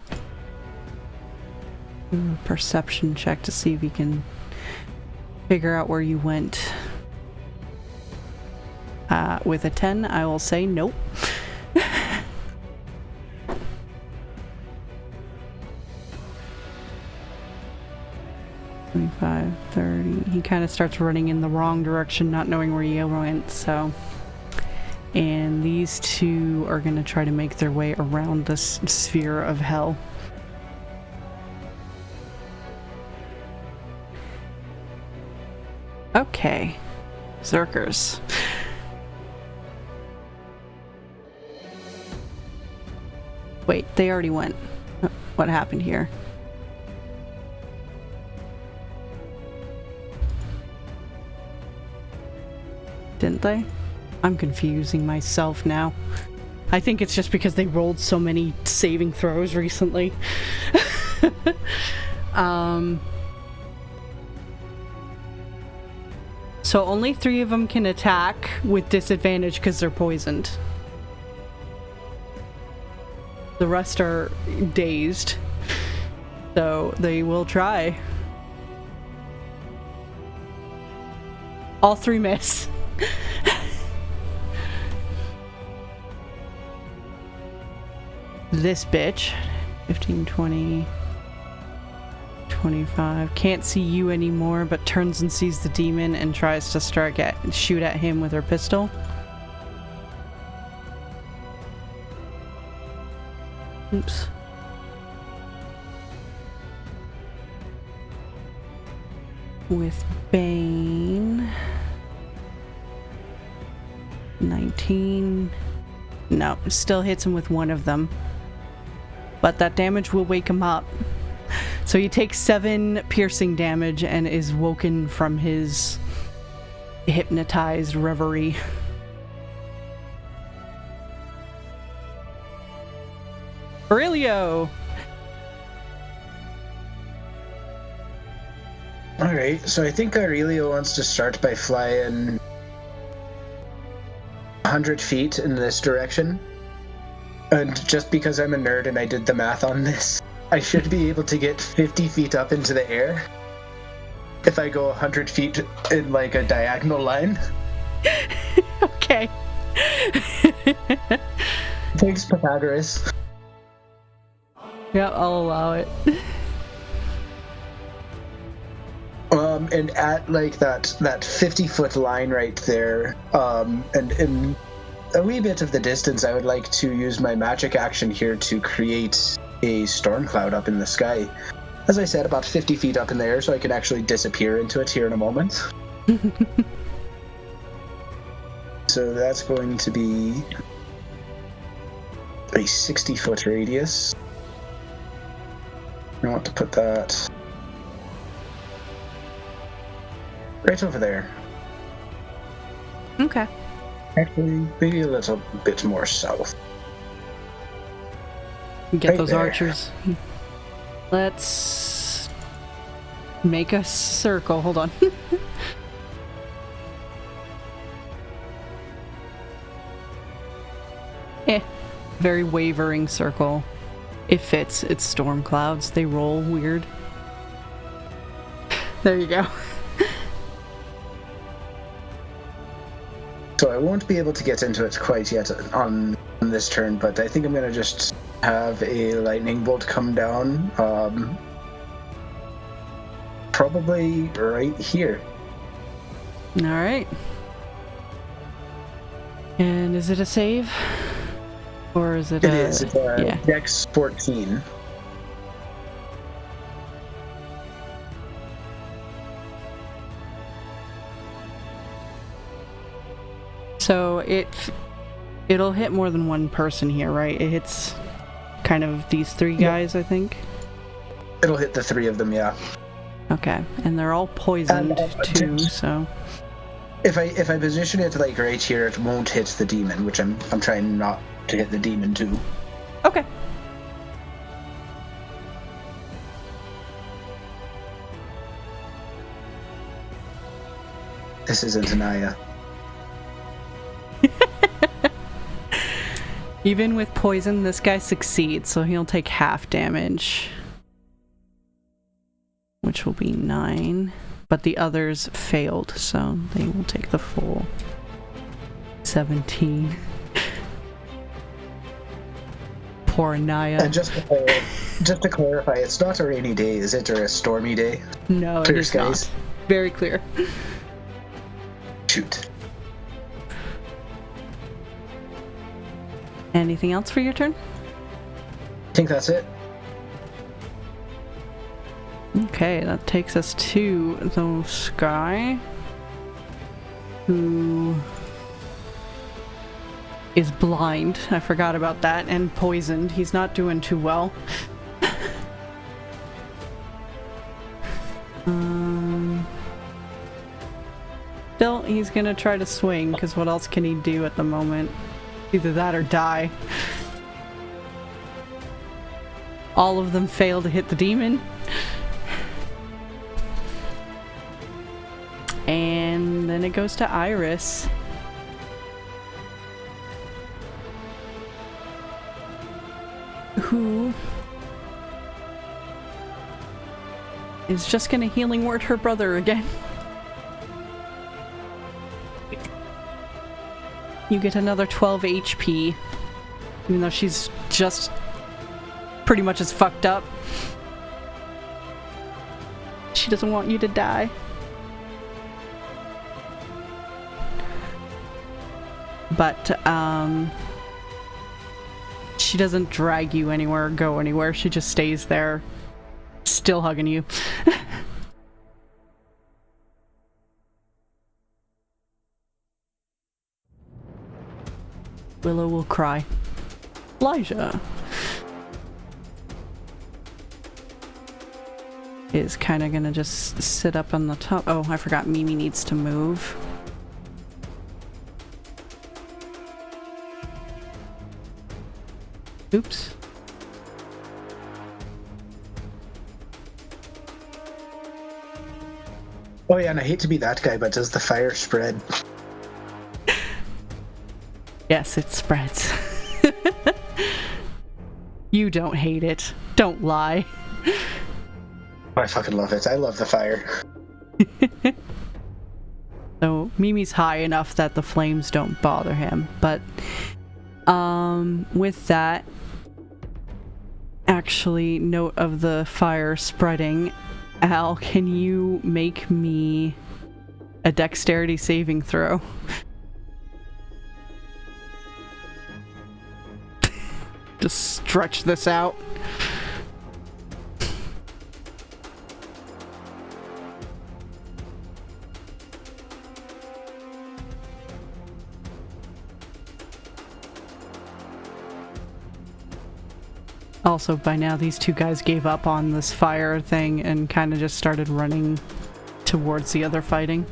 [SPEAKER 1] Do a perception check to see if he can figure out where you went. With a 10, I will say nope. 25, 30. He kind of starts running in the wrong direction, not knowing where you went, so... And these two are going to try to make their way around this sphere of hell. Okay. Zerkers. Wait, they already went. What happened here? Didn't they? I'm confusing myself now. I think it's just because they rolled so many saving throws recently. So only 3 of them can attack with disadvantage because they're poisoned. The rest are dazed. So they will try. All 3 miss. This bitch. 15, 20, 25. Can't see you anymore, but turns and sees the demon and tries to shoot at him with her pistol. Oops. with Bane. 19. No, still hits him with one of them. But that damage will wake him up. So he takes 7 piercing damage and is woken from his hypnotized reverie. Aurelio!
[SPEAKER 4] Alright, so I think Aurelio wants to start by flying 100 feet in this direction. And just because I'm a nerd and I did the math on this, I should be able to get 50 feet up into the air if I go 100 feet in like a diagonal line.
[SPEAKER 1] Okay.
[SPEAKER 4] Thanks, Pythagoras.
[SPEAKER 1] Yeah, I'll allow it.
[SPEAKER 4] And at like that 50-foot line right there, and in a wee bit of the distance, I would like to use my magic action here to create a storm cloud up in the sky. As I said, about 50 feet up in the air, so I can actually disappear into it here in a moment. So that's going to be a 60-foot radius. I want to put that right over there.
[SPEAKER 1] Okay.
[SPEAKER 4] Actually, maybe a little bit more south.
[SPEAKER 1] Get
[SPEAKER 4] Right
[SPEAKER 1] those
[SPEAKER 4] there.
[SPEAKER 1] archers. Let's make a circle. Hold on. Very wavering circle. It fits. It's storm clouds. They roll weird. There you go.
[SPEAKER 4] So I won't be able to get into it quite yet on this turn, but I think I'm going to just have a lightning bolt come down, probably right here.
[SPEAKER 1] All right. And is it a save? Or is it
[SPEAKER 4] It is. It's
[SPEAKER 1] yeah.
[SPEAKER 4] Dex 14.
[SPEAKER 1] So it'll hit more than one person here, right? It hits kind of these 3 guys, I think.
[SPEAKER 4] It'll hit the 3 of them, yeah.
[SPEAKER 1] Okay, and they're all poisoned too, so
[SPEAKER 4] If I position it like right here, it won't hit the demon, which I'm trying not to hit the demon too.
[SPEAKER 1] okay.
[SPEAKER 4] This isn't Anaya.
[SPEAKER 1] Even with poison, this guy succeeds, so he'll take half damage, which will be 9. But the others failed, so they will take the full 17. Poor Anaya.
[SPEAKER 4] And just to clarify, it's not a rainy day, is it, or a stormy day?
[SPEAKER 1] No, it
[SPEAKER 4] Clear
[SPEAKER 1] is
[SPEAKER 4] skies.
[SPEAKER 1] not. Very clear.
[SPEAKER 4] Shoot.
[SPEAKER 1] Anything else for your turn?
[SPEAKER 4] I think that's it.
[SPEAKER 1] Okay, that takes us to the Sky, who is blind. I forgot about that, and poisoned. He's not doing too well. Still, he's gonna try to swing, because what else can he do at the moment? Either that or die. All of them fail to hit the demon. And then it goes to Iris. Who is just gonna healing word her brother again. You get another 12 HP, even though she's just pretty much as fucked up. She doesn't want you to die. But, she doesn't drag you anywhere or go anywhere. She just stays there, still hugging you. Willow will cry. Elijah is kind of gonna just sit up on the top. Oh, I forgot Mimi needs to move. Oops.
[SPEAKER 4] Oh yeah, and I hate to be that guy, but does the fire spread?
[SPEAKER 1] Yes, it spreads. You don't hate it. Don't lie.
[SPEAKER 4] I fucking love it. I love the fire.
[SPEAKER 1] So Mimi's high enough that the flames don't bother him, but with that, actually, note of the fire spreading, Al, can you make me a dexterity saving throw? Just stretch this out. Also, by now, these two guys gave up on this fire thing and kind of just started running towards the other fighting.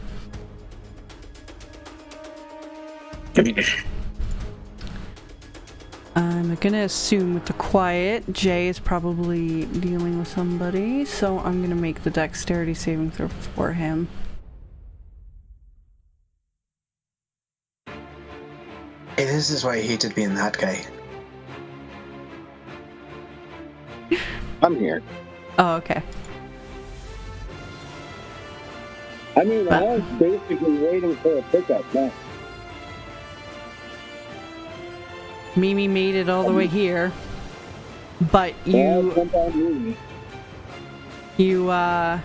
[SPEAKER 1] I'm gonna assume with the quiet, Jay is probably dealing with somebody, so I'm gonna make the dexterity saving throw for him.
[SPEAKER 4] Hey, this is why I hated being that guy.
[SPEAKER 2] I'm here.
[SPEAKER 1] Oh, okay.
[SPEAKER 2] I mean, I was basically waiting for a pickup now.
[SPEAKER 1] Mimi made it all the way here, but you are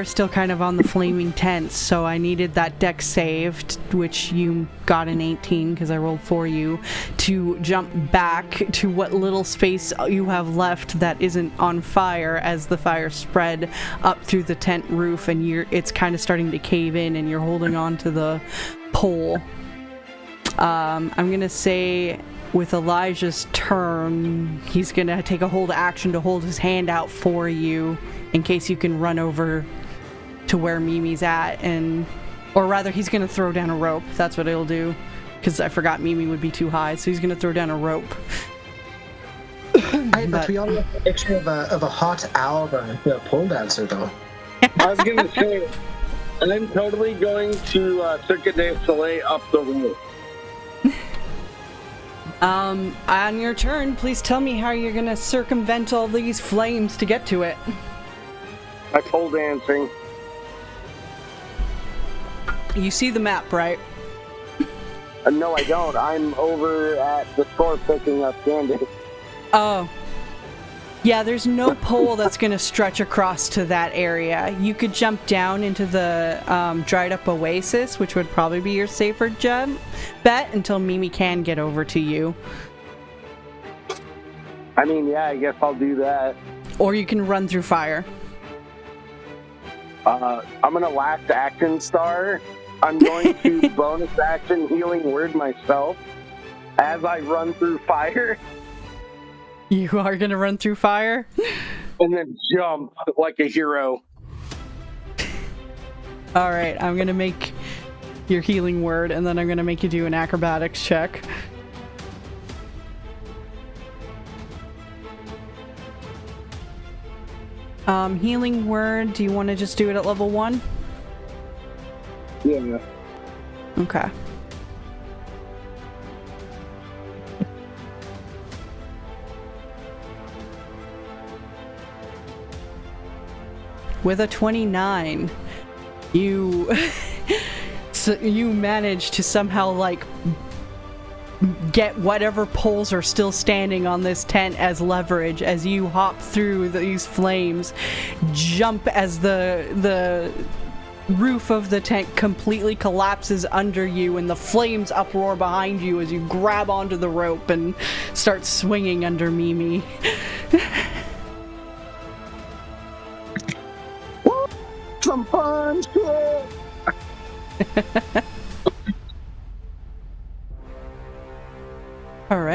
[SPEAKER 1] still kind of on the flaming tents, so I needed that dex saved, which you got an 18 because I rolled for you, to jump back to what little space you have left that isn't on fire as the fire spread up through the tent roof, and it's kind of starting to cave in, and you're holding on to the pole. I'm gonna say with Elijah's turn, he's gonna take a hold action to hold his hand out for you in case you can run over to where Mimi's at, or rather he's gonna throw down a rope. That's what he'll do, because I forgot Mimi would be too high, so he's gonna throw down a rope.
[SPEAKER 4] But we all have a picture of a hot owl, the pole dancer, though.
[SPEAKER 2] I was going to say, I'm totally going to Cirque du Soleil up the roof.
[SPEAKER 1] On your turn, please tell me how you're gonna circumvent all these flames to get to it.
[SPEAKER 2] By pole dancing.
[SPEAKER 1] You see the map, right?
[SPEAKER 2] No, I don't. I'm over at the store picking up candy.
[SPEAKER 1] Oh. Yeah, there's no pole that's gonna stretch across to that area. You could jump down into the dried up oasis, which would probably be your safer bet until Mimi can get over to you.
[SPEAKER 2] I mean, yeah, I guess I'll do that.
[SPEAKER 1] Or you can run through fire.
[SPEAKER 2] I'm gonna last action star. I'm going to bonus action healing word myself as I run through fire.
[SPEAKER 1] You are gonna run through fire?
[SPEAKER 2] And then jump like a hero.
[SPEAKER 1] Alright, I'm gonna make your healing word, and then I'm gonna make you do an acrobatics check. Healing word, do you want to just do it at level 1?
[SPEAKER 2] Yeah.
[SPEAKER 1] Okay. With a 29, you you manage to somehow get whatever poles are still standing on this tent as leverage as you hop through these flames, jump as the roof of the tent completely collapses under you, and the flames uproar behind you as you grab onto the rope and start swinging under Mimi.
[SPEAKER 2] Some fun shit.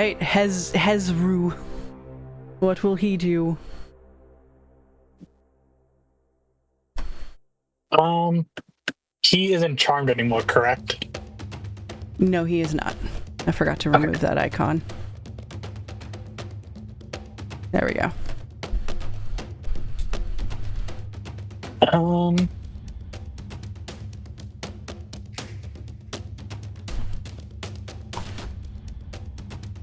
[SPEAKER 1] right, Hezru. What will he do?
[SPEAKER 3] He isn't charmed anymore, correct?
[SPEAKER 1] No, he is not. I forgot to remove that icon. There we go.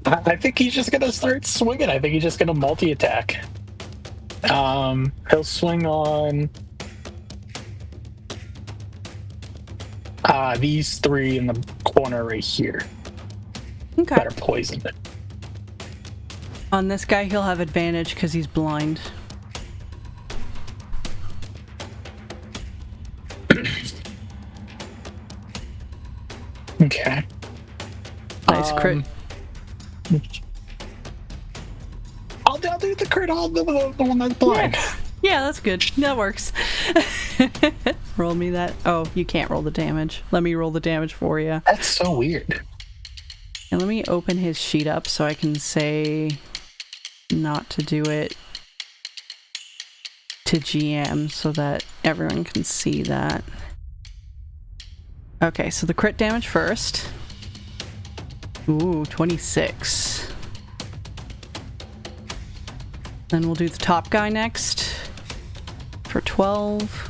[SPEAKER 3] I think he's just gonna start swinging. I think he's just gonna multi-attack. He'll swing on these three in the corner right here.
[SPEAKER 1] Okay.
[SPEAKER 3] That are poisoned.
[SPEAKER 1] On this guy, he'll have advantage because he's blind.
[SPEAKER 3] Okay.
[SPEAKER 1] Nice crit.
[SPEAKER 3] I'll do the crit on the one that's blind.
[SPEAKER 1] Yeah, that's good. That works. Roll me that. Oh, you can't roll the damage. Let me roll the damage for you.
[SPEAKER 3] That's so weird.
[SPEAKER 1] And let me open his sheet up so I can say not to do it to GM so that everyone can see that. Okay, so the crit damage first. Ooh, 26. Then we'll do the top guy next for 12.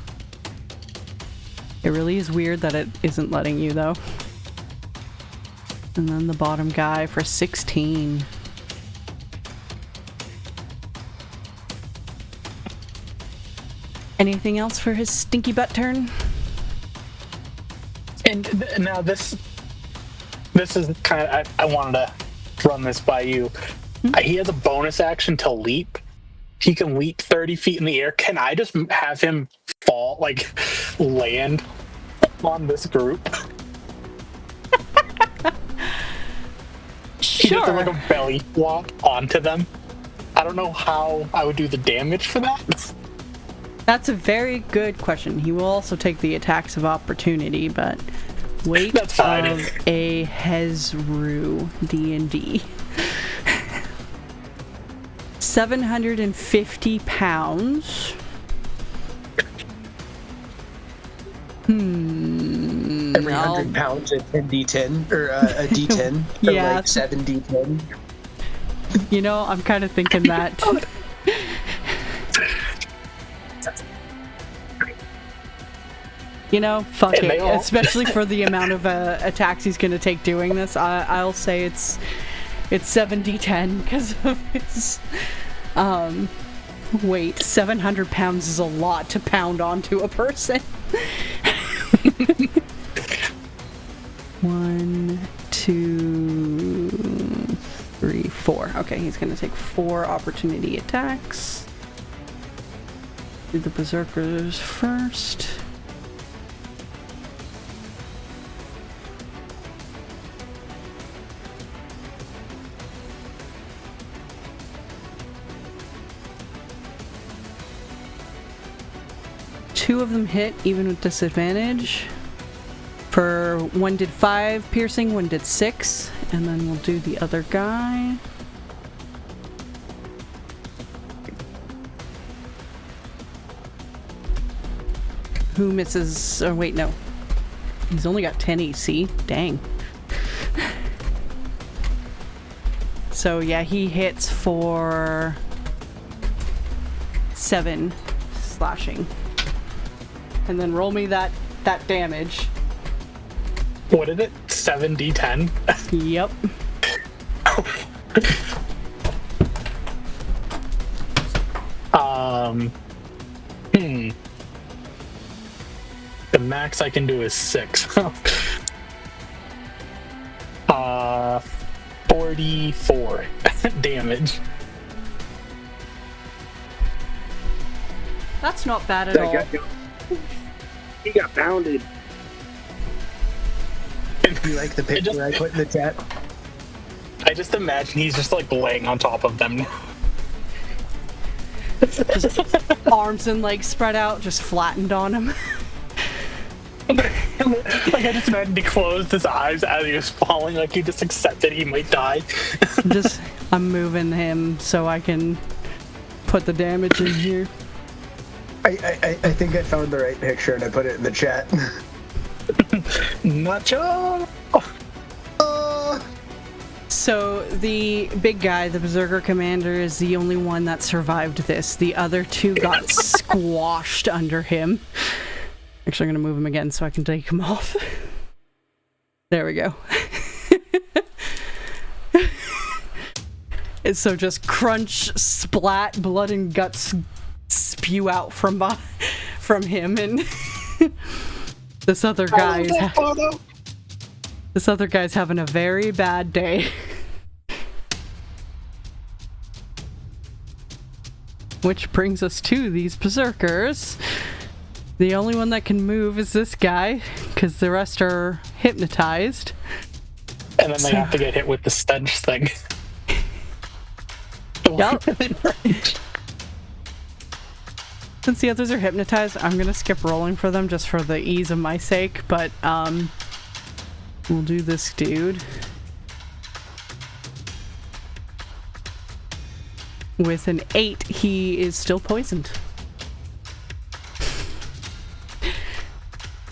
[SPEAKER 1] It really is weird that it isn't letting you, though. And then the bottom guy for 16. Anything else for his stinky butt turn?
[SPEAKER 3] And now this is kind of, I wanted to run this by you. He has a bonus action to leap. He can leap 30 feet in the air. Can I just have him fall, like, land on this group? He
[SPEAKER 1] Sure.
[SPEAKER 3] does like a belly flop onto them. I don't know how I would do the damage for that.
[SPEAKER 1] That's a very good question. He will also take the attacks of opportunity, but weight
[SPEAKER 3] That's fine.
[SPEAKER 1] of a Hezru D&D. 750 pounds.
[SPEAKER 4] Every 100 pounds, a 10d10 or a d10. So
[SPEAKER 1] Yeah.
[SPEAKER 4] like 7d10.
[SPEAKER 1] You know, I'm kind of thinking that. You know, fuck
[SPEAKER 3] And
[SPEAKER 1] it.
[SPEAKER 3] they all-
[SPEAKER 1] Especially for the amount of attacks he's going to take doing this. I'll say it's 7d10 because of his weight. 700 pounds is a lot to pound onto a person. 1, 2, 3, 4. Okay, he's going to take 4 opportunity attacks. Do the berserkers first. Two of them hit, even with disadvantage. For one did 5 piercing, one did 6, and then we'll do the other guy. Who misses? Oh wait, no. He's only got 10 AC. Dang. So yeah, he hits for 7 slashing. And then roll me that damage.
[SPEAKER 3] What is it? 7d10?
[SPEAKER 1] Yep.
[SPEAKER 3] The max I can do is 6. 44 damage.
[SPEAKER 1] That's not bad at all.
[SPEAKER 2] He got pounded.
[SPEAKER 4] You like the picture I put in the chat?
[SPEAKER 3] I just imagine he's just like laying on top of them.
[SPEAKER 1] Just arms and legs spread out, just flattened on him.
[SPEAKER 3] Like, I just imagine he closed his eyes as he was falling, like he just accepted he might die.
[SPEAKER 1] I'm moving him so I can put the damage in here.
[SPEAKER 4] I think I found the right picture and I put it in the chat.
[SPEAKER 3] Nacho!
[SPEAKER 1] So the big guy, the Berserker Commander, is the only one that survived this. The other two got squashed under him. Actually, I'm going to move him again so I can take him off. There we go. And so just crunch, splat, blood and guts spew out from him, and this other guy's having a very bad day. Which brings us to these berserkers. The only one that can move is this guy, because the rest are hypnotized.
[SPEAKER 3] And then they have to get hit with the stench thing.
[SPEAKER 1] Yep. Since the others are hypnotized, I'm gonna skip rolling for them just for the ease of my sake, but we'll do this dude. With an 8, he is still poisoned.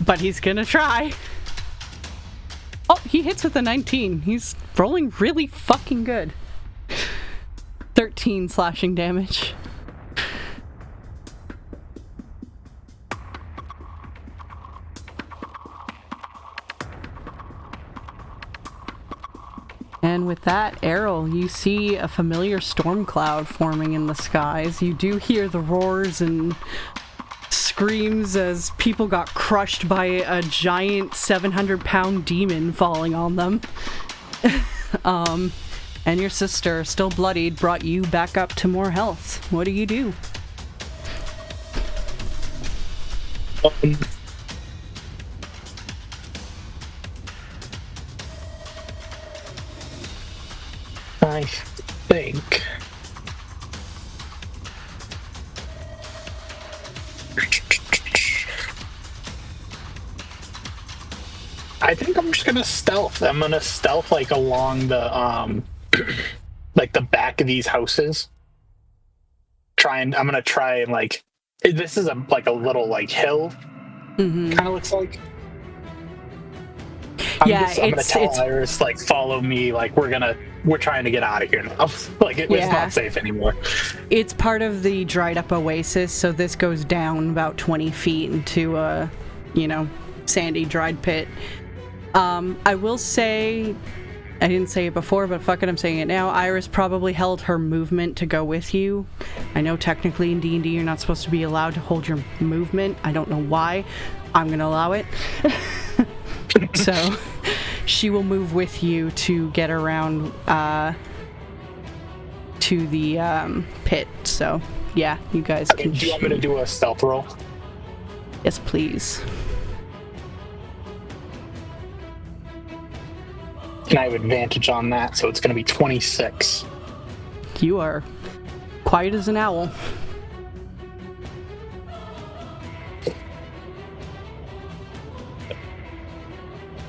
[SPEAKER 1] But he's gonna try. Oh, he hits with a 19. He's rolling really fucking good. 13 slashing damage. And with that, Errol, you see a familiar storm cloud forming in the skies. You do hear the roars and screams as people got crushed by a giant 700-pound demon falling on them. And your sister, still bloodied, brought you back up to more health. What do?
[SPEAKER 3] I think... I think I'm just gonna stealth. I'm gonna stealth like along the like the back of these houses. I'm gonna try and like this is like a little like hill. Kind of looks like. I'm gonna tell Iris like follow me. Like we're trying to get out of here now. Like it's not safe anymore.
[SPEAKER 1] It's part of the dried up oasis, so this goes down about 20 feet into a sandy dried pit. I will say, I didn't say it before, but fuck it, I'm saying it now. Iris probably held her movement to go with you. I know technically in D&D you're not supposed to be allowed to hold your movement. I don't know why. I'm gonna allow it. So she will move with you to get around to the pit. So yeah, you guys can.
[SPEAKER 3] Do you want me to do a stealth roll?
[SPEAKER 1] Yes, please.
[SPEAKER 3] And I have advantage on that, so it's going to be 26.
[SPEAKER 1] You are quiet as an owl.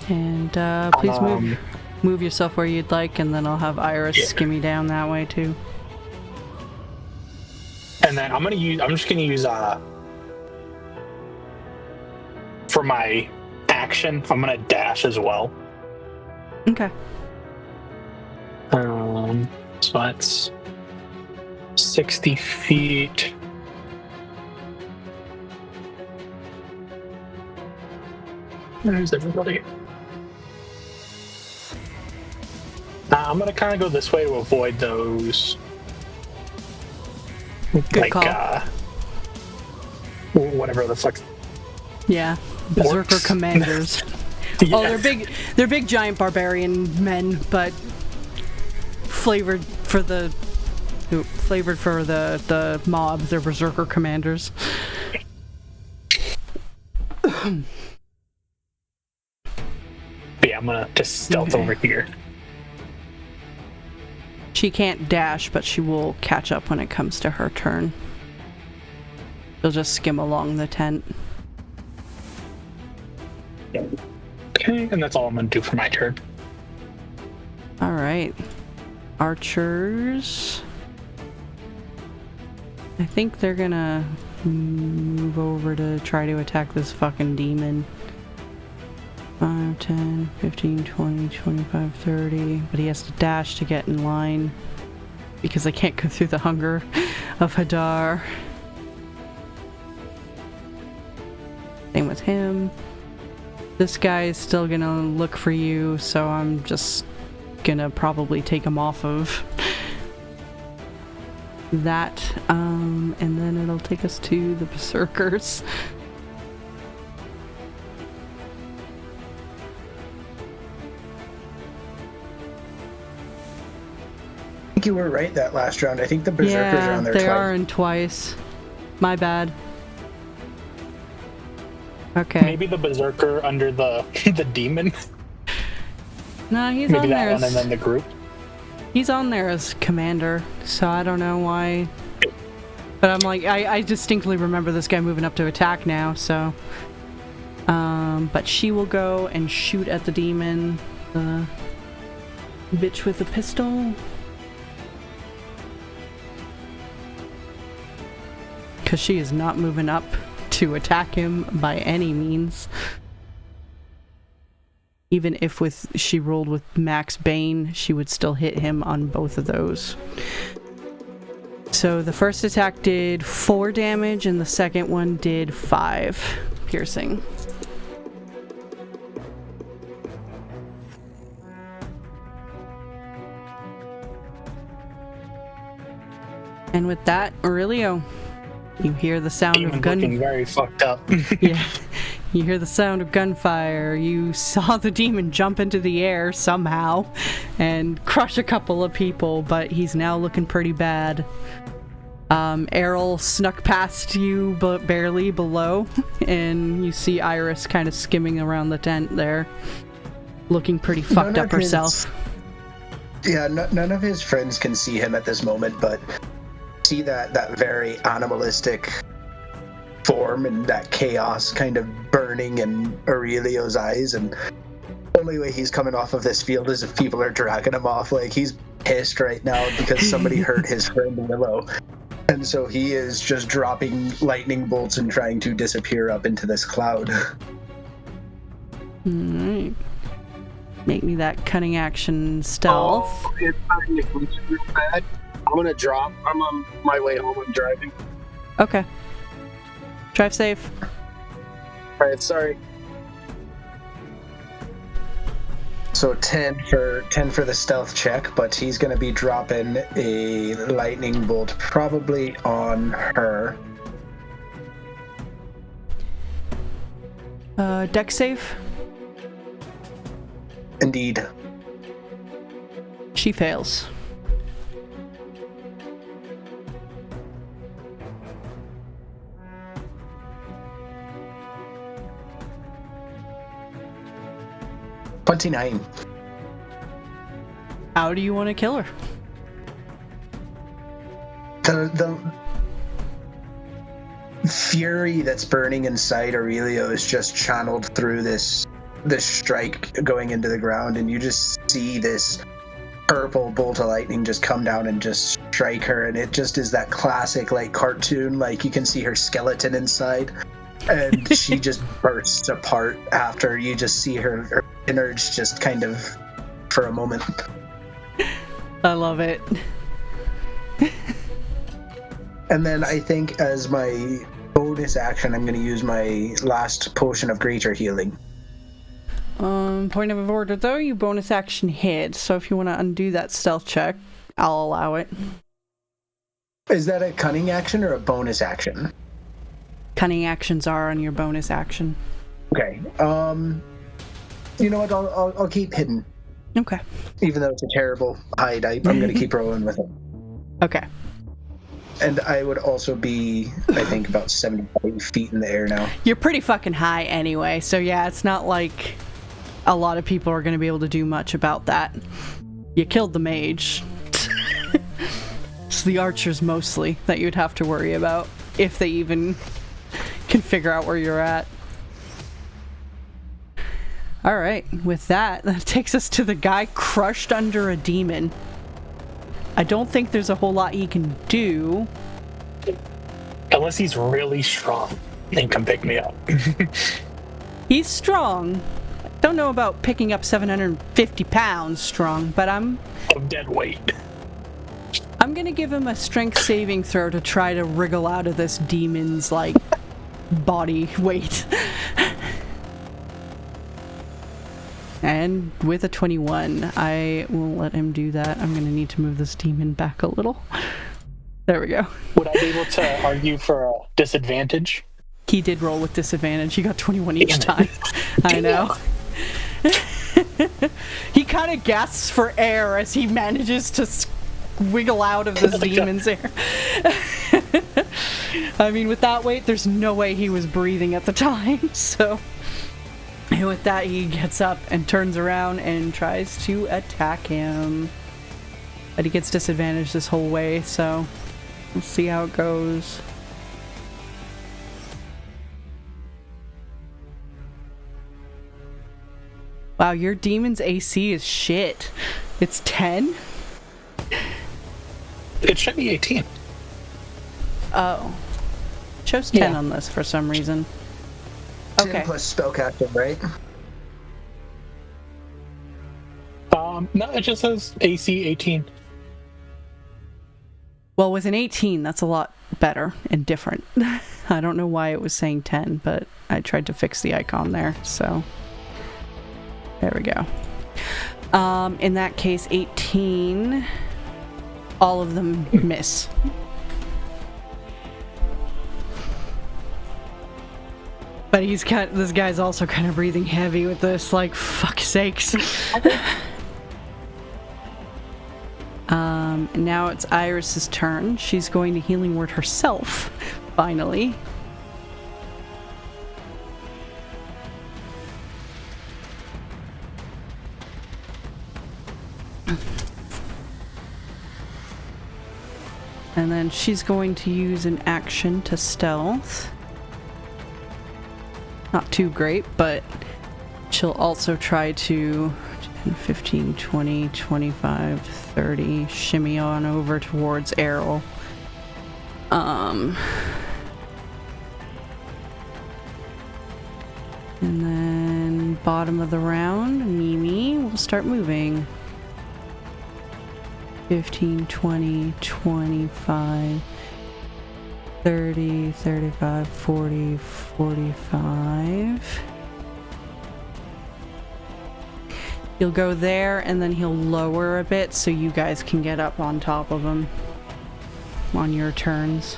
[SPEAKER 1] And please move yourself where you'd like, and then I'll have Iris skim you down that way too.
[SPEAKER 3] And then I'm just gonna use for my action, I'm gonna dash as well.
[SPEAKER 1] Okay.
[SPEAKER 3] So that's 60 feet. Where's everybody? I'm gonna kind of go this way to avoid those.
[SPEAKER 1] Good call.
[SPEAKER 3] Whatever the fuck.
[SPEAKER 1] Yeah, berserker
[SPEAKER 3] Orcs.
[SPEAKER 1] Commanders.
[SPEAKER 3] Yeah.
[SPEAKER 1] Oh, they're big giant barbarian men, but flavored for the mob. They're berserker commanders.
[SPEAKER 3] Yeah, I'm gonna just stealth over here.
[SPEAKER 1] She can't dash, but she will catch up when it comes to her turn. She'll just skim along the tent.
[SPEAKER 3] Okay, and that's all I'm gonna do for my turn.
[SPEAKER 1] All right. Archers. I think they're gonna move over to try to attack this fucking demon. 5, 10, 15, 20, 25, 30. But he has to dash to get in line because I can't go through the hunger of Hadar. Same with him. This guy is still gonna look for you, so I'm just gonna probably take him off of that, and then it'll take us to the Berserkers.
[SPEAKER 4] I think you were right that last round. I think the Berserkers are on there
[SPEAKER 1] they
[SPEAKER 4] twice.
[SPEAKER 1] are in twice. My bad. Okay.
[SPEAKER 3] Maybe the Berserker under the the demon.
[SPEAKER 1] No, he's
[SPEAKER 3] Maybe
[SPEAKER 1] on
[SPEAKER 3] that
[SPEAKER 1] there
[SPEAKER 3] one, and then the group.
[SPEAKER 1] He's on there as commander, so I don't know why. But I'm like, I distinctly remember this guy moving up to attack now, so. But she will go and shoot at the demon. The bitch with the pistol. Because she is not moving up to attack him by any means. Even if she rolled with Max Bane, she would still hit him on both of those. So the first attack did 4 damage and the second one did 5 piercing. And with that, Aurelio, you hear the sound of gun.
[SPEAKER 3] Looking very fucked up.
[SPEAKER 1] Yeah. You hear the sound of gunfire. You saw the demon jump into the air somehow and crush a couple of people, but he's now looking pretty bad. Errol snuck past you but barely below, and you see Iris kind of skimming around the tent there, looking pretty fucked up herself.
[SPEAKER 4] None of his friends can see him at this moment, but see that very animalistic form and that chaos kind of burning in Aurelio's eyes, and only way he's coming off of this field is if people are dragging him off. Like, he's pissed right now because somebody hurt his friend Willow, and so he is just dropping lightning bolts and trying to disappear up into this cloud.
[SPEAKER 1] Alright. Make me that cunning action stealth.
[SPEAKER 2] Oh, it's starting to glitch real bad. I'm gonna drop. I'm on my way home. I'm driving.
[SPEAKER 1] Okay. Drive safe.
[SPEAKER 2] Alright, sorry.
[SPEAKER 4] So 10 for the stealth check, but he's going to be dropping a lightning bolt probably on her.
[SPEAKER 1] Deck save?
[SPEAKER 4] Indeed.
[SPEAKER 1] She fails.
[SPEAKER 4] $29.
[SPEAKER 1] How do you want to kill her?
[SPEAKER 4] The fury that's burning inside Aurelio is just channeled through this strike going into the ground, and you just see this purple bolt of lightning just come down and just strike her, and it just is that classic like cartoon, like you can see her skeleton inside, and she just bursts apart after you just see her innards just kind of for a moment.
[SPEAKER 1] I love it.
[SPEAKER 4] And then I think as my bonus action, I'm going to use my last potion of greater healing.
[SPEAKER 1] Point of order though, you bonus action hit, so if you want to undo that stealth check, I'll allow it.
[SPEAKER 4] Is that a cunning action or a bonus action?
[SPEAKER 1] Cunning actions are on your bonus action.
[SPEAKER 4] Okay. You know what? I'll keep hidden.
[SPEAKER 1] Okay.
[SPEAKER 4] Even though it's a terrible hide, I'm going to keep rolling with it.
[SPEAKER 1] Okay.
[SPEAKER 4] And I would also be, I think, about 75 feet in the air now.
[SPEAKER 1] You're pretty fucking high anyway, so yeah, it's not like a lot of people are going to be able to do much about that. You killed the mage. It's the archers mostly that you'd have to worry about, if they even can figure out where you're at. All right, with that takes us to the guy crushed under a demon. I don't think there's a whole lot he can do.
[SPEAKER 3] Unless he's really strong and can pick me up.
[SPEAKER 1] He's strong. Don't know about picking up 750 pounds strong, but I'm
[SPEAKER 3] Dead weight.
[SPEAKER 1] I'm gonna give him a strength saving throw to try to wriggle out of this demon's, like, body weight. And with a 21, I will let him do that. I'm gonna need to move this demon back a little. There we go.
[SPEAKER 3] Would I be able to argue for a disadvantage?
[SPEAKER 1] He did roll with disadvantage. He got 21 each time. I know. He kind of gasps for air as he manages to wiggle out of this demon's air. I mean, with that weight, there's no way he was breathing at the time, so... And with that, he gets up and turns around and tries to attack him. But he gets disadvantaged this whole way, so... We'll see how it goes. Wow, your demon's AC is shit. It's 10?
[SPEAKER 3] It should be 18.
[SPEAKER 1] Oh. It shows 10 on this for some reason.
[SPEAKER 4] 10
[SPEAKER 1] Okay.
[SPEAKER 4] plus spellcasting, right?
[SPEAKER 3] No, it just says AC 18.
[SPEAKER 1] Well, with an 18, that's a lot better and different. I don't know why it was saying 10, but I tried to fix the icon there, so... There we go. In that case, 18... All of them miss. But this guy's also kind of breathing heavy with this, like, fuck sakes. Now it's Iris's turn. She's going to Healing Word herself, finally. And then she's going to use an action to stealth. Not too great, but she'll also try to 10, 15, 20, 25, 30, shimmy on over towards Errol. And then bottom of the round, Mimi will start moving. 15, 20, 25, 30, 35, 40, 45. He'll go there, and then he'll lower a bit so you guys can get up on top of him on your turns.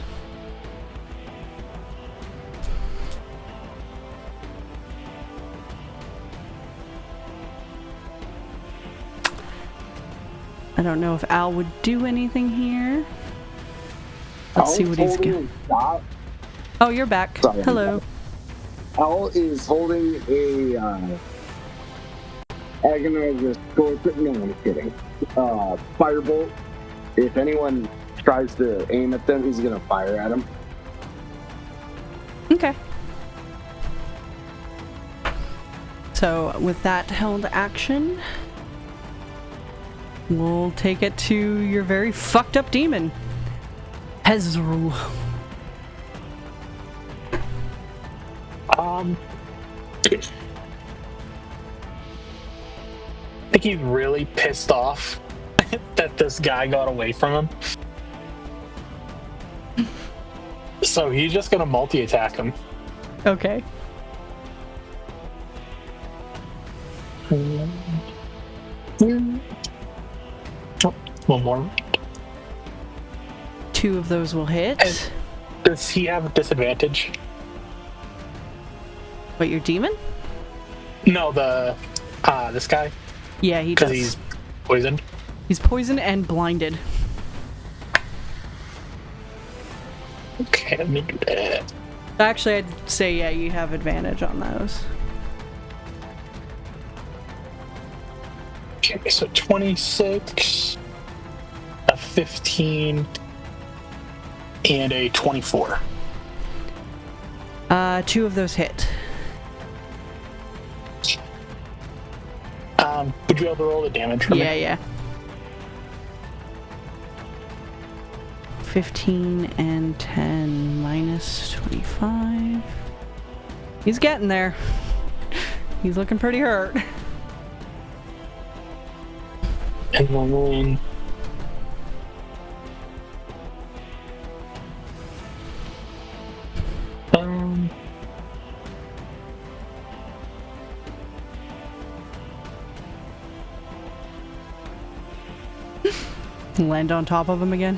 [SPEAKER 1] I don't know if Al would do anything here. Let's see what he's got. Oh, you're back.
[SPEAKER 2] Sorry.
[SPEAKER 1] Hello.
[SPEAKER 2] Al is holding a agonizer scorpion. No, I'm kidding. Firebolt. If anyone tries to aim at them, he's gonna fire at them.
[SPEAKER 1] Okay. So with that held action, we'll take it to your very fucked up demon, Hezru.
[SPEAKER 3] I think he's really pissed off that this guy got away from him. So he's just gonna multi-attack him.
[SPEAKER 1] Okay.
[SPEAKER 3] One more.
[SPEAKER 1] 2 of those will hit.
[SPEAKER 3] And does he have a disadvantage?
[SPEAKER 1] What, your demon?
[SPEAKER 3] No, this guy.
[SPEAKER 1] Yeah, he
[SPEAKER 3] Because
[SPEAKER 1] does.
[SPEAKER 3] he's poisoned.
[SPEAKER 1] He's poisoned and blinded.
[SPEAKER 3] Okay, let me do that.
[SPEAKER 1] Actually, I'd say, yeah, you have advantage on those.
[SPEAKER 3] Okay, so 26, a 15, and a 24.
[SPEAKER 1] 2 of those hit.
[SPEAKER 3] Would you be able to roll the damage for me?
[SPEAKER 1] Yeah. 15 and 10 minus 25. He's getting there. He's looking pretty hurt.
[SPEAKER 3] And then...
[SPEAKER 1] Land on top of him again?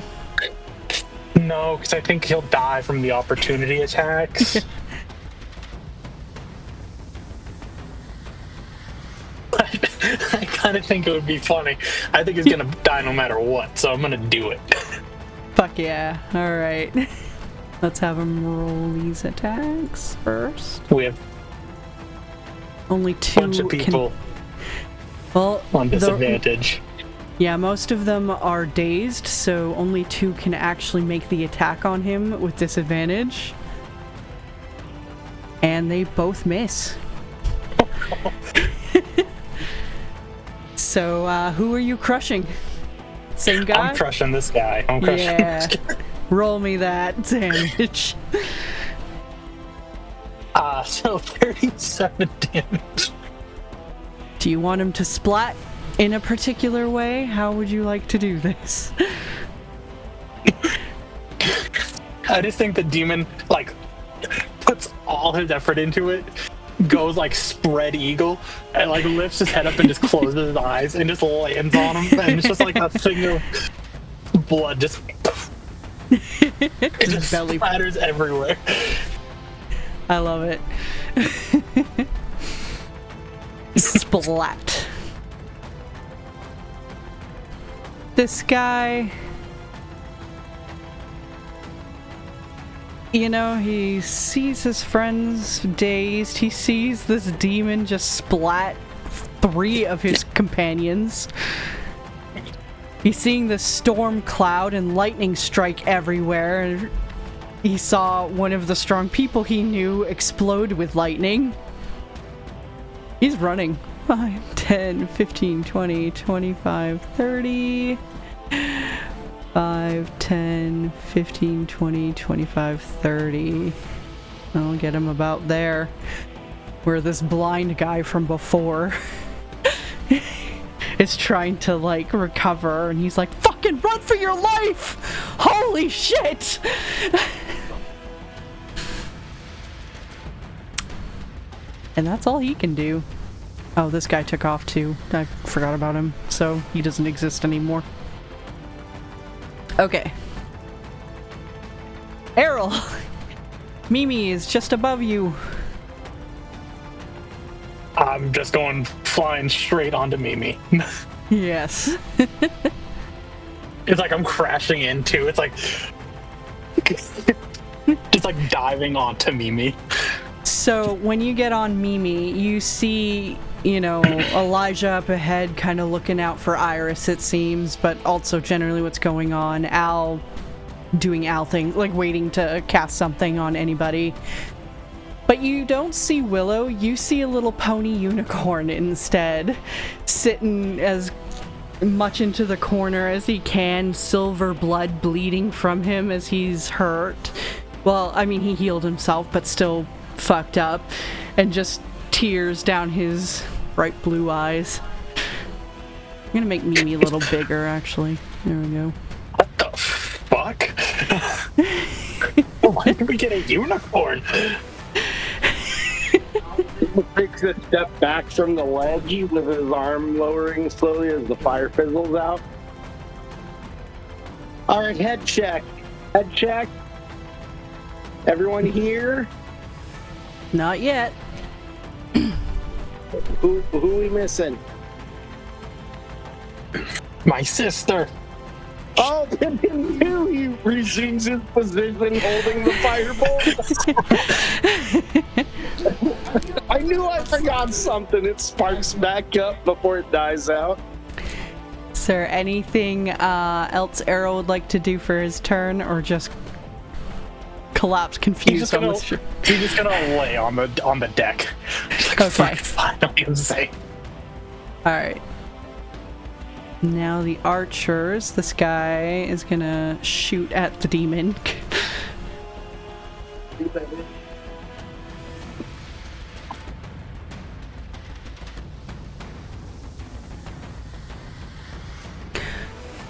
[SPEAKER 3] No, because I think he'll die from the opportunity attacks. I kind of think it would be funny. I think he's gonna die no matter what, so I'm gonna do it.
[SPEAKER 1] Fuck yeah. Alright. Let's have him roll these attacks first.
[SPEAKER 3] We have
[SPEAKER 1] Only two
[SPEAKER 3] a bunch of people on disadvantage.
[SPEAKER 1] Yeah, most of them are dazed, so only 2 can actually make the attack on him with disadvantage. And they both miss. So, who are you crushing? Same guy?
[SPEAKER 3] I'm crushing this guy. I'm crushing this guy.
[SPEAKER 1] Roll me that damage.
[SPEAKER 3] So 37 damage.
[SPEAKER 1] Do you want him to splat in a particular way? How would you like to do this?
[SPEAKER 3] I just think the demon, like, puts all his effort into it, goes like spread eagle, and like lifts his head up and just closes his eyes and just lands on him, and it's just like a thing of blood just it just
[SPEAKER 1] belly
[SPEAKER 3] splatters everywhere.
[SPEAKER 1] I love it. Splat. This guy, you know, he sees his friends dazed. He sees this demon just splat 3 of his companions. He's seeing this storm cloud and lightning strike everywhere. He saw one of the strong people he knew explode with lightning. He's running. 5, 10, 15, 20, 25, 30. 5, 10, 15, 20, 25, 30. I'll get him about there. Where this blind guy from before is trying to, like, recover. And he's like, fucking run for your life! Holy shit! And that's all he can do. Oh, this guy took off too. I forgot about him, so he doesn't exist anymore. Okay. Errol! Mimi is just above you.
[SPEAKER 3] I'm just going flying straight onto Mimi.
[SPEAKER 1] Yes.
[SPEAKER 3] It's like I'm crashing into. It's like just like diving onto Mimi.
[SPEAKER 1] So when you get on Mimi, you see, you know, Elijah up ahead kind of looking out for Iris, it seems, but also generally what's going on. Al doing Al things, like waiting to cast something on anybody. But you don't see Willow, you see a little pony unicorn instead, sitting as much into the corner as he can, silver blood bleeding from him as he's hurt. Well, I mean, he healed himself, but still fucked up, and just tears down his bright blue eyes. I'm gonna make Mimi a little bigger, actually. There we go.
[SPEAKER 3] What the fuck? Why did we get a unicorn?
[SPEAKER 2] He takes a step back from the ledge with his arm lowering slowly as the fire fizzles out. All right, head check. Head check. Everyone here?
[SPEAKER 1] Not yet.
[SPEAKER 2] Who we missing?
[SPEAKER 3] My sister.
[SPEAKER 2] Oh, him too. He resumes his position holding the firebolt. I knew I forgot something. It sparks back up before it dies out.
[SPEAKER 1] Is there anything else Arrow would like to do for his turn, or just collapse confused on this ship?
[SPEAKER 3] He's just gonna lay on the deck. Like,
[SPEAKER 1] okay.
[SPEAKER 3] Fine, don't even say.
[SPEAKER 1] Alright. Now the archers. This guy is gonna shoot at the demon.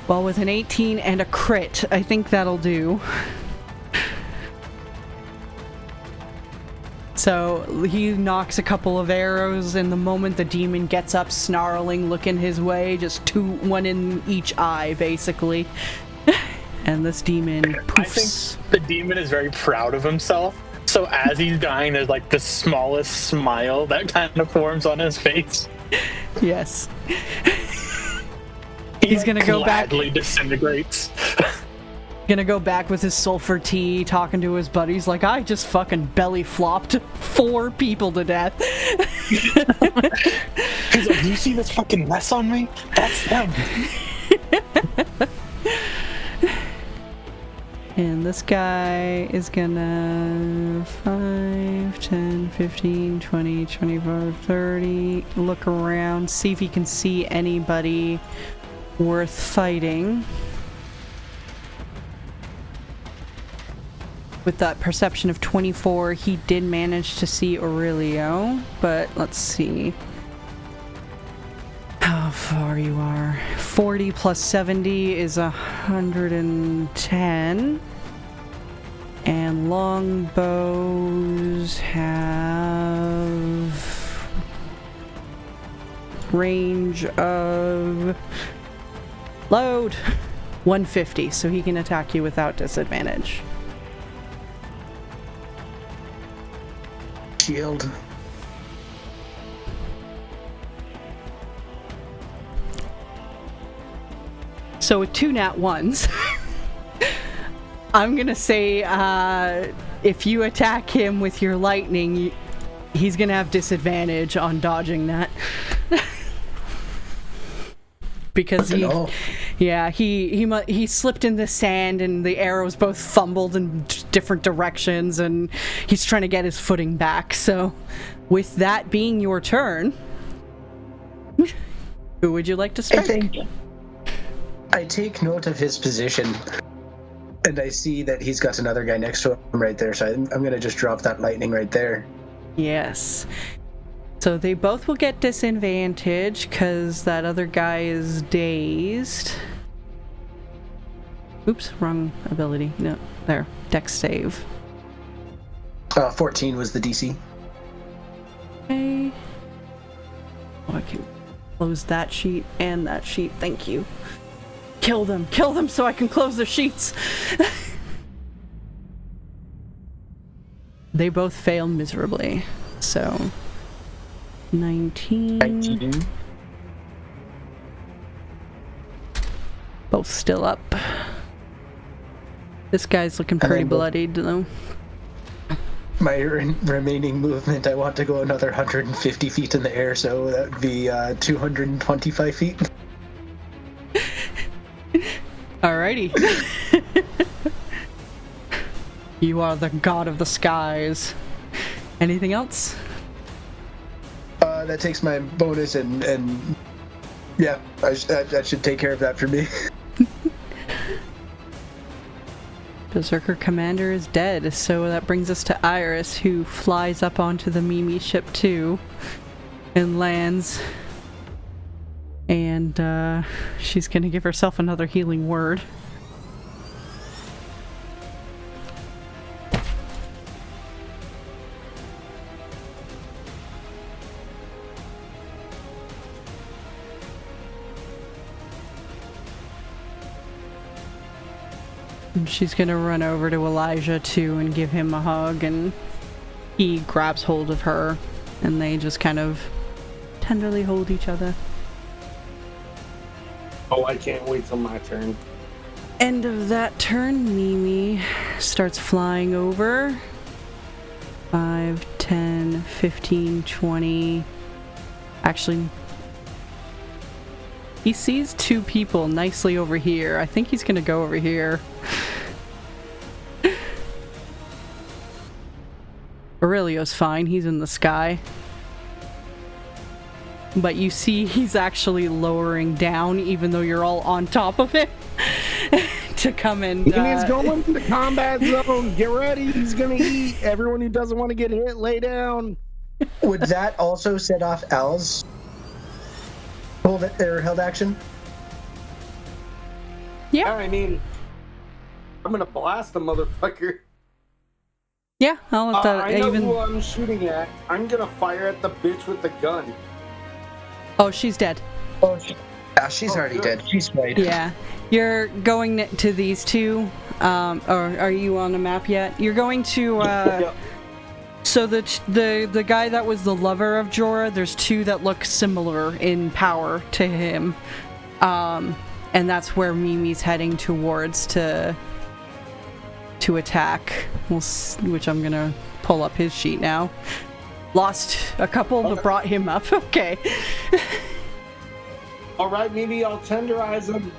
[SPEAKER 1] Well, with an 18 and a crit, I think that'll do. So he knocks a couple of arrows, and the moment the demon gets up, snarling, looking his way, just one in each eye, basically. And this demon poofs.
[SPEAKER 3] I think the demon is very proud of himself. So as he's dying, there's like the smallest smile that kind of forms on his face.
[SPEAKER 1] Yes. He's gonna go back.
[SPEAKER 3] Gladly disintegrates.
[SPEAKER 1] Gonna go back with his sulfur tea, talking to his buddies like, I just fucking belly flopped 4 people to death.
[SPEAKER 3] He's like, you see this fucking mess on me? That's them.
[SPEAKER 1] And this guy is gonna 5, 10, 15, 20, 25, 30, look around, see if he can see anybody worth fighting. With that perception of 24, he did manage to see Aurelio, but let's see how far you are. 40 plus 70 is 110. And longbows have range of load 150, so he can attack you without disadvantage.
[SPEAKER 4] Shield.
[SPEAKER 1] So with 2 nat 1s, I'm gonna say if you attack him with your lightning, he's gonna have disadvantage on dodging that. Because he slipped in the sand and the arrows both fumbled in different directions and he's trying to get his footing back. So with that being your turn, who would you like to strike?
[SPEAKER 4] I take note of his position and I see that he's got another guy next to him right there, so I'm gonna just drop that lightning right there.
[SPEAKER 1] Yes. So they both will get disadvantage because that other guy is dazed. Oops, wrong ability. No, there. Dex save.
[SPEAKER 4] 14 was the DC.
[SPEAKER 1] Okay. Oh, I can close that sheet and that sheet. Thank you. Kill them so I can close their sheets. They both fail miserably. So 19. Both still up. This guy's looking pretty bloodied though.
[SPEAKER 4] My remaining movement, I want to go another 150 feet in the air, so that would be 225 feet.
[SPEAKER 1] Alrighty. You are the god of the skies. Anything else?
[SPEAKER 4] That takes my bonus and yeah, that should take care of that for me.
[SPEAKER 1] Berserker Commander is dead, so that brings us to Iris, who flies up onto the Mimi ship too and lands. And she's gonna give herself another healing word. And she's gonna run over to Elijah too and give him a hug, and he grabs hold of her and they just kind of tenderly hold each other.
[SPEAKER 2] Oh, I can't wait till my turn.
[SPEAKER 1] End of that turn, Mimi starts flying over. 5, 10, 15, 20. Actually, he sees 2 people nicely over here. I think he's gonna go over here. Aurelio's fine, he's in the sky. but you see he's actually lowering down, even though you're all on top of him, to come and...
[SPEAKER 2] He's going to the combat zone. Get ready. He's going to eat. Everyone who doesn't want to get hit, lay down.
[SPEAKER 4] Would that also set off Al's held action?
[SPEAKER 1] Yeah.
[SPEAKER 2] I mean, I'm going to blast the motherfucker.
[SPEAKER 1] Yeah, I'll let that
[SPEAKER 2] I know who I'm shooting at. I'm going to fire at the bitch with the gun.
[SPEAKER 1] Oh, she's dead.
[SPEAKER 4] Oh, yeah, she's already dead. She's right.
[SPEAKER 1] Yeah. You're going to these two, or are you on the map yet? You're going to,
[SPEAKER 2] Yep.
[SPEAKER 1] So the guy that was the lover of Jora, there's two that look similar in power to him. And that's where Mimi's heading towards to attack. Which I'm gonna pull up his sheet now. Lost a couple, but brought him up. Okay.
[SPEAKER 2] All right, Mimi, I'll tenderize him.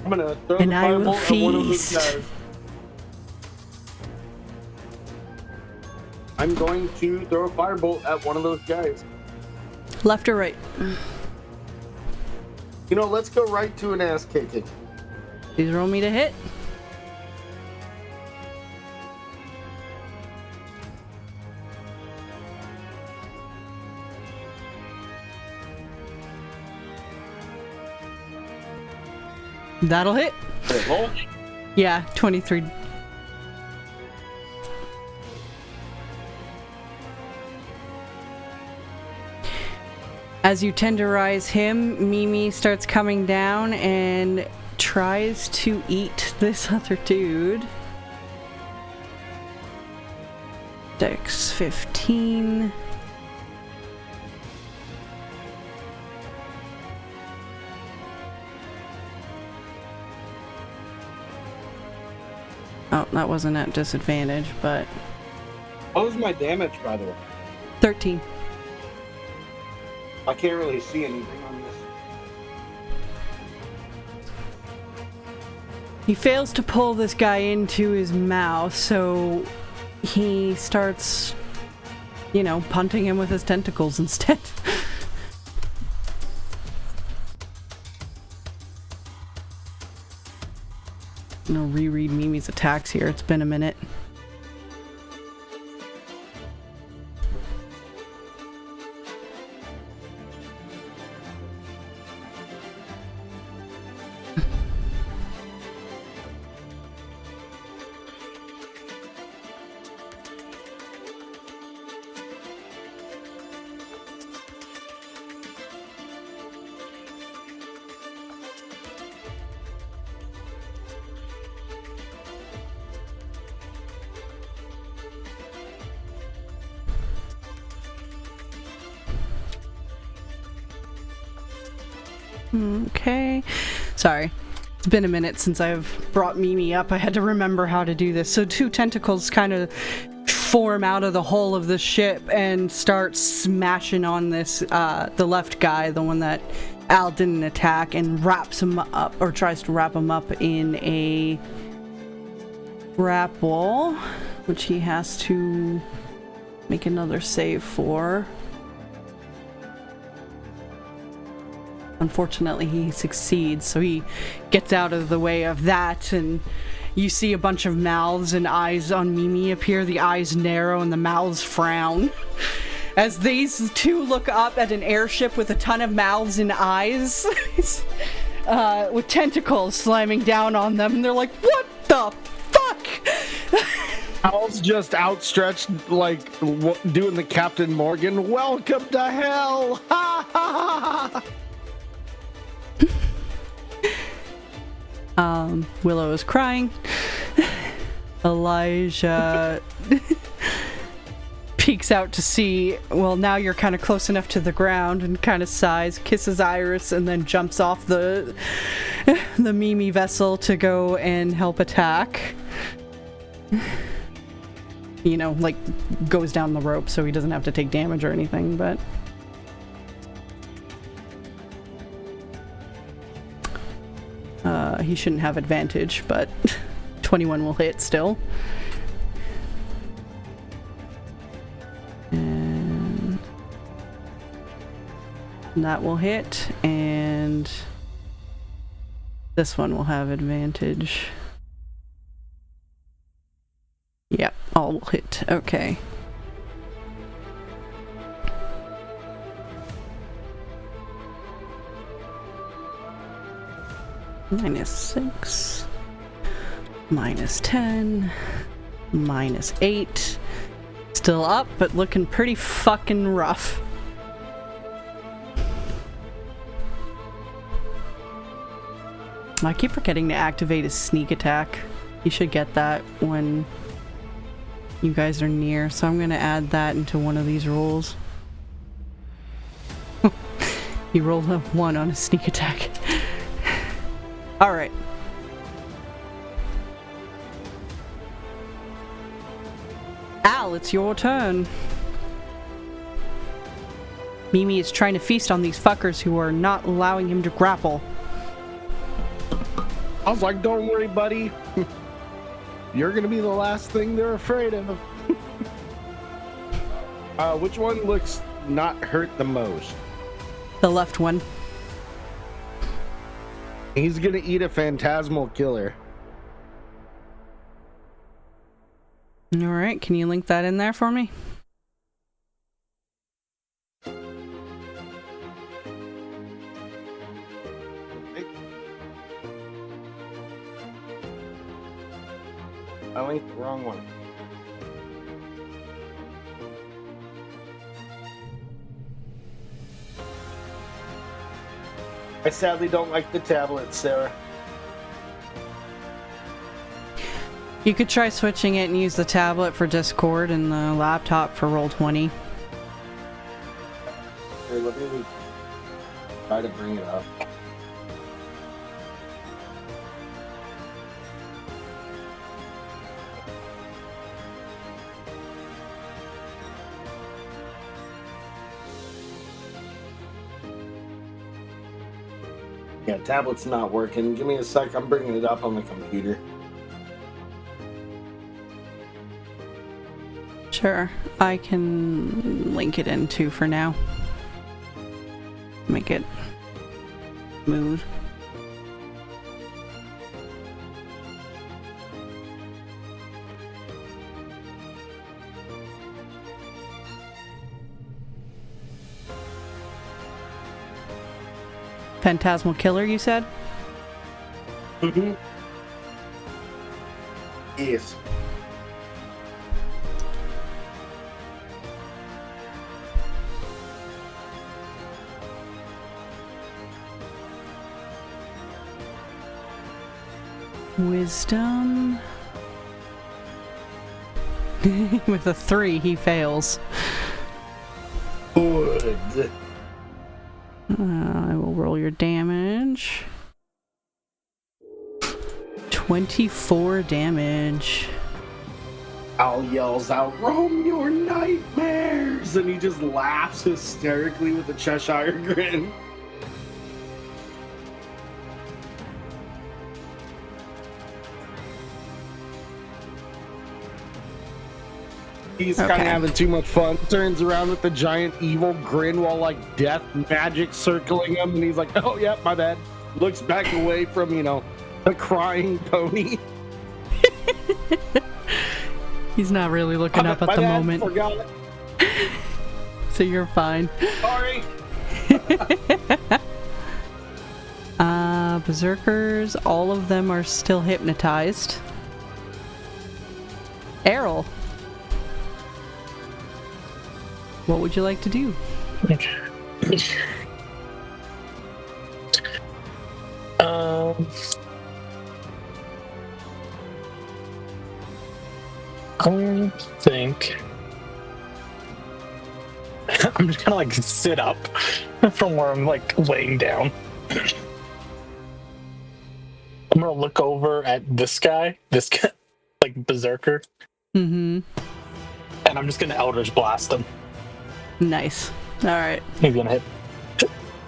[SPEAKER 2] I'm gonna throw
[SPEAKER 1] And
[SPEAKER 2] the
[SPEAKER 1] I will
[SPEAKER 2] firebolt at one of those
[SPEAKER 1] feast.
[SPEAKER 2] guys. I'm going to throw a firebolt at one of those guys.
[SPEAKER 1] Left or right?
[SPEAKER 2] You know, let's go right to an ass kicking.
[SPEAKER 1] Please roll me to hit. That'll hit.
[SPEAKER 2] Roll.
[SPEAKER 1] Yeah, 23. As you tenderize him, Mimi starts coming down and tries to eat this other dude. Dex 15. Oh, that wasn't at disadvantage, but...
[SPEAKER 2] What was my damage, by the way?
[SPEAKER 1] 13.
[SPEAKER 2] I can't really see anything on this.
[SPEAKER 1] He fails to pull this guy into his mouth, so he starts, you know, punting him with his tentacles instead. I'm gonna reread Mimi's attacks here. It's been a minute. Okay. Sorry. It's been a minute since I've brought Mimi up. I had to remember how to do this. So two tentacles kind of form out of the hull of the ship and start smashing on this, the left guy, the one that Al didn't attack, and wraps him up, or tries to wrap him up in a grapple, which he has to make another save for. Unfortunately, he succeeds, so he gets out of the way of that, and you see a bunch of mouths and eyes on Mimi appear. The eyes narrow and the mouths frown. As these two look up at an airship with a ton of mouths and eyes, with tentacles slamming down on them, and they're like, what the fuck?
[SPEAKER 2] Al's just outstretched, like, doing the Captain Morgan, welcome to hell! Ha ha ha!
[SPEAKER 1] Willow is crying. Elijah peeks out to see, well, now you're kind of close enough to the ground, and kind of sighs, kisses Iris, and then jumps off the Mimi vessel to go and help attack. You know, like, goes down the rope so he doesn't have to take damage or anything, but... he shouldn't have advantage, but 21 will hit still. And That will hit, and this one will have advantage. Yep, all will hit. Okay. -6, -10, -8. Still up, but looking pretty fucking rough. I keep forgetting to activate his sneak attack. You should get that when you guys are near, so I'm gonna add that into one of these rolls. He rolled a 1 on his sneak attack. Alright. Al, it's your turn. Mimi is trying to feast on these fuckers who are not allowing him to grapple.
[SPEAKER 2] I was like, don't worry, buddy. You're gonna be the last thing they're afraid of. Which one looks not hurt the most?
[SPEAKER 1] The left one.
[SPEAKER 2] He's gonna eat a phantasmal killer.
[SPEAKER 1] Alright, can you link that in there for me?
[SPEAKER 2] I linked the wrong one. I sadly don't like the tablet, Sarah.
[SPEAKER 1] You could try switching it and use the tablet for Discord and the laptop for Roll20.
[SPEAKER 2] Here, let me try to bring it up. Yeah, tablet's not working. Give me a sec. I'm bringing it up on the computer.
[SPEAKER 1] Sure, I can link it in too for now. Make it smooth. Phantasmal Killer, you said?
[SPEAKER 2] Mm-hmm. Yes.
[SPEAKER 1] Wisdom. With a 3, he fails.
[SPEAKER 2] Good.
[SPEAKER 1] I will roll your damage. 24 damage.
[SPEAKER 2] Al yells out, "Roam your nightmares!" And he just laughs hysterically with a Cheshire grin. He's kind of having too much fun. Turns around with the giant evil grin while like death magic circling him, and he's like, "Oh yeah, my bad." Looks back away from, the crying pony.
[SPEAKER 1] He's not really looking up at the moment.
[SPEAKER 2] Forgot.
[SPEAKER 1] So you're fine.
[SPEAKER 2] Sorry.
[SPEAKER 1] Berserkers, all of them are still hypnotized. Errol, what would you like to do?
[SPEAKER 3] I think I'm just gonna like sit up from where I'm like laying down. I'm gonna look over at this guy, like Berserker.
[SPEAKER 1] Mm-hmm.
[SPEAKER 3] And I'm just gonna Eldritch Blast him.
[SPEAKER 1] Nice. All right.
[SPEAKER 3] He's gonna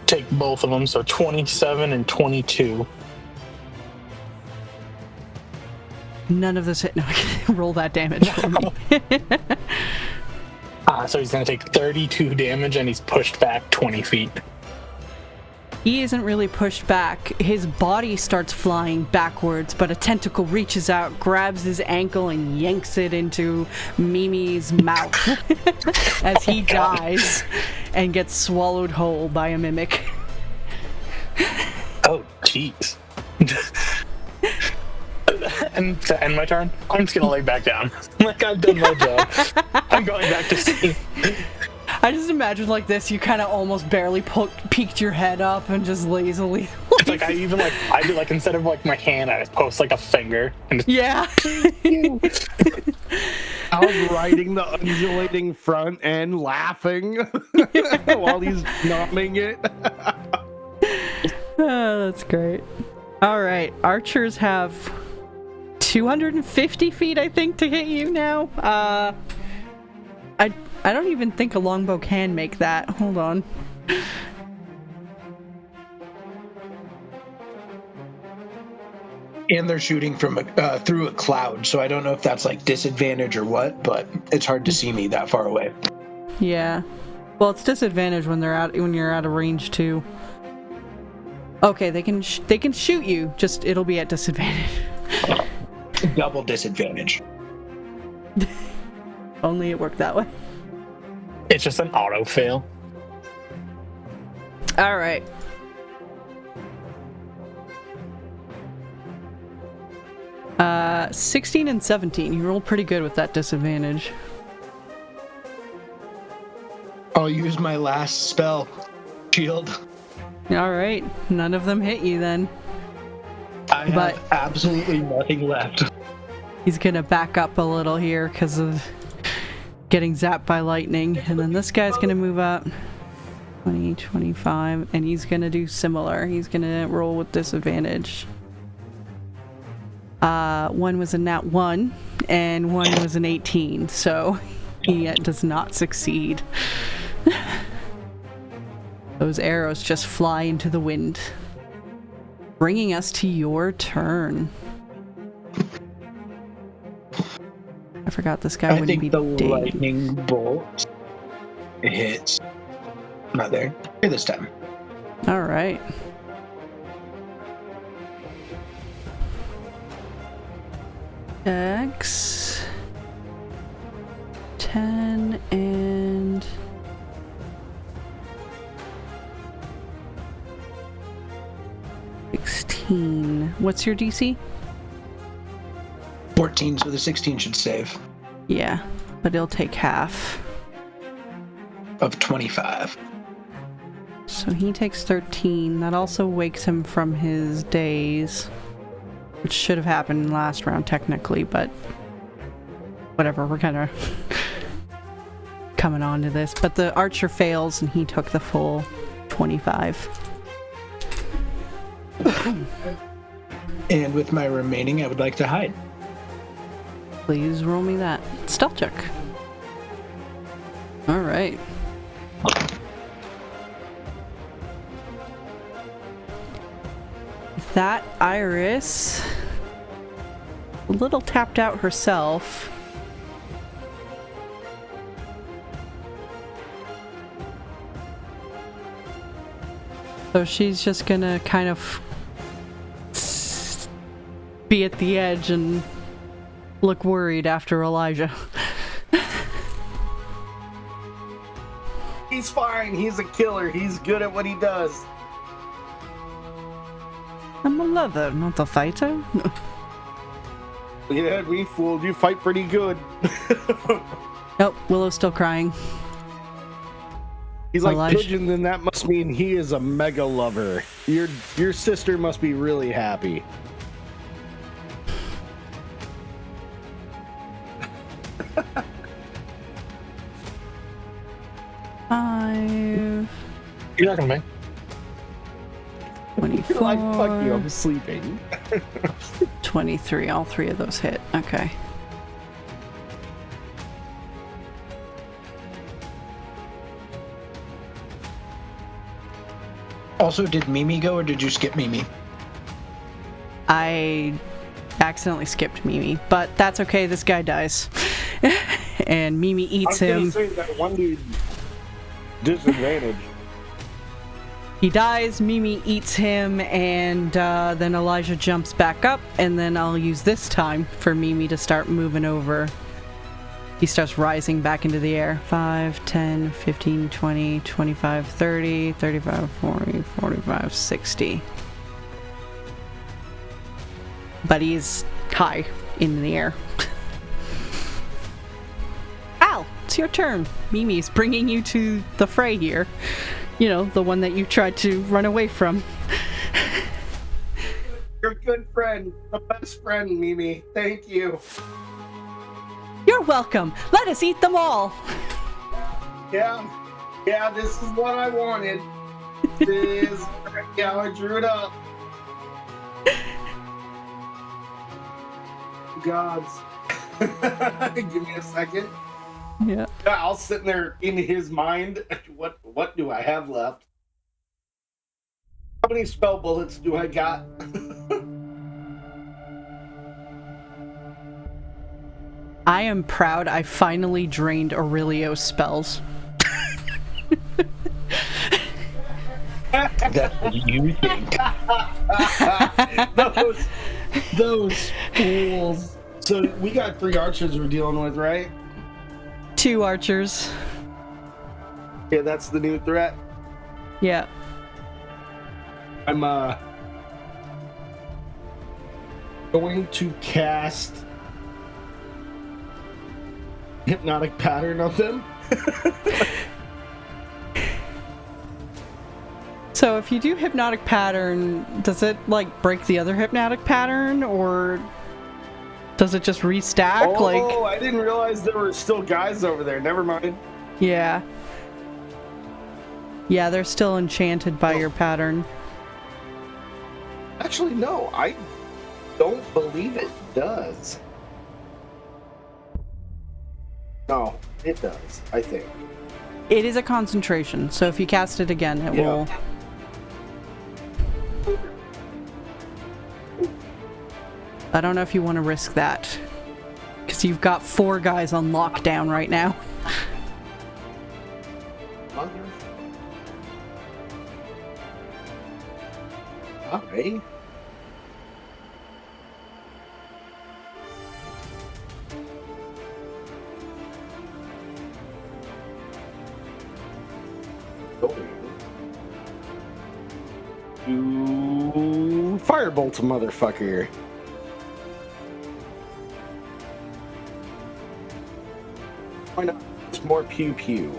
[SPEAKER 3] take both of them, so 27 and 22.
[SPEAKER 1] None of this hit. No, I can roll that damage for me.
[SPEAKER 3] So he's gonna take 32 damage, and he's pushed back 20 feet.
[SPEAKER 1] He isn't really pushed back. His body starts flying backwards, but a tentacle reaches out, grabs his ankle, and yanks it into Mimi's mouth as he dies and gets swallowed whole by a mimic.
[SPEAKER 3] Oh, jeez. And to end my turn, I'm just gonna lay back down. Like, I've done my job. I'm going back to sleep.
[SPEAKER 1] I just imagine like this, you kind of almost barely peeked your head up and just lazily...
[SPEAKER 3] It's like, I do like, instead of like my hand, I just post like a finger. And just,
[SPEAKER 1] yeah.
[SPEAKER 2] I was riding the undulating front end laughing while he's numbing it.
[SPEAKER 1] Oh, that's great. All right, archers have 250 feet, I think, to hit you now. I don't even think a longbow can make that. Hold on.
[SPEAKER 4] And they're shooting from through a cloud, so I don't know if that's like disadvantage or what, but it's hard to see me that far away.
[SPEAKER 1] Yeah. Well, it's disadvantage when you're out of range too. Okay, they can shoot you. Just it'll be at disadvantage.
[SPEAKER 4] Double disadvantage.
[SPEAKER 1] Only it worked that way.
[SPEAKER 3] it's just an auto fail.
[SPEAKER 1] All right. Uh, 16 and 17. You rolled pretty good with that disadvantage.
[SPEAKER 4] I'll use my last spell, shield.
[SPEAKER 1] All right. None of them hit you then.
[SPEAKER 4] I have absolutely nothing left.
[SPEAKER 1] He's gonna back up a little here because of getting zapped by lightning. And then this guy's gonna move up 20, 25, and he's gonna do similar. He's gonna roll with disadvantage. One was a nat 1, and one was an 18, so he does not succeed. Those arrows just fly into the wind. Bringing us to your turn. I forgot this guy wouldn't be
[SPEAKER 4] the
[SPEAKER 1] dead.
[SPEAKER 4] lightning bolt hits. Not there. Here this time.
[SPEAKER 1] All right. X 10 and 16. What's your DC?
[SPEAKER 4] 14, so the 16 should save.
[SPEAKER 1] Yeah, but it'll take half.
[SPEAKER 4] Of 25.
[SPEAKER 1] So he takes 13. That also wakes him from his daze, which should have happened last round technically, but whatever, we're kind of coming on to this. But the archer fails and he took the full 25.
[SPEAKER 4] And with my remaining, I would like to hide.
[SPEAKER 1] Please roll me that stealth check. All right. That Iris, a little tapped out herself. So she's just gonna kind of be at the edge and look worried after Elijah.
[SPEAKER 2] He's fine. He's a killer. He's good at what he does.
[SPEAKER 1] I'm a lover, not a fighter.
[SPEAKER 2] Yeah, we fooled you. Fight pretty good.
[SPEAKER 1] Nope, Willow's still crying.
[SPEAKER 2] He's like
[SPEAKER 1] Elijah.
[SPEAKER 2] Pigeon, then that must mean he is a mega lover. Your sister must be really happy.
[SPEAKER 1] Five,
[SPEAKER 3] You're not gonna make.
[SPEAKER 1] 24,
[SPEAKER 2] You're like, fuck you, I'm sleeping.
[SPEAKER 1] 23. All three of those hit. Okay.
[SPEAKER 4] Also, did Mimi go or did you skip Mimi?
[SPEAKER 1] I accidentally skipped Mimi, but that's okay. This guy dies. And Mimi eats him.
[SPEAKER 2] Say that one dude disadvantage.
[SPEAKER 1] He dies, Mimi eats him, and then Elijah jumps back up, and then I'll use this time for Mimi to start moving over. He starts rising back into the air. 5, 10, 15, 20, 25, 30, 35, 40, 45, 60. But he's high in the air. Al, it's your turn. Mimi's bringing you to the fray here. You know, the one that you tried to run away from.
[SPEAKER 2] You're a good friend. The best friend, Mimi. Thank you.
[SPEAKER 1] You're welcome. Let us eat them all.
[SPEAKER 2] Yeah, this is what I wanted. I drew it up. Gods. Give me a second.
[SPEAKER 1] Yeah.
[SPEAKER 2] I'll sit there in his mind. What do I have left? How many spell bullets do I got?
[SPEAKER 1] I am proud I finally drained Aurelio's spells.
[SPEAKER 4] That's what you think.
[SPEAKER 2] those fools. So we got 3 archers we're dealing with, right?
[SPEAKER 1] 2 archers.
[SPEAKER 2] Yeah, that's the new threat.
[SPEAKER 1] Yeah.
[SPEAKER 2] I'm going to cast hypnotic pattern on them.
[SPEAKER 1] So if you do hypnotic pattern, does it like break the other hypnotic pattern, or does it just restack?
[SPEAKER 2] Oh, I didn't realize there were still guys over there. Never mind.
[SPEAKER 1] Yeah. Yeah, they're still enchanted by your pattern.
[SPEAKER 2] Actually, no, I don't believe it does. No, it does, I think.
[SPEAKER 1] It is a concentration, so if you cast it again, it will... I don't know if you want to risk that, because you've got 4 guys on lockdown right now.
[SPEAKER 2] Alright. You firebolt a motherfucker. Why not? It's more pew pew.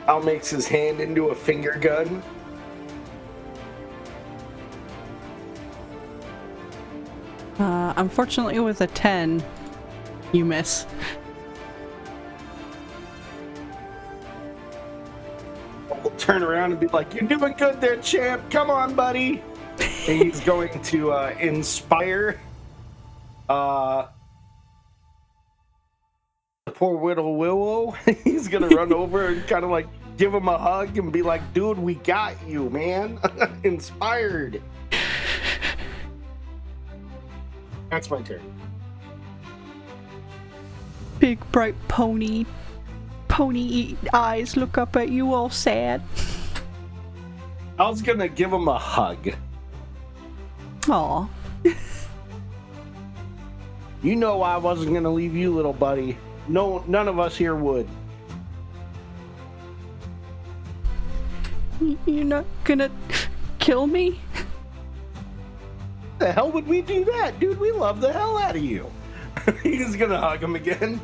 [SPEAKER 2] Al makes his hand into a finger gun.
[SPEAKER 1] Unfortunately, with a 10, you miss.
[SPEAKER 2] I'll turn around and be like, "You're doing good there, champ. Come on, buddy." And he's going to inspire the poor Whittle Willow. He's gonna run over and kind of like give him a hug and be like, "Dude, we got you, man." Inspired. That's my turn.
[SPEAKER 1] Big bright pony eyes look up at you all sad.
[SPEAKER 2] I was gonna give him a hug.
[SPEAKER 1] Aw.
[SPEAKER 2] You know I wasn't gonna leave you, little buddy. No, none of us here would.
[SPEAKER 1] You're not gonna kill me?
[SPEAKER 2] The hell would we do that? Dude, we love the hell out of you. He's gonna hug him again.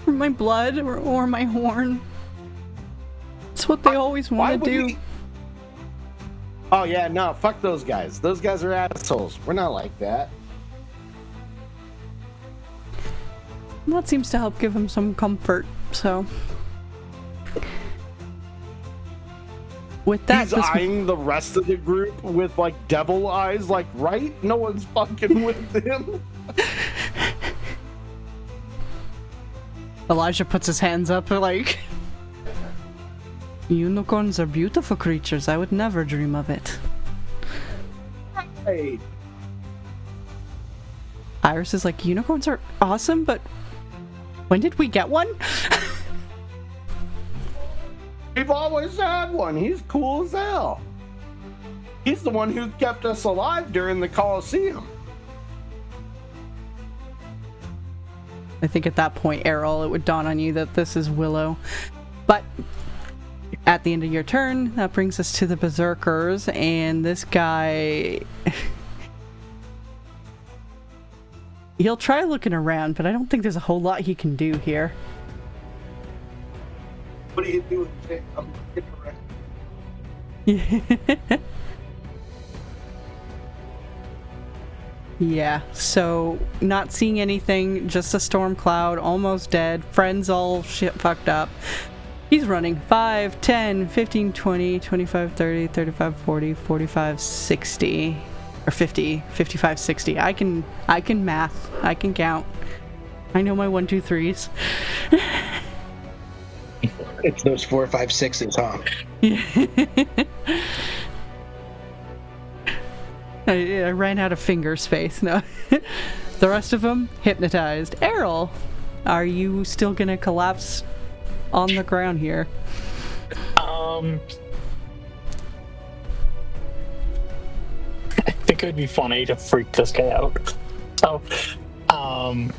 [SPEAKER 1] Or my blood or my horn. It's what they always want to do.
[SPEAKER 2] Oh yeah, no, fuck those guys. Those guys are assholes. We're not like that.
[SPEAKER 1] That seems to help give him some comfort, so... With that,
[SPEAKER 2] he's eyeing the rest of the group with like devil eyes, like, right? No one's fucking with him.
[SPEAKER 1] Elijah puts his hands up like... Unicorns are beautiful creatures. I would never dream of it.
[SPEAKER 2] Hey.
[SPEAKER 1] Iris is like, unicorns are awesome, but when did we get one?
[SPEAKER 2] We've always had one. He's cool as hell. He's the one who kept us alive during the Colosseum.
[SPEAKER 1] I think at that point, Errol, it would dawn on you that this is Willow. But at the end of your turn, that brings us to the Berserkers, and this guy... He'll try looking around, but I don't think there's a whole lot he can do here.
[SPEAKER 2] What are you doing, Jake? I'm looking around.
[SPEAKER 1] Yeah, so not seeing anything, just a storm cloud, almost dead, friends all shit fucked up. He's running 5, 10, 15, 20, 25, 30, 35, 40, 45, 60, or 50, 55, 60. I can math, I can count. I know my 1, 2, 3s.
[SPEAKER 4] It's those 4, 5, 6s, huh?
[SPEAKER 1] I ran out of finger space. No. The rest of them hypnotized. Errol, are you still gonna collapse on the ground here?
[SPEAKER 3] I think it would be funny to freak this guy out. So, I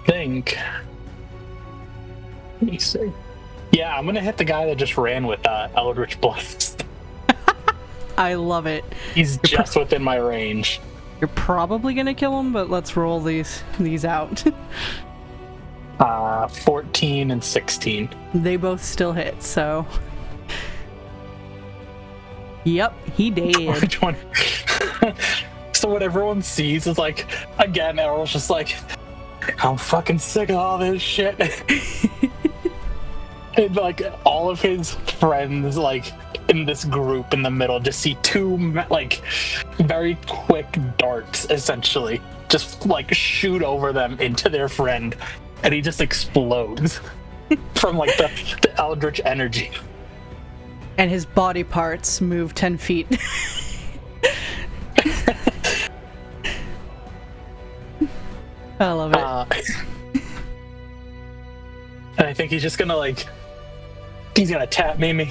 [SPEAKER 3] think. Let me see. Yeah, I'm gonna hit the guy that just ran with Eldritch Blast.
[SPEAKER 1] I love it.
[SPEAKER 3] He's just within my range.
[SPEAKER 1] You're probably gonna kill him, but let's roll these out.
[SPEAKER 3] 14 and 16.
[SPEAKER 1] They both still hit, so... Yep, he did.
[SPEAKER 3] 20. So what everyone sees is like, again, Errol's just like, I'm fucking sick of all this shit. And like all of his friends, like in this group in the middle, just see two like very quick darts, essentially, just like shoot over them into their friend, and he just explodes from like the eldritch energy.
[SPEAKER 1] And his body parts move 10 feet. I love it.
[SPEAKER 3] And I think he's just gonna he's gonna tap Mimi.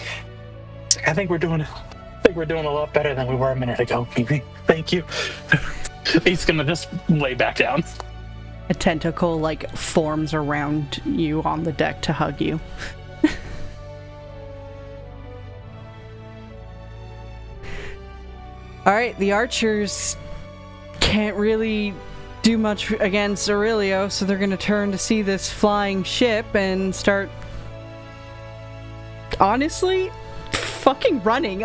[SPEAKER 3] I think we're doing a lot better than we were a minute ago, Mimi. Thank you. He's gonna just lay back down.
[SPEAKER 1] A tentacle forms around you on the deck to hug you. Alright, the archers can't really do much against Aurelio, so they're gonna turn to see this flying ship and start honestly fucking running.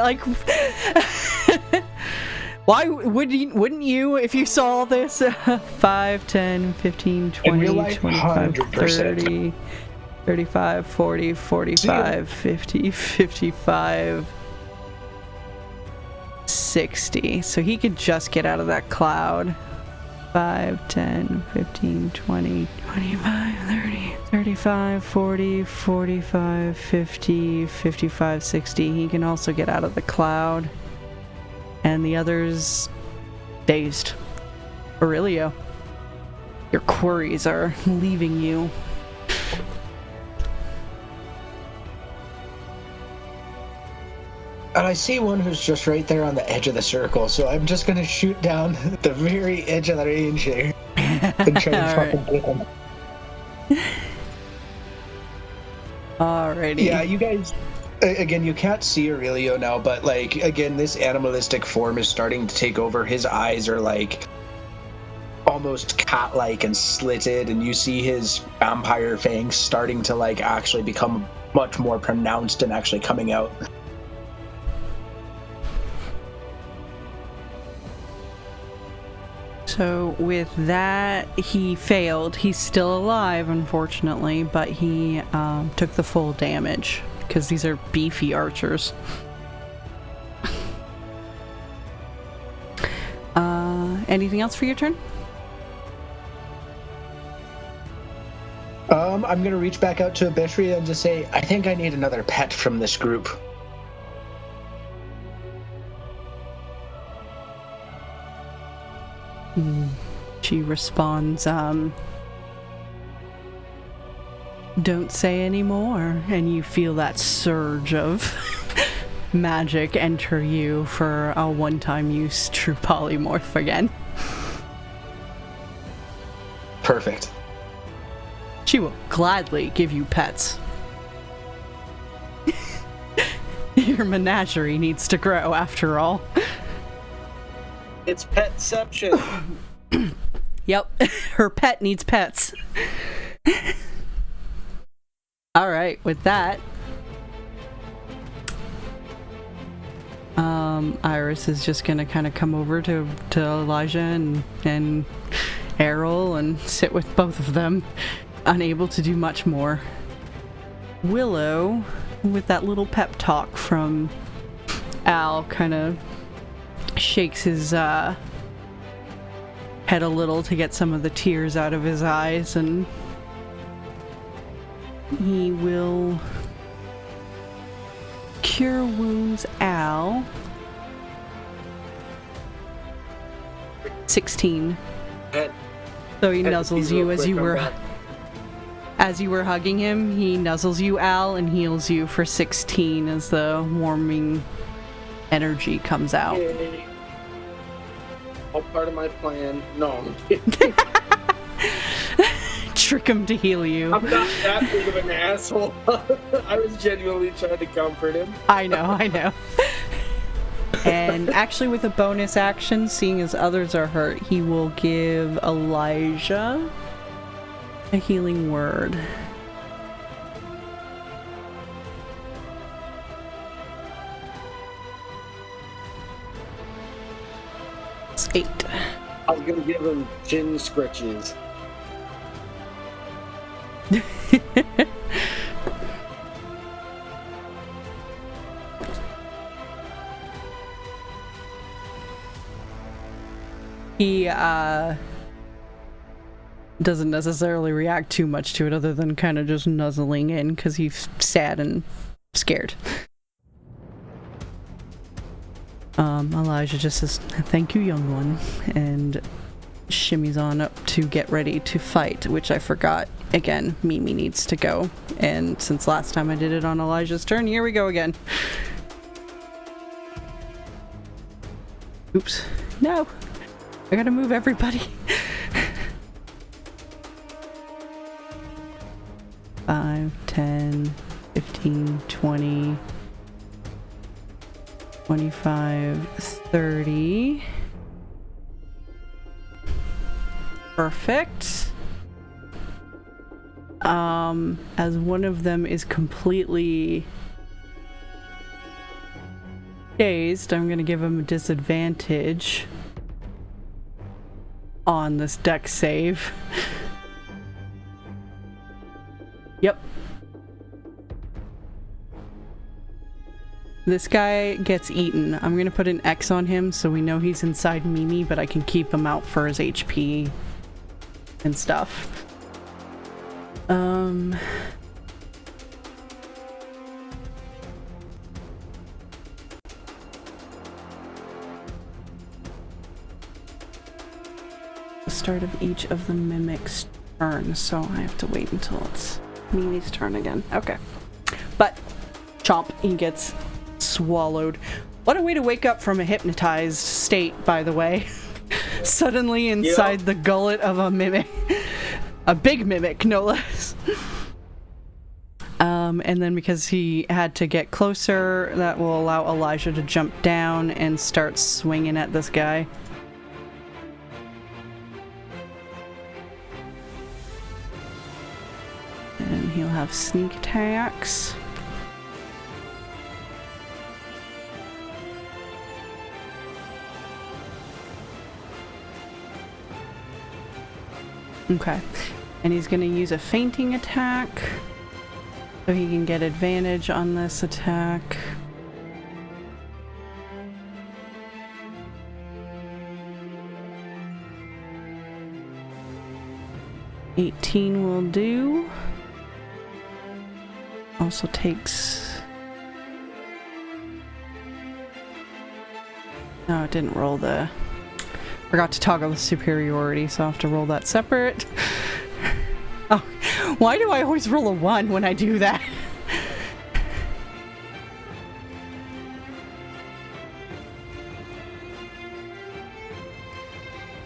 [SPEAKER 1] Why wouldn't you if you saw this? 5, 10, 15, 20, 25, 30, 35, 40, 45, 50, 55, 60. So he could just get out of that cloud. 5, 10, 15, 20, 25, 30, 35, 40, 45, 50, 55, 60. He can also get out of the cloud. And the others dazed. Aurelio, your queries are leaving you.
[SPEAKER 4] And I see one who's just right there on the edge of the circle, so I'm just gonna shoot down at the very edge of the range here and try and fucking hit him.
[SPEAKER 1] Alrighty.
[SPEAKER 4] Yeah, you guys, again, you can't see Aurelio now, but again, this animalistic form is starting to take over. His eyes are almost cat-like and slitted, and you see his vampire fangs starting to actually become much more pronounced and actually coming out.
[SPEAKER 1] So with that, he failed. He's still alive, unfortunately, but he took the full damage because these are beefy archers. Anything else for your turn?
[SPEAKER 4] I'm gonna reach back out to Abishria and just say, I think I need another pet from this group.
[SPEAKER 1] She responds, Don't say any more, and you feel that surge of magic enter you for a one-time use true polymorph again.
[SPEAKER 4] Perfect.
[SPEAKER 1] She will gladly give you pets. Your menagerie needs to grow, after all.
[SPEAKER 2] It's petception.
[SPEAKER 1] Yep, her pet needs pets. Alright, with that, Iris is just gonna kind of come over to Elijah and Errol and sit with both of them, unable to do much more. Willow, with that little pep talk from Al, kind of shakes his head a little to get some of the tears out of his eyes, and he will cure wounds Al. 16. So he nuzzles you as you were hugging him. He nuzzles you, Al, and heals you for 16 as the warming energy comes out.
[SPEAKER 2] Yay. All part of my plan. No, I'm kidding.
[SPEAKER 1] Trick him to heal you.
[SPEAKER 2] I'm not that big of an asshole. I was genuinely trying to comfort him.
[SPEAKER 1] I know. And actually, with a bonus action, seeing as others are hurt, he will give Elijah a healing word. It's 8.
[SPEAKER 2] I was gonna give him chin scritches.
[SPEAKER 1] He doesn't necessarily react too much to it other than kind of just nuzzling in because he's sad and scared. Elijah just says, "Thank you, young one," and shimmies on up to get ready to fight, which I forgot. Again, Mimi needs to go, and since last time I did it on Elijah's turn, here we go again. Oops. No! I gotta move everybody. 5, 10, 15, 20, 25, 30. Perfect. As one of them is completely dazed, I'm gonna give him a disadvantage on this dex save. Yep. This guy gets eaten. I'm gonna put an X on him so we know he's inside Mimi, but I can keep him out for his HP and stuff. The start of each of the mimics' turn, so I have to wait until it's Mimi's turn again. Okay. But chomp, he gets swallowed. What a way to wake up from a hypnotized state, by the way. Suddenly inside the gullet of a mimic. A big mimic, no less. And then because he had to get closer, that will allow Elijah to jump down and start swinging at this guy. And he'll have sneak attacks. Okay. And he's going to use a fainting attack, so he can get advantage on this attack. $18 will do. Also takes... No, it didn't roll the... Forgot to toggle the superiority, so I'll have to roll that separate. Oh, Why do I always roll a 1 when I do that?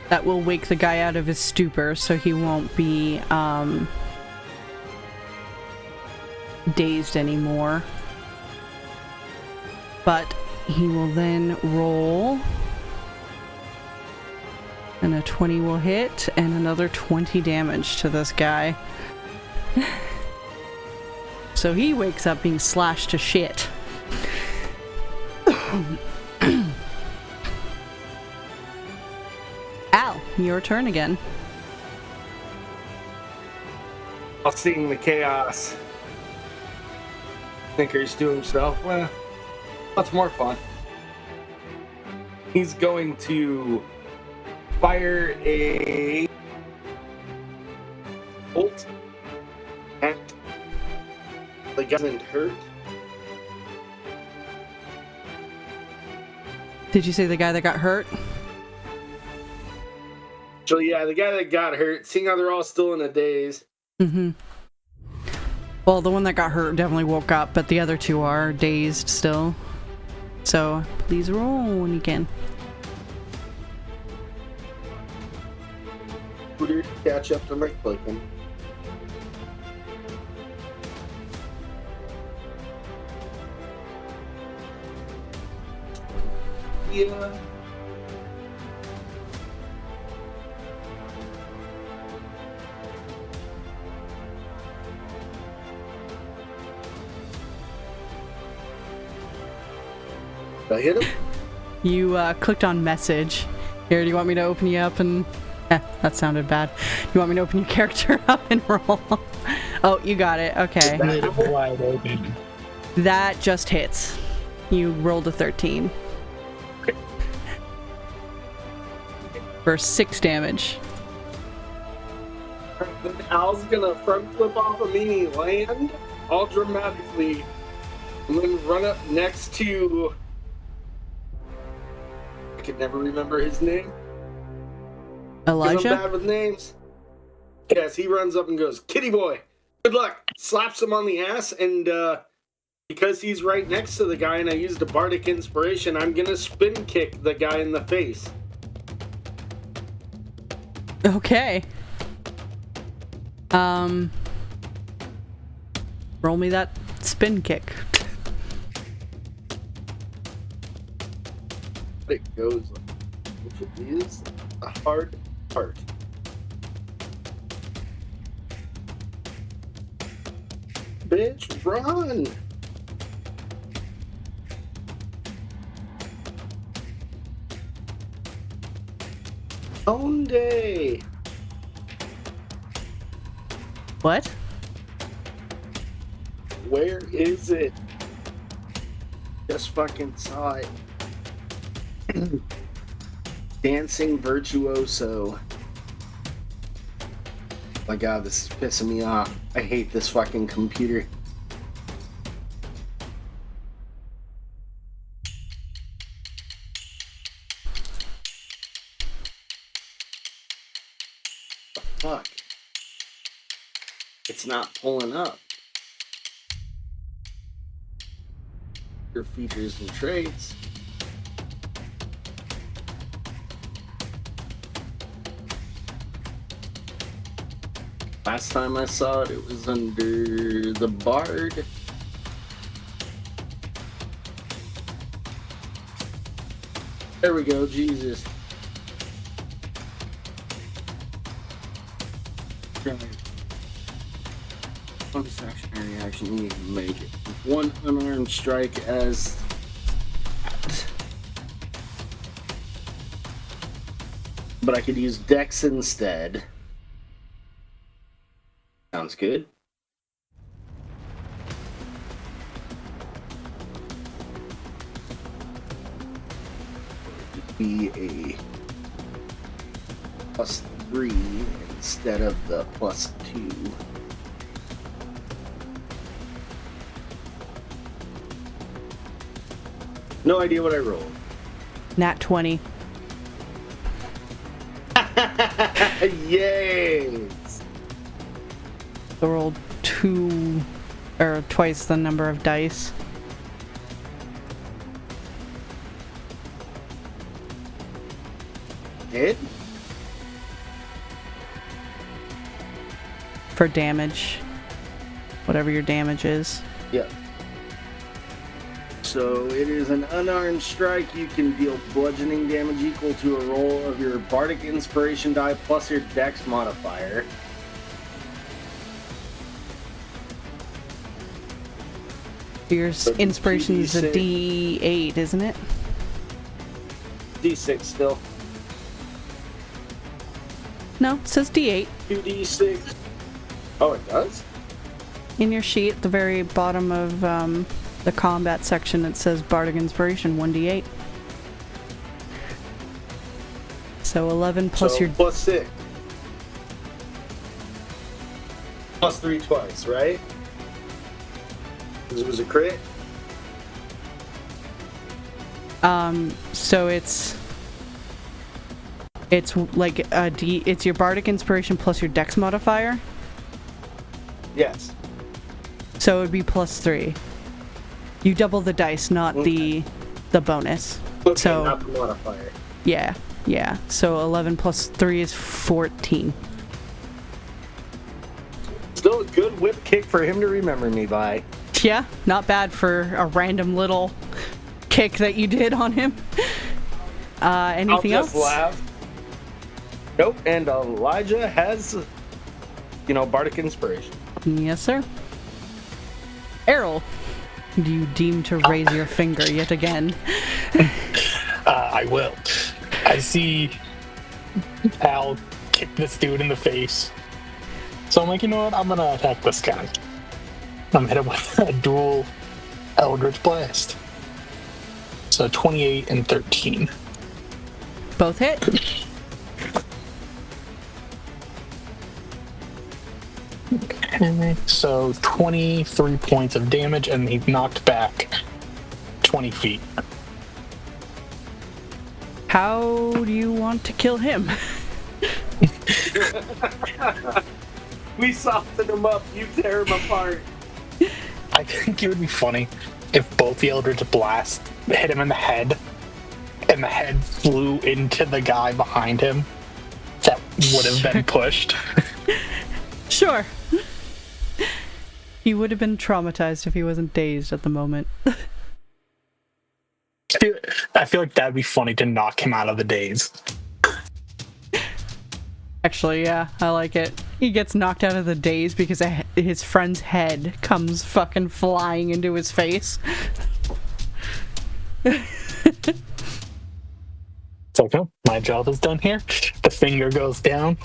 [SPEAKER 1] That will wake the guy out of his stupor, so he won't be, dazed anymore. But he will then roll, and a 20 will hit, and another 20 damage to this guy. So he wakes up being slashed to shit. Al, your turn again.
[SPEAKER 2] While seeing the chaos, thinkers to himself, well, what's more fun? He's going to fire a bolt at the guy isn't hurt.
[SPEAKER 1] Did you say the guy that got hurt?
[SPEAKER 2] So yeah, the guy that got hurt, seeing how they're all still in a daze.
[SPEAKER 1] Mm-hmm. Well, the one that got hurt definitely woke up, but the other two are dazed still. So, please roll when you can.
[SPEAKER 2] Scooter to catch up to my clicking. Yeah. Did I hit him?
[SPEAKER 1] You clicked on message. Here, do you want me to open you up and... that sounded bad. You want me to open your character up and roll? Oh, you got it. Okay.
[SPEAKER 3] Wide open.
[SPEAKER 1] That just hits. You rolled a 13. For 6 damage.
[SPEAKER 2] Then Al's gonna front flip off a mini land, all dramatically, and then run up next to... I can never remember his name. 'Cause
[SPEAKER 1] Elijah?
[SPEAKER 2] I'm bad with names. Yes, he runs up and goes, "Kitty boy, good luck." Slaps him on the ass, and because he's right next to the guy and I used a bardic inspiration, I'm gonna spin kick the guy in the face.
[SPEAKER 1] Okay. Roll me that spin kick.
[SPEAKER 2] It goes, which is a hard part. Bitch, run! Own day.
[SPEAKER 1] What?
[SPEAKER 2] Where is it? Just fucking saw it. Dancing virtuoso. My god, this is pissing me off. I hate this fucking computer. The fuck? It's not pulling up. Your features and traits. Last time I saw it, it was under the Bard. There we go, Jesus. Bonus action reaction, you can make it. One unarmed strike as that. But I could use Dex instead. Sounds good. It'd be a +3 instead of the +2. No idea what I rolled.
[SPEAKER 1] Nat 20.
[SPEAKER 2] Yay!
[SPEAKER 1] So roll twice the number of dice.
[SPEAKER 2] Hit?
[SPEAKER 1] For damage. Whatever your damage is.
[SPEAKER 2] Yep. So it is an unarmed strike. You can deal bludgeoning damage equal to a roll of your Bardic Inspiration die plus your Dex modifier.
[SPEAKER 1] Your
[SPEAKER 2] So
[SPEAKER 1] inspiration is a
[SPEAKER 2] 2d6.
[SPEAKER 1] D8, isn't it?
[SPEAKER 2] D6 still.
[SPEAKER 1] No, it says D8.
[SPEAKER 2] 2d6. Oh, it does?
[SPEAKER 1] In your sheet, at the very bottom of the combat section, it says Bardic Inspiration, 1d8. So 11 plus
[SPEAKER 2] So
[SPEAKER 1] your...
[SPEAKER 2] plus 6. Plus 3 twice, right? Because it was a crit?
[SPEAKER 1] So it's like a D... It's your Bardic Inspiration plus your Dex modifier.
[SPEAKER 2] Yes.
[SPEAKER 1] So it would be plus 3. You double the dice, not the bonus.
[SPEAKER 2] Okay,
[SPEAKER 1] So
[SPEAKER 2] not the modifier.
[SPEAKER 1] yeah. So 11 plus 3 is 14.
[SPEAKER 2] Still a good whip kick for him to remember me by.
[SPEAKER 1] Yeah, not bad for a random little kick that you did on him. Anything
[SPEAKER 2] I'll just
[SPEAKER 1] else?
[SPEAKER 2] laugh. Nope, and Elijah has, Bardic Inspiration.
[SPEAKER 1] Yes, sir. Errol, do you deem to raise your finger yet again?
[SPEAKER 3] I will. I see Al kick this dude in the face. So I'm like, you know what? I'm gonna attack this guy. I'm hit him with a dual Eldritch Blast. So 28 and 13.
[SPEAKER 1] Both hit?
[SPEAKER 3] So 23 points of damage, and he's knocked back 20 feet.
[SPEAKER 1] How do you want to kill him?
[SPEAKER 2] We soften him up, you tear him apart.
[SPEAKER 3] I think it would be funny if both the Eldritch Blast hit him in the head, and the head flew into the guy behind him. That would have been pushed.
[SPEAKER 1] Sure. He would have been traumatized if he wasn't dazed at the moment.
[SPEAKER 3] I feel like that'd be funny to knock him out of the daze.
[SPEAKER 1] Actually, yeah, I like it. He gets knocked out of the daze because his friend's head comes fucking flying into his face.
[SPEAKER 3] It's like, oh, my job is done here. The finger goes down.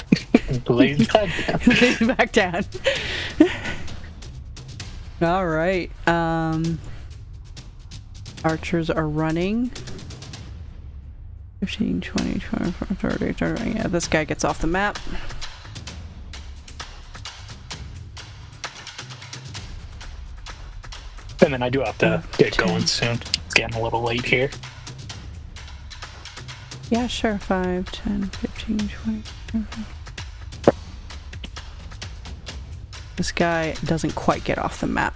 [SPEAKER 3] Lays back down.
[SPEAKER 1] Lays back down. All right. Archers are running. 15, 20, 24, 30, 30. Yeah, this guy gets off the map.
[SPEAKER 3] And then I do have to get going soon. It's getting a little late here.
[SPEAKER 1] Yeah, sure. 5, 10, 15, 20. This guy doesn't quite get off the map.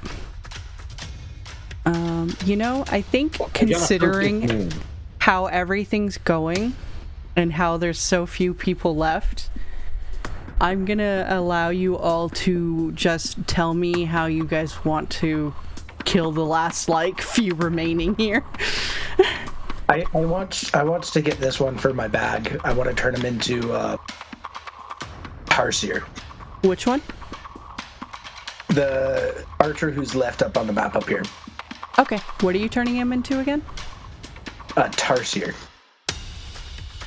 [SPEAKER 1] I think considering how everything's going and how there's so few people left, I'm gonna allow you all to just tell me how you guys want to kill the last few remaining here.
[SPEAKER 4] I want to get this one for my bag. I want to turn him into Tarsier.
[SPEAKER 1] Which one?
[SPEAKER 4] The archer who's left up on the map up here.
[SPEAKER 1] Okay, what are you turning him into again?
[SPEAKER 4] Tarsier.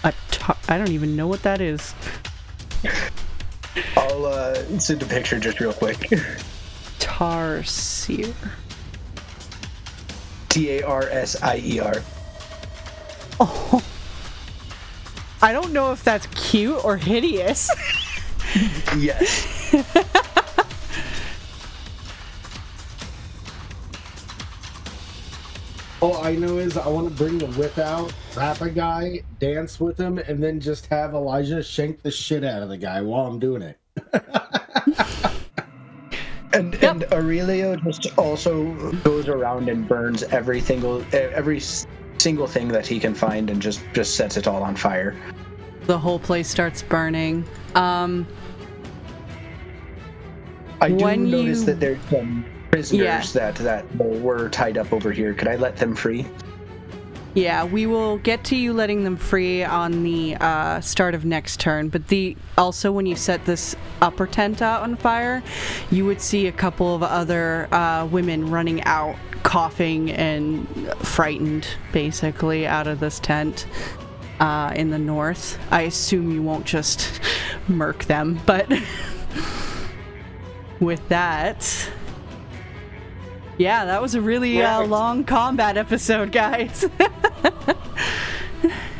[SPEAKER 1] I don't even know what that is.
[SPEAKER 4] I'll send a picture just real quick.
[SPEAKER 1] Tarsier.
[SPEAKER 4] Tarsier.
[SPEAKER 1] Oh. I don't know if that's cute or hideous.
[SPEAKER 4] Yes.
[SPEAKER 2] All I know is I want to bring the whip out, wrap a guy, dance with him, and then just have Elijah shank the shit out of the guy while I'm doing it.
[SPEAKER 4] And Aurelio just also goes around and burns every single thing that he can find and just sets it all on fire.
[SPEAKER 1] The whole place starts burning.
[SPEAKER 4] I do notice that there's some prisoners that were tied up over here. Could I let them free?
[SPEAKER 1] Yeah, we will get to you letting them free on the start of next turn, but also when you set this upper tent out on fire, you would see a couple of other women running out, coughing and frightened, basically, out of this tent in the north. I assume you won't just murk them, but with that... Yeah, that was a really long combat episode, guys.
[SPEAKER 5] That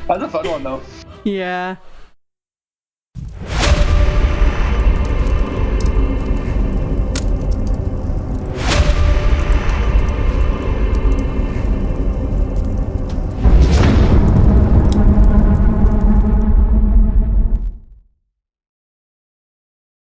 [SPEAKER 5] was a fun one, though.
[SPEAKER 1] Yeah.